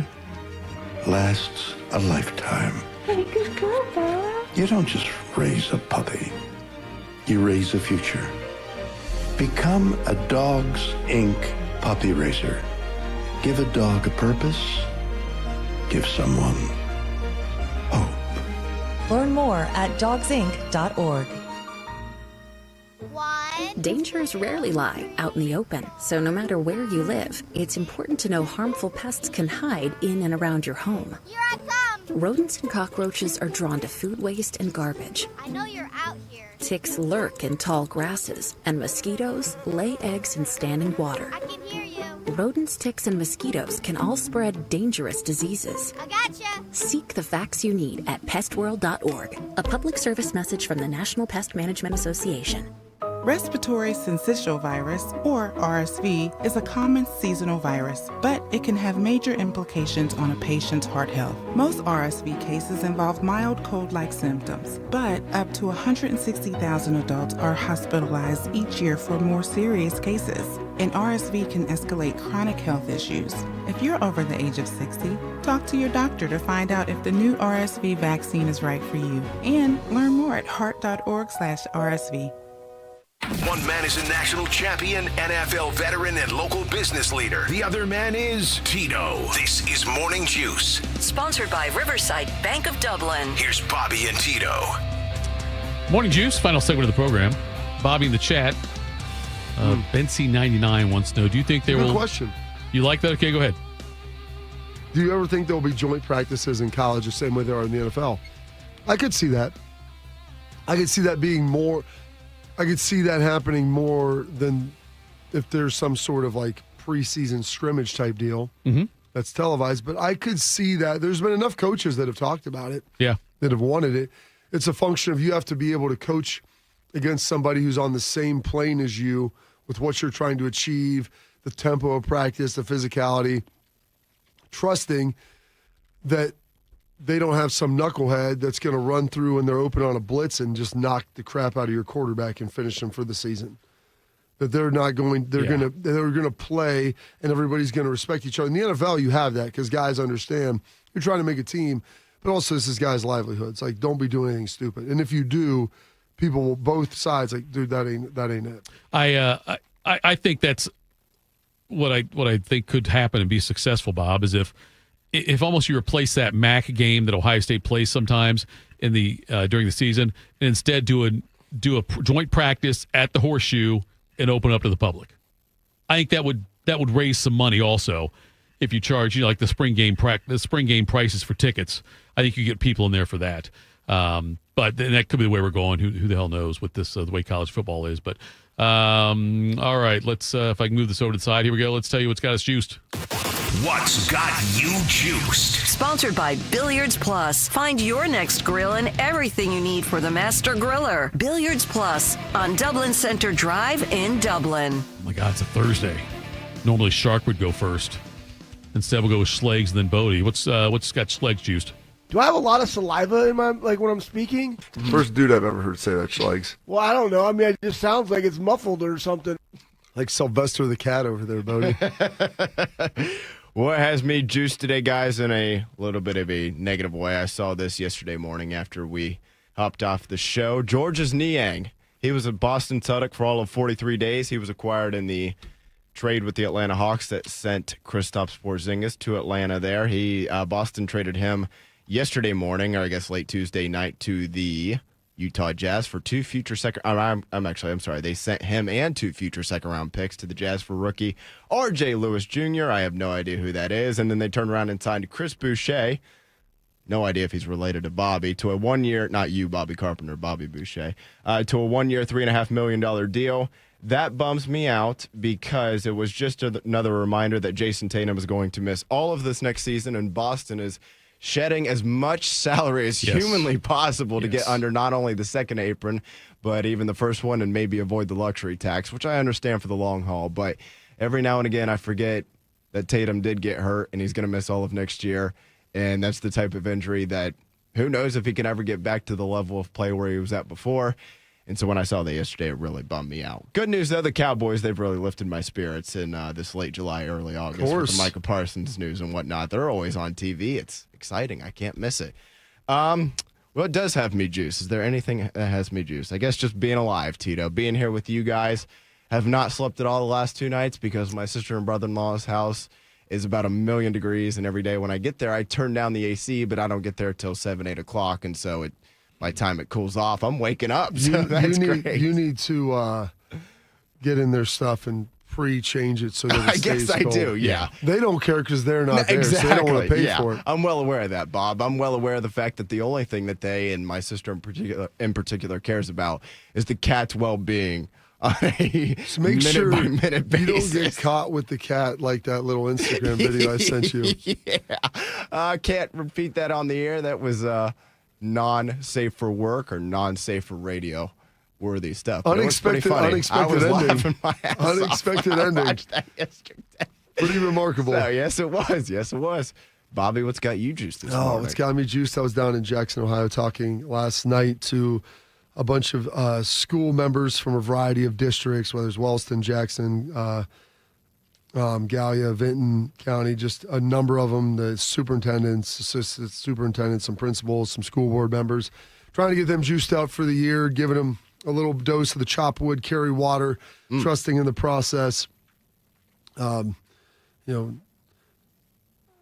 lasts a lifetime. Hey, good girl, Bella. You don't just raise a puppy. You raise a future. Become a Dogs Inc. puppy raiser. Give a dog a purpose. Give someone hope. Learn more at dogsinc.org. Dangers rarely lie out in the open, so no matter where you live, it's important to know harmful pests can hide in and around your home. Here I come! Rodents and cockroaches are drawn to food waste and garbage. I know you're out here. Ticks lurk in tall grasses, and mosquitoes lay eggs in standing water. I can hear you. Rodents, ticks, and mosquitoes can all spread dangerous diseases. I gotcha. Seek the facts you need at pestworld.org. A public service message from the National Pest Management Association. Respiratory syncytial virus, or RSV, is a common seasonal virus, but it can have major implications on a patient's heart health. Most RSV cases involve mild cold-like symptoms, but up to 160,000 adults are hospitalized each year for more serious cases. And RSV can escalate chronic health issues. If you're over the age of 60, talk to your doctor to find out if the new RSV vaccine is right for you. And learn more at heart.org/RSV. One man is a national champion, NFL veteran, and local business leader. The other man is Tito. This is Morning Juice. Sponsored by Riverside Bank of Dublin. Here's Bobby and Tito. Morning Juice, final segment of the program. Bobby in the chat. Bency99 wants to know, do you think they will... Good question. You like that? Okay, go ahead. Do you ever think there will be joint practices in college the same way there are in the NFL? I could see that. I could see that being more... I could see that happening more than if there's some sort of like preseason scrimmage type deal that's televised. But I could see that. There's been enough coaches that have talked about it. Yeah. That have wanted it. It's a function of you have to be able to coach against somebody who's on the same plane as you with what you're trying to achieve, the tempo of practice, the physicality, trusting that they don't have some knucklehead that's going to run through when they're open on a blitz and just knock the crap out of your quarterback and finish them for the season. That they're not going, they're going to play and everybody's going to respect each other. In the NFL, you have that because guys understand you're trying to make a team, but also this is guys' livelihoods. Like, don't be doing anything stupid. And if you do, people will, both sides, like, dude, that ain't it. I think that's what I think could happen and be successful, Bob, is if almost you replace that MAC game that Ohio State plays sometimes in the during the season, and instead do a joint practice at the Horseshoe and open up to the public. I think that would raise some money also if you charge like the spring game prices for tickets. I think you get people in there for that. But then that could be the way we're going. Who the hell knows with this the way college football is? But all right, let's if I can move this over to the side. Here we go. Let's tell you what's got us juiced. What's got you juiced? Sponsored by Billiards Plus. Find your next grill and everything you need for the master griller. Billiards Plus on Dublin Center Drive in Dublin. Oh my God, it's a Thursday. Normally Shark would go first. Instead we'll go with Schlegs and then Bodie. What's got Schlegs juiced? Do I have a lot of saliva in my, like, when I'm speaking? First dude I've ever heard say that, Schlegs. Well, I don't know. I mean, it just sounds like it's muffled or something. Like Sylvester the cat over there, Bodie. What has me juiced today, guys, in a little bit of a negative way? I saw this yesterday morning after we hopped off the show. Georges Niang. He was a Boston Celtic for all of 43 days. He was acquired in the trade with the Atlanta Hawks that sent Kristaps Porzingis to Atlanta there. Boston traded him yesterday morning, or I guess late Tuesday night, to the Utah Jazz for two future I'm sorry. They sent him and two future second-round picks to the Jazz for rookie R.J. Lewis Jr. I have no idea who that is. And then they turned around and signed Chris Boucher. No idea if he's related to Bobby, to a one-year, not you, Bobby Carpenter, Bobby Boucher, to a one-year, $3.5 million deal. That bums me out because it was just another reminder that Jason Tatum is going to miss all of this next season, and Boston is shedding as much salary as humanly possible to get under not only the second apron, but even the first one, and maybe avoid the luxury tax, which I understand for the long haul. But every now and again, I forget that Tatum did get hurt, and he's going to miss all of next year. And that's the type of injury that who knows if he can ever get back to the level of play where he was at before. And so when I saw that yesterday, it really bummed me out. Good news, though, the Cowboys, they've really lifted my spirits in this late July, early August with the Micah Parsons news and whatnot. They're always on TV. It's exciting. I can't miss it. What does have me juice? Is there anything that has me juice? I guess just being alive, Tito. Being here with you guys. Have not slept at all the last 2 nights because my sister and brother-in-law's house is about 1,000,000 degrees, and every day when I get there, I turn down the AC, but I don't get there till 7, 8 o'clock, and so by the time it cools off, I'm waking up. So that's great. You need to get in their stuff and pre-change it so that it stays I cold. do, yeah. They don't care because they're not there, exactly. so they don't want to pay for it. I'm well aware of that, Bob. I'm well aware of the fact that the only thing that they and my sister in particular cares about is the cat's well-being on a so make sure minute-by-minute basis. You don't get caught with the cat like that little Instagram video I sent you. Yeah. I can't repeat that on the air. That was non-safe for work or non-safe for radio worthy stuff. But Unexpected ending. I was laughing my ass Unexpected off. ending. I watched that yesterday. Pretty remarkable. So, yes, it was. Yes, it was. Bobby, what's got you juiced this morning? What's got me juiced? I was down in Jackson, Ohio, talking last night to a bunch of school members from a variety of districts, whether it's Wellston, Jackson, Gallia, Vinton County, just a number of them, the superintendents, assistant superintendents, some principals, some school board members, trying to get them juiced out for the year, giving them a little dose of the chop wood, carry water, trusting in the process. What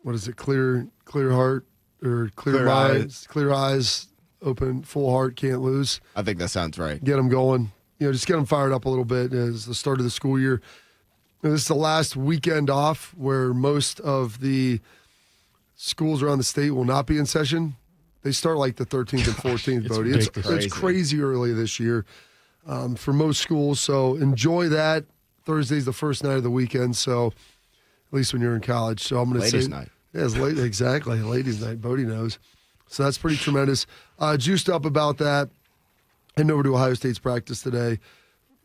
is it? Clear heart or clear minds, clear eyes, open, full heart, can't lose. I think that sounds right. Get them going. just get them fired up a little bit as the start of the school year. This is the last weekend off where most of the schools around the state will not be in session. They start like the 13th and 14th, Bodie. It's crazy early this year for most schools. So enjoy that. Thursday's the first night of the weekend, so at least when you're in college. So I'm going to say, Ladies' night. Yeah, it's late. Exactly, ladies' night. Bodie knows. So that's pretty tremendous. Juiced up about that. Heading over to Ohio State's practice today.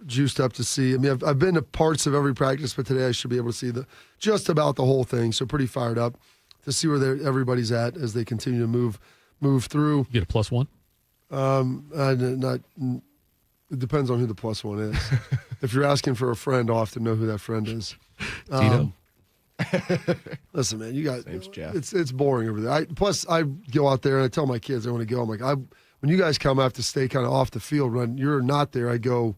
Juiced up to see. I mean, I've been to parts of every practice, but today I should be able to see just about the whole thing. So pretty fired up to see where everybody's at as they continue to move through. You get a +1? It depends on who the +1 is. If you're asking for a friend, I'll have to know who that friend is. Tito. Listen, man, you got Name's Jeff. It's boring over there. Plus, I go out there and I tell my kids I want to go. I'm like, when you guys come, I have to stay kind of off the field. When you're not there, I get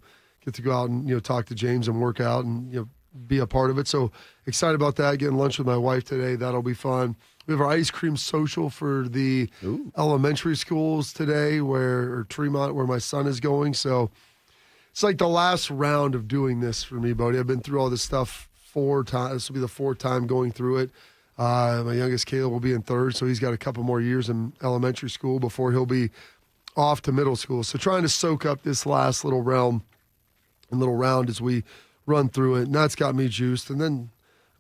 to go out and talk to James and work out and be a part of it. So excited about that. Getting lunch with my wife today. That'll be fun. We have our ice cream social for the elementary schools today, or Tremont, where my son is going. So it's like the last round of doing this for me, Bodie. I've been through all this stuff 4 times. This will be the 4th time going through it. My youngest Caleb will be in 3rd, so he's got a couple more years in elementary school before he'll be off to middle school. So trying to soak up this last little round as we run through it, and that's got me juiced. And then,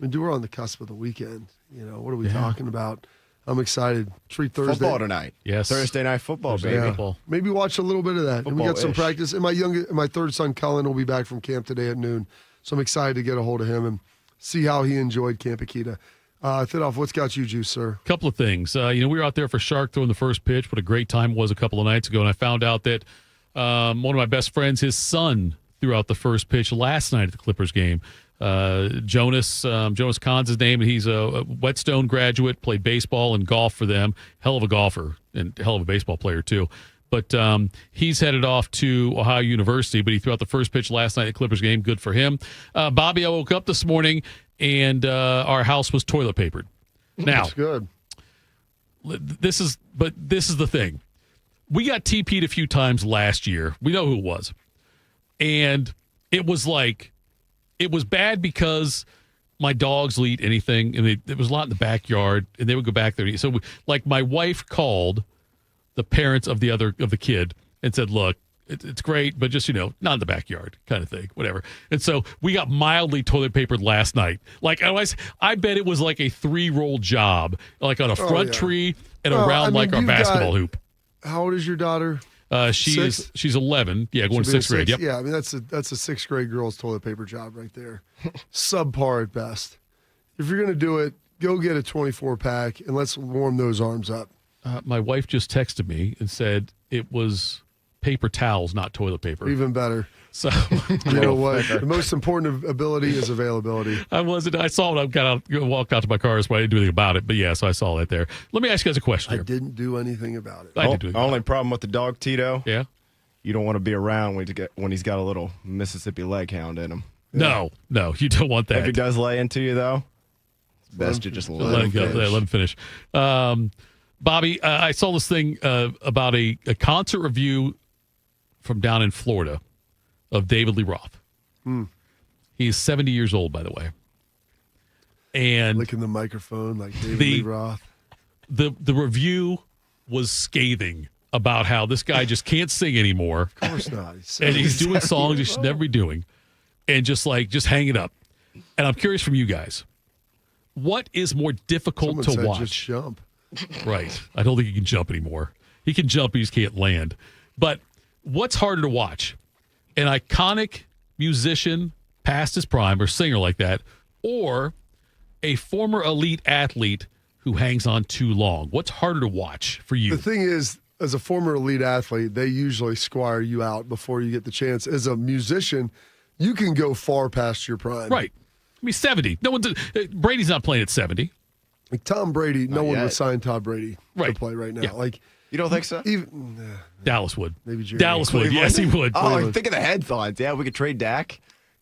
we're on the cusp of the weekend. What are we talking about? I'm excited. Treat Thursday. Football tonight. Yes. Thursday night football, baby. Yeah. Maybe watch a little bit of that. And we got some practice. And my third son, Cullen, will be back from camp today at noon. So I'm excited to get a hold of him and see how he enjoyed Camp Akita. Thitoff, what's got you juiced, sir? Couple of things. We were out there for Shark throwing the first pitch. What a great time it was a couple of nights ago. And I found out that one of my best friends, his son, threw out the first pitch last night at the Clippers game. Jonas Kahn's his name, and he's a Whetstone graduate, played baseball and golf for them. Hell of a golfer and hell of a baseball player, too. But he's headed off to Ohio University, but he threw out the first pitch last night at the Clippers game. Good for him. Bobby, I woke up this morning, and our house was toilet papered. Now, that's good. This is the thing. We got TP'd a few times last year. We know who it was. And it was bad because my dogs will eat anything, and there was a lot in the backyard, and they would go back there and eat. So, my wife called the parents of the kid and said, "Look, it's great, but just not in the backyard, kind of thing, whatever." And so we got mildly toilet papered last night. I bet it was like a 3-roll job, like on a front tree and around our basketball hoop. How old is your daughter? She's 11. Yeah, going to 6th grade. Yep. Yeah, that's a 6th grade girl's toilet paper job right there. Subpar at best. If you're going to do it, go get a 24-pack and let's warm those arms up. My wife just texted me and said it was paper towels, not toilet paper. Even better. So you know what? The most important ability is availability. I saw it. I walked out to my car, so I didn't do anything about it. But yeah, so I saw that there. Let me ask you guys a question here. I didn't do anything about it. Only problem with the dog, Tito. Yeah. You don't want to be around when he's got a little Mississippi leg hound in him. No, you don't want that. If he does lay into you, though, it's best to just let him go. Let him finish. Bobby, I saw this thing about a concert review from down in Florida of David Lee Roth. He's 70 years old, by the way. And licking the microphone like David Lee Roth. The review was scathing about how this guy just can't sing anymore. Of course not. And he's doing songs he should never be doing. And just hang it up. And I'm curious from you guys, what is more difficult to watch? Just jump. Right. I don't think he can jump anymore. He can jump, he just can't land. But what's harder to watch? An iconic musician past his prime or singer like that, or a former elite athlete who hangs on too long? What's harder to watch for you? The thing is, as a former elite athlete, they usually squire you out before you get the chance. As a musician, you can go far past your prime. Right. 70. Brady's not playing at 70. Like Tom Brady, no one would sign Tom Brady to play right now. Yeah. You don't think so? Dallas would. Maybe Jerry. Dallas would. Yes, he would. Oh, think of the headlines. Yeah, we could trade Dak.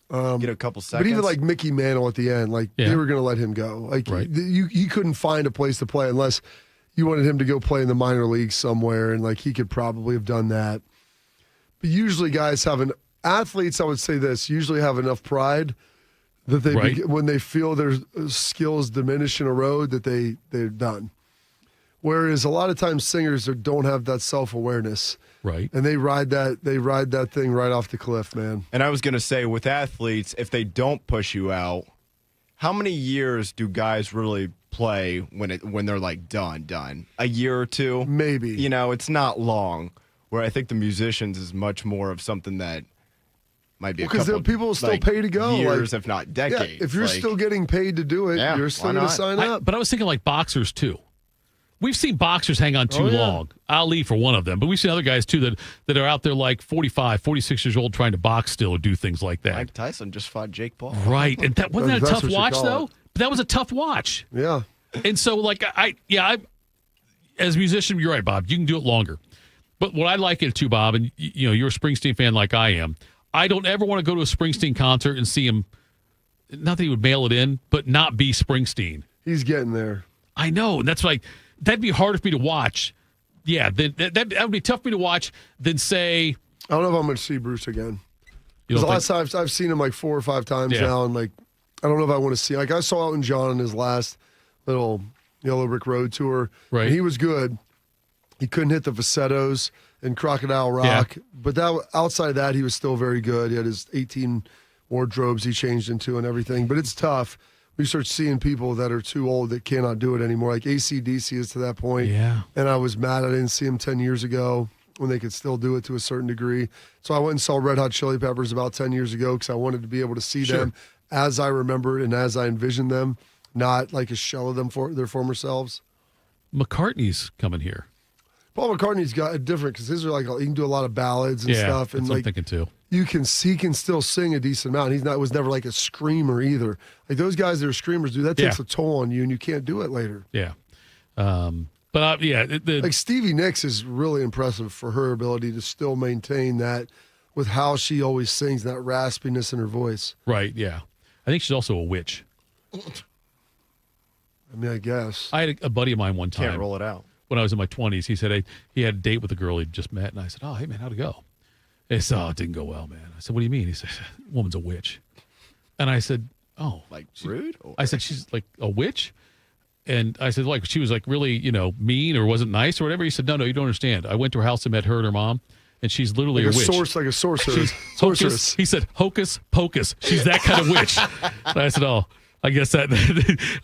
Get a couple seconds. But even like Mickey Mantle at the end, they were going to let him go. You couldn't find a place to play unless you wanted him to go play in the minor leagues somewhere, and he could probably have done that. But usually guys have an athletes, I would say this, usually have enough pride that they when they feel their skills diminish in a road, that they're done. Whereas a lot of times singers don't have that self-awareness. Right. And they ride that thing right off the cliff, man. And I was going to say, with athletes, if they don't push you out, how many years do guys really play when they're like done? A year or two? Maybe. You know, it's not long. Where I think the musicians is much more of something that might be because people still pay to go. Years, if not decades. Yeah, if you're still getting paid to do it, you're still going to sign up. But I was thinking like boxers, too. We've seen boxers hang on too long. Ali for one of them. But we've seen other guys, too, that are out there like 45, 46 years old trying to box still or do things like that. Mike Tyson just fought Jake Paul. Right. And wasn't that a tough watch, though? But that was a tough watch. Yeah. And so, like, as a musician, you're right, Bob. You can do it longer. But what I like it, too, Bob, and you're a Springsteen fan like I am, I don't ever want to go to a Springsteen concert and see him, not that he would mail it in, but not be Springsteen. He's getting there. I know. And that's like, that'd be harder for me to watch. Yeah, that would be tough for me to watch than say. I don't know if I'm going to see Bruce again. Because the last time I've seen him like 4 or 5 times now, and like, I don't know if I want to see. Like, I saw Elton John in his last little Yellow Brick Road tour. Right. And he was good. He couldn't hit the falsettos and Crocodile Rock. Yeah. But outside of that, he was still very good. He had his 18 wardrobes he changed into and everything. But it's tough. We start seeing people that are too old that cannot do it anymore. Like AC/DC is to that point. Yeah. And I was mad I didn't see him 10 years ago when they could still do it to a certain degree. So I went and saw Red Hot Chili Peppers about 10 years ago because I wanted to be able to see them as I remembered and as I envisioned them, not like a shell of them for their former selves. McCartney's coming here. Paul McCartney's got a different because his are like he can do a lot of ballads and stuff, and that's what I'm thinking too. He can still sing a decent amount. Was never like a screamer either. Like those guys that are screamers, dude, that takes a toll on you, and you can't do it later. Yeah, like Stevie Nicks is really impressive for her ability to still maintain that with how she always sings, that raspiness in her voice. Right. Yeah, I think she's also a witch. I mean, I guess I had a buddy of mine one time. Can't roll it out. When I was in my 20s, he said he had a date with a girl he'd just met, and I said, "Oh, hey man, how'd it go?" He said, "Oh, it didn't go well, man." I said, "What do you mean?" He said, "Woman's a witch," and I said, "Oh, like rude?" I said, "She's like a witch," and I said, "Like she was like really mean or wasn't nice or whatever." He said, "No, you don't understand. I went to her house and met her and her mom." And she's literally like a witch. Like a sorcerer. She's hocus. He said, "Hocus pocus." She's that kind of witch. And I said, "Oh, I guess that."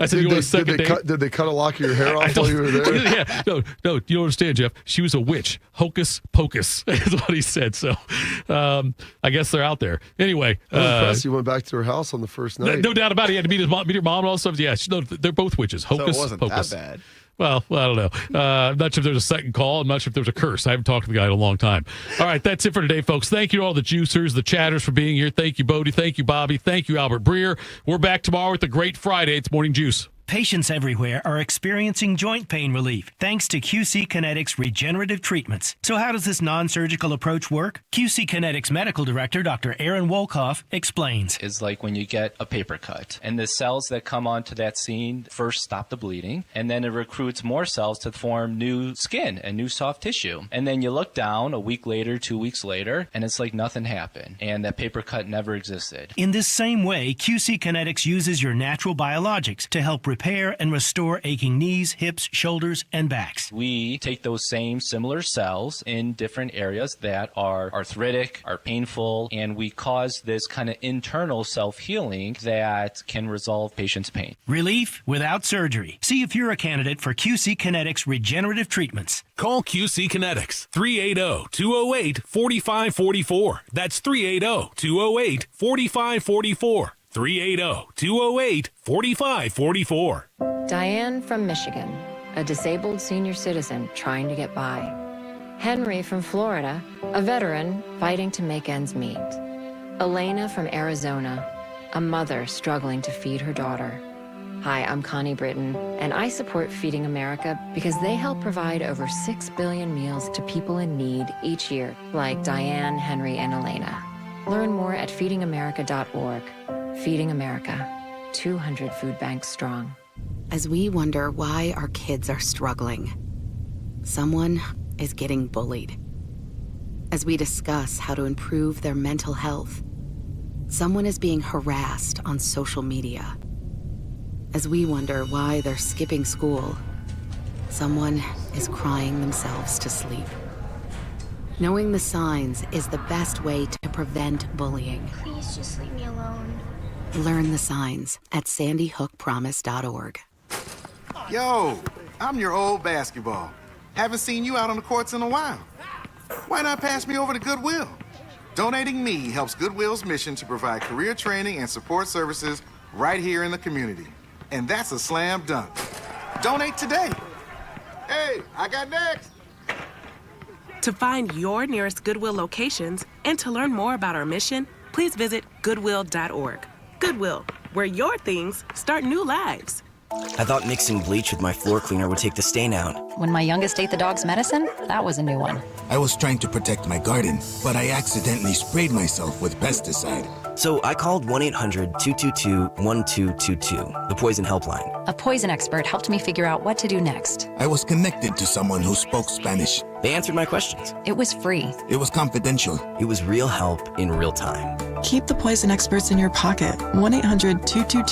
I said, "You want a second date?" Did they cut a lock of your hair off while you were there? Yeah, no, you don't understand, Jeff. She was a witch. Hocus pocus is what he said. So, I guess they're out there. Anyway, I'm impressed you went back to her house on the first night. No doubt about it. He had to meet her mom and all that stuff. Yeah, they're both witches. Hocus so it wasn't pocus. that bad. Well, I don't know. I'm not sure if there's a second call. I'm not sure if there's a curse. I haven't talked to the guy in a long time. All right, that's it for today, folks. Thank you to all the juicers, the chatters for being here. Thank you, Bodie. Thank you, Bobby. Thank you, Albert Breer. We're back tomorrow with a great Friday. It's Morning Juice. Patients everywhere are experiencing joint pain relief thanks to QC Kinetics regenerative treatments. So how does this non-surgical approach work? QC Kinetics Medical Director Dr. Aaron Wolkoff explains. It's like when you get a paper cut and the cells that come onto that scene first stop the bleeding, and then it recruits more cells to form new skin and new soft tissue. And then you look down a week later, 2 weeks later, and it's like nothing happened and that paper cut never existed. In this same way, QC Kinetics uses your natural biologics to help repair and restore aching knees, hips, shoulders, and backs. We take those same similar cells in different areas that are arthritic, are painful, and we cause this kind of internal self-healing that can resolve patients' pain. Relief without surgery. See if you're a candidate for QC Kinetics regenerative treatments. Call QC Kinetics 380-208-4544. That's 380-208-4544. 380-208-4544. Diane from Michigan, a disabled senior citizen trying to get by. Henry from Florida, a veteran fighting to make ends meet. Elena from Arizona, a mother struggling to feed her daughter. Hi, I'm Connie Britton, and I support Feeding America because they help provide over 6 billion meals to people in need each year, like Diane, Henry, and Elena. Learn more at feedingamerica.org. Feeding America, 200 food banks strong. As we wonder why our kids are struggling, someone is getting bullied. As we discuss how to improve their mental health, someone is being harassed on social media. As we wonder why they're skipping school, someone is crying themselves to sleep. Knowing the signs is the best way to prevent bullying. Please just leave me alone. Learn the signs at sandyhookpromise.org. Yo, I'm your old basketball. Haven't seen you out on the courts in a while. Why not pass me over to Goodwill? Donating me helps Goodwill's mission to provide career training and support services right here in the community. And that's a slam dunk. Donate today. Hey, I got next. To find your nearest Goodwill locations and to learn more about our mission, please visit goodwill.org. Goodwill, where your things start new lives. I thought mixing bleach with my floor cleaner would take the stain out. When my youngest ate the dog's medicine, that was a new one. I was trying to protect my garden, but I accidentally sprayed myself with pesticide. So I called 1-800-222-1222, the poison helpline. A poison expert helped me figure out what to do next. I was connected to someone who spoke Spanish. They answered my questions. It was free. It was confidential. It was real help in real time. Keep the poison experts in your pocket. 1-800-222